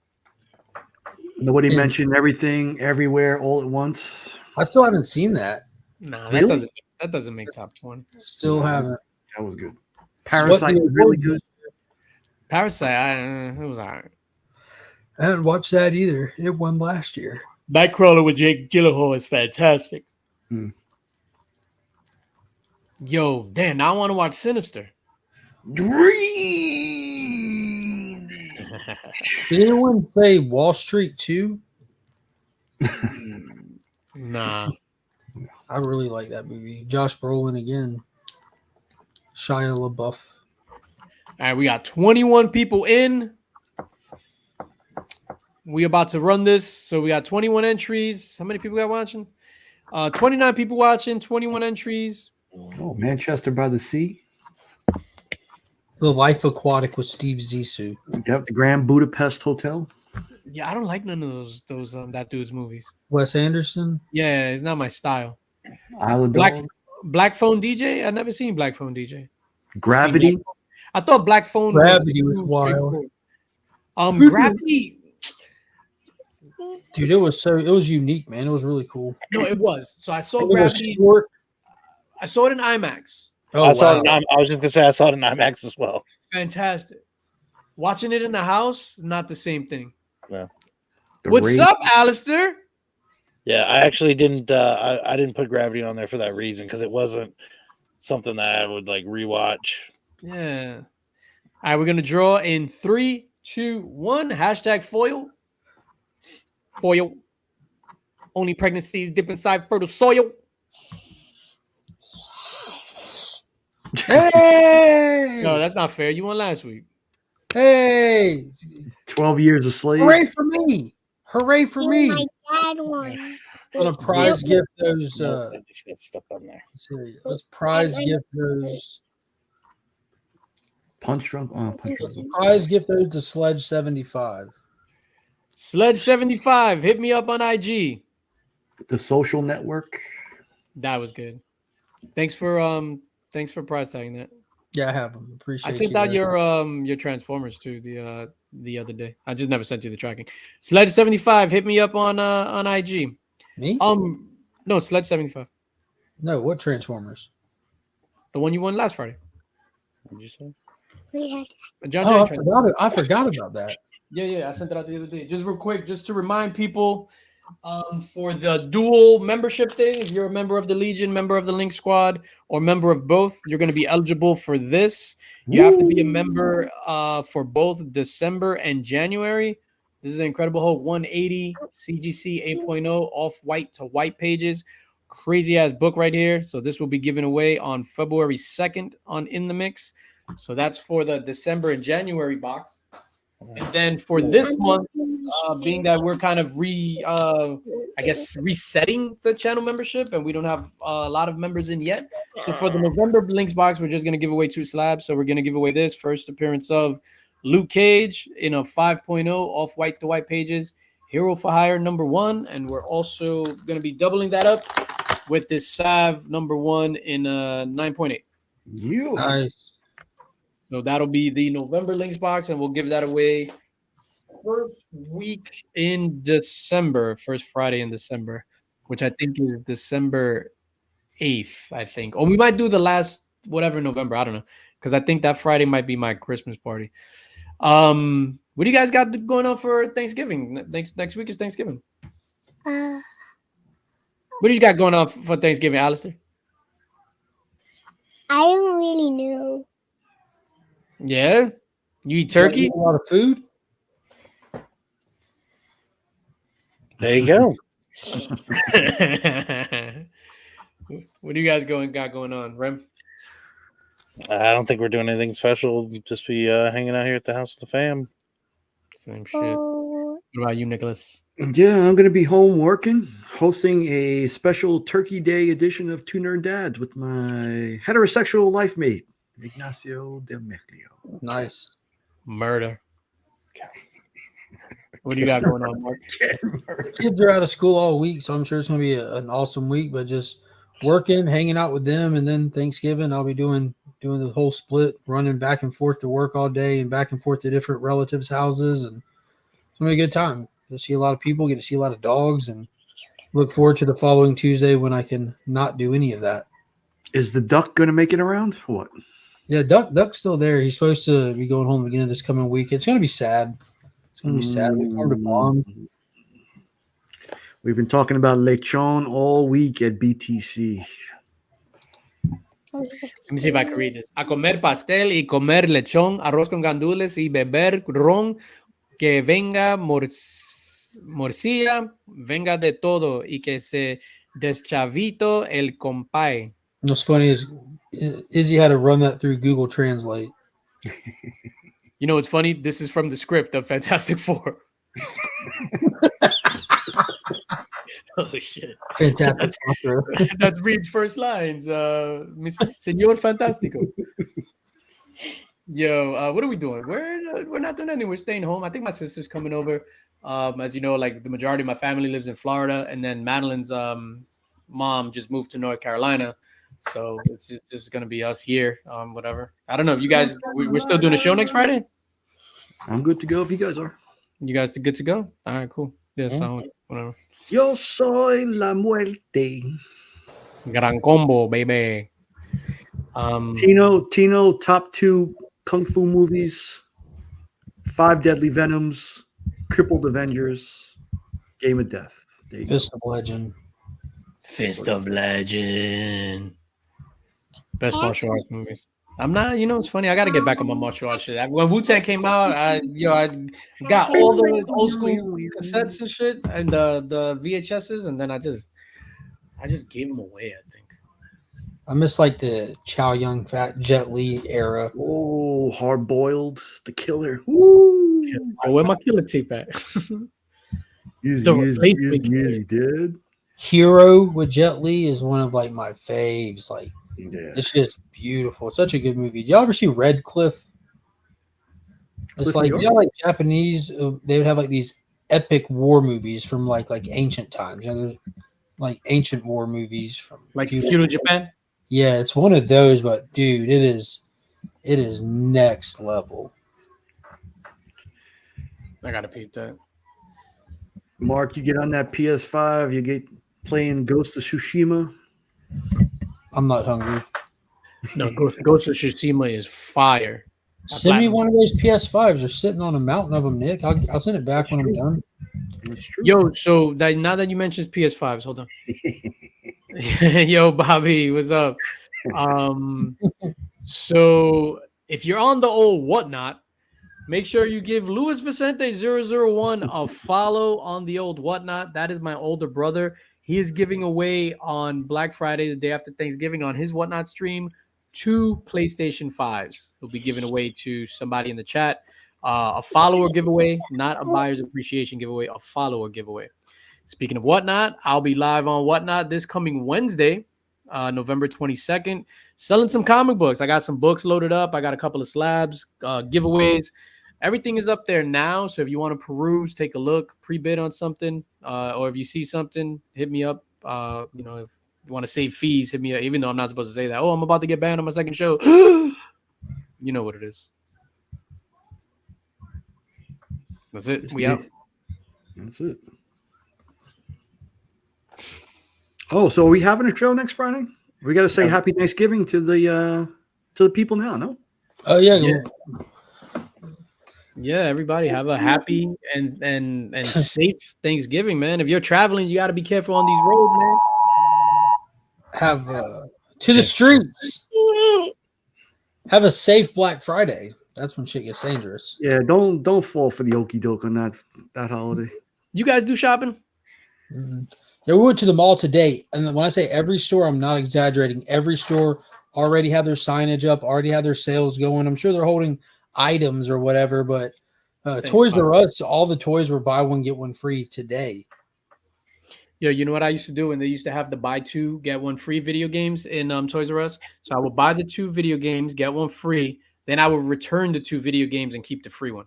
D: Nobody
C: It's-
D: mentioned Everything, Everywhere, All at Once.
C: I still haven't seen that.
B: Nah,
D: Really?
B: that doesn't make top 20.
C: Still haven't.
D: That was good. Parasite
C: the
D: was really good.
B: Parasite, it was alright.
C: I haven't watched that either. It won last year.
B: Nightcrawler with Jake Gyllenhaal is fantastic.
D: Hmm.
B: Yo, damn, now I want to watch Sinister.
D: Dream.
C: Did anyone say Wall Street 2?
B: Nah.
C: I really like that movie. Josh Brolin again. Shia LaBeouf.
B: All right, we got 21 people in. We about to run this. So we got 21 entries. How many people got watching? 29 people watching, 21 entries.
D: Oh, Manchester by the Sea.
C: The Life Aquatic with Steve Zissou.
D: Yep, the Grand Budapest Hotel.
B: Yeah, I don't like none of those that dude's movies.
C: Wes Anderson.
B: Yeah, it's not my style.
D: Isle of
B: Black
D: Dogs.
B: Black Phone DJ. I never seen Black Phone DJ.
D: Gravity.
B: I thought Black Phone
C: Gravity was
B: too
C: wild.
B: straightforward. Gravity.
C: Dude, it was unique, man. It was really cool.
B: No, it was. So I saw
C: It was
B: Gravity.
C: short.
B: I saw it in IMAX.
C: Oh,
E: I saw
C: wow.
E: it. I was just gonna say I saw it in IMAX as well.
B: Fantastic. Watching it in the house, not the same thing.
D: The
B: What's
D: Raid.
B: up, Alistair?
E: Yeah, I actually didn't. I didn't put Gravity on there for that reason because it wasn't something that I would like rewatch.
B: Yeah. All right, we're gonna draw in 3, 2, 1. Hashtag foil. Foil. Only pregnancies dip inside fertile soil.
C: Hey!
B: No, that's not fair. You won last week.
C: Hey!
D: 12 Years a Slave.
C: Hooray for me! Hooray for me!
F: My dad won.
C: On a prize gift those
E: I just got stuck on there.
C: let's prize gift those
D: Punch Drunk. Oh, Punch
C: let's
D: Drunk.
C: prize gift those to Sledge 75.
B: Sledge 75. Hit me up on IG.
D: The Social Network.
B: That was good. Thanks for prize tagging that.
C: Yeah, I have them. Appreciate
B: I sent
C: you
B: out
C: guys.
B: your Transformers too the other day. I just never sent you the tracking. Sledge 75, hit me up on IG.
C: Me?
B: No, Sledge 75.
C: No, what Transformers?
B: The one you won last Friday.
E: What'd you say?
F: What do you have?
B: John
C: Oh,
B: Jay
C: I forgot about that.
B: Yeah, I sent it out the other day. Just real quick, just to remind people, for the dual membership thing, if you're a member of the Legion, member of the Link Squad, or member of both, you're going to be eligible for this. You have to be a member for both December and January. This is Incredible Hulk 180 CGC 8.0 off-white to white pages. Crazy ass book right here. So this will be given away on February 2nd on In the Mix. So that's for the December and January box. And then for this month, being that we're kind of resetting the channel membership and we don't have a lot of members in yet. So for the November Links box, we're just going to give away 2 slabs. So we're going to give away this first appearance of Luke Cage in a 5.0 off white to white pages, Hero for Hire #1. And we're also going to be doubling that up with this Sav #1 in a 9.8.
D: You.
C: Nice.
B: So that'll be the November Links box, and we'll give that away first week in December, first Friday in December, which I think is December 8th, I think. Or we might do the last whatever November. I don't know. Because I think that Friday might be my Christmas party. What do you guys got going on for Thanksgiving? Next week is Thanksgiving.
F: Uh,
B: What do you got going on for Thanksgiving, Alistair?
F: I don't really know.
B: Yeah? You eat turkey?
C: A lot of food.
E: There you go.
B: What do you guys got going on, Rem?
E: I don't think we're doing anything special. We'll just be hanging out here at the house with the fam.
B: Same shit.
F: Oh,
B: What about you, Nicholas?
D: Yeah, I'm going to be home working, hosting a special Turkey Day edition of Two Nerd Dads with my heterosexual life mate, Ignacio Del Meglio.
C: Nice.
B: Murder. What do you got going on, Mark?
C: The kids are out of school all week, so I'm sure it's going to be an awesome week. But just working, hanging out with them, and then Thanksgiving, I'll be doing the whole split, running back and forth to work all day and back and forth to different relatives' houses, and it's going to be a good time. Get to see a lot of people, get to see a lot of dogs, and look forward to the following Tuesday when I can not do any of that.
D: Is the duck going to make it around? What?
C: Yeah, Duck's still there. He's supposed to be going home again this coming week. It's going to be sad. It's going to be sad. We formed a bond.
D: We've been talking about lechon all week at BTC.
B: Let me see if I can read this. A comer pastel y comer lechón, arroz con gandules y beber ron que venga morcilla, venga de todo y que se deschavito el compay.
C: What's funny is Izzy had to run that through Google Translate.
B: You know what's funny? This is from the script of Fantastic Four. Oh shit!
C: Fantastic.
B: That's Reed's first lines. Señor Fantástico. Yo, what are we doing? We're not doing anything. We're staying home. I think my sister's coming over. As you know, like the majority of my family lives in Florida, and then Madeline's mom just moved to North Carolina. So it's just gonna be us here. Whatever. I don't know. You guys, we're still doing a show next Friday.
D: I'm good to go if you guys are.
B: You guys are good to go. All right, cool. Yeah, so whatever.
D: Yo soy la muerte.
B: Gran combo, baby.
D: Tino, top 2 kung fu movies, 5 Deadly Venoms, Crippled Avengers, Game of Death.
C: Fist of Legend.
B: Fist of Legend. Best martial arts movies. I'm not, it's funny. I got to get back on my martial arts shit. When Wu-Tang came out, I got all the old school cassettes and shit and the VHSs, and then I just gave them away, I think.
C: I miss like the Chow Yun Fat Jet Li era.
D: Oh, Hard Boiled, The Killer. Woo!
B: Where my killer tape at?
D: You did.
C: Hero with Jet Li is one of like my faves. Like,
D: yeah,
C: it's just beautiful. It's such a good movie. Did y'all ever see Red Cliff? It's like, like Japanese. They would have like these epic war movies from like ancient times. Like ancient war movies from
B: like feudal Japan.
C: Yeah, it's one of those, but dude, it is next level.
B: I gotta peep that.
D: Mark, you get on that PS5, you get playing Ghost of Tsushima.
C: I'm not hungry.
B: No, Ghost of Tsushima is fire.
C: Send me one of those PS5s. They're sitting on a mountain of them, Nick. I'll send it back when I'm done.
D: That's true.
B: Yo, so now that you mentioned PS5s, hold on. Yo, Bobby, what's up? So if you're on the old whatnot, make sure you give Luis Vicente 001 a follow on the old whatnot. That is my older brother. He is giving away on Black Friday, the day after Thanksgiving, on his whatnot stream, 2 PlayStation 5s. He'll be giving away to somebody in the chat. A follower giveaway, not a buyer's appreciation giveaway, a follower giveaway. Speaking of whatnot, I'll be live on whatnot this coming Wednesday, November 22nd, selling some comic books. I got some books loaded up. I got a couple of slabs, giveaways. Everything is up there now. So if you want to peruse, take a look, pre-bid on something, or if you see something, hit me up. If you want to save fees, hit me up, even though I'm not supposed to say that. Oh, I'm about to get banned on my second show. You know what it is. That's it. We out.
D: That's it. Oh, so are we having a show next Friday? We got to say Happy Thanksgiving to the people now, no?
C: Oh yeah.
B: Yeah, everybody have a happy and safe Thanksgiving, man. If you're traveling, you got to be careful on these roads, man.
C: Have to the streets. Have a safe Black Friday. That's when shit gets dangerous.
D: Yeah, don't fall for the okie doke on that holiday.
B: You guys do shopping?
C: Mm-hmm. Yeah, we went to the mall today, and when I say every store, I'm not exaggerating. Every store already had their signage up, already had their sales going. I'm sure they're holding items or whatever, but Toys R Us, all the toys were buy one get one free today.
B: Yo, you know what I used to do when they used to have the buy 2 get 1 free video games in Toys R Us? So I would buy the 2 video games, get 1 free, then I would return the 2 video games and keep the free one.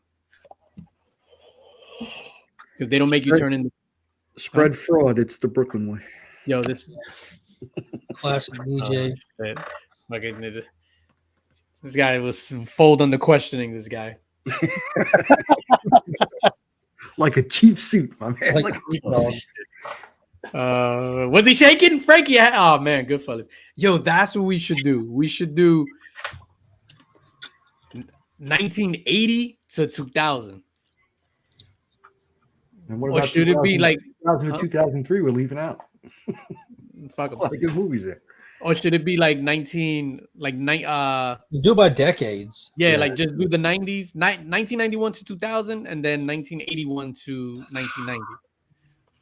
B: Because they don't make you turn in.
D: Spread fraud. It's the Brooklyn way.
B: Yo, this
C: classic DJ.
B: This guy was fold under questioning. This guy,
D: like a cheap suit, my man.
B: Was he shaking, Frankie? Oh man, good fellas. Yo, that's what we should do. We should do 1980 to 2000.
D: And what
B: or should it be like
D: 2000 to 2003? We're leaving out.
B: Fuck
D: a lot of good movies there.
B: Or should it be like 19, like
C: You do it by decades.
B: yeah,
D: Yeah.
B: like just do the 90s, 1991 to 2000, and then 1981 to 1990.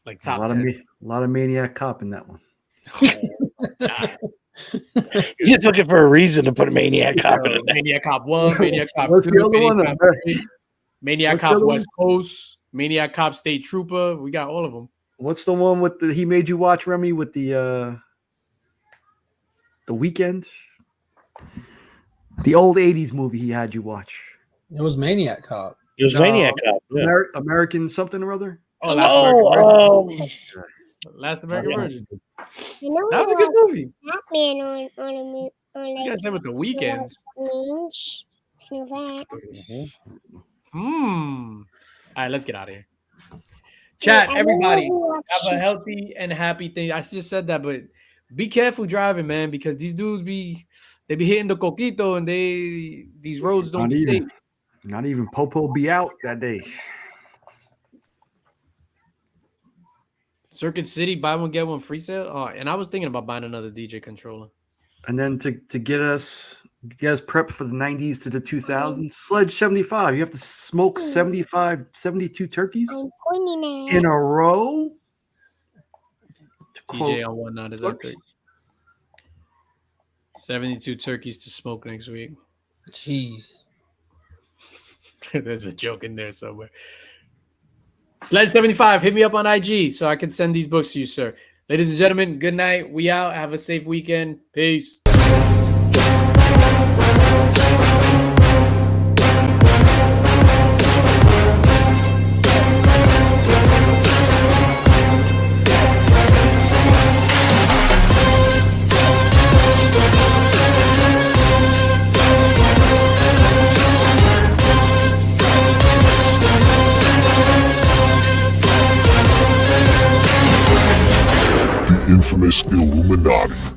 B: Like
D: A
B: top
D: lot
B: 10.
D: of lot of Maniac Cop in that one.
E: You're just looking for a reason to put a Maniac Cop in it.
B: Maniac Cop 1, Maniac Cop
D: What's
B: 2,
D: the other one?
B: Maniac Cop 3, Maniac
D: What's the
B: Cop
D: other
B: West Coast, Maniac Cop State Trooper. We got all of them.
D: What's the one with the he made you watch, Remy, with the Weekend? The old 80s movie he had you watch.
C: It was Maniac Cop.
E: It was
B: No.
E: Maniac Cop. Yeah.
D: American something or other?
B: Oh, Last
E: Oh,
B: American
E: yeah.
B: Virgin.
F: You know
B: That was a good movie.
F: Batman on
B: You
F: like
B: guys said with the Weekend.
F: Lynch. I know that.
B: All right, let's get out of here. Chat,
F: I don't
B: everybody,
F: know who
B: have a
F: watched-
B: healthy and happy thing. I just said that, but be careful driving, man, because these dudes be hitting the coquito and these roads don't
D: Not
B: be
D: even.
B: safe.
D: Not even Popo be out that day.
B: Circuit City, buy one get one free sale. Oh, and I was thinking about buying another DJ controller.
D: And then to get us prepped for the 90s to the 2000s, Sledge 75. You have to smoke 72 turkeys
F: I'm pointing at
D: in a row. To
B: TJ
D: quote
B: on whatnot is that
D: Clerks.
B: 72 turkeys to smoke next week.
C: Jeez.
B: There's a joke in there somewhere. Sledge 75, hit me up on IG so I can send these books to you, sir. Ladies and gentlemen, good night. We out. Have a safe weekend. Peace.
G: The infamous Illuminati.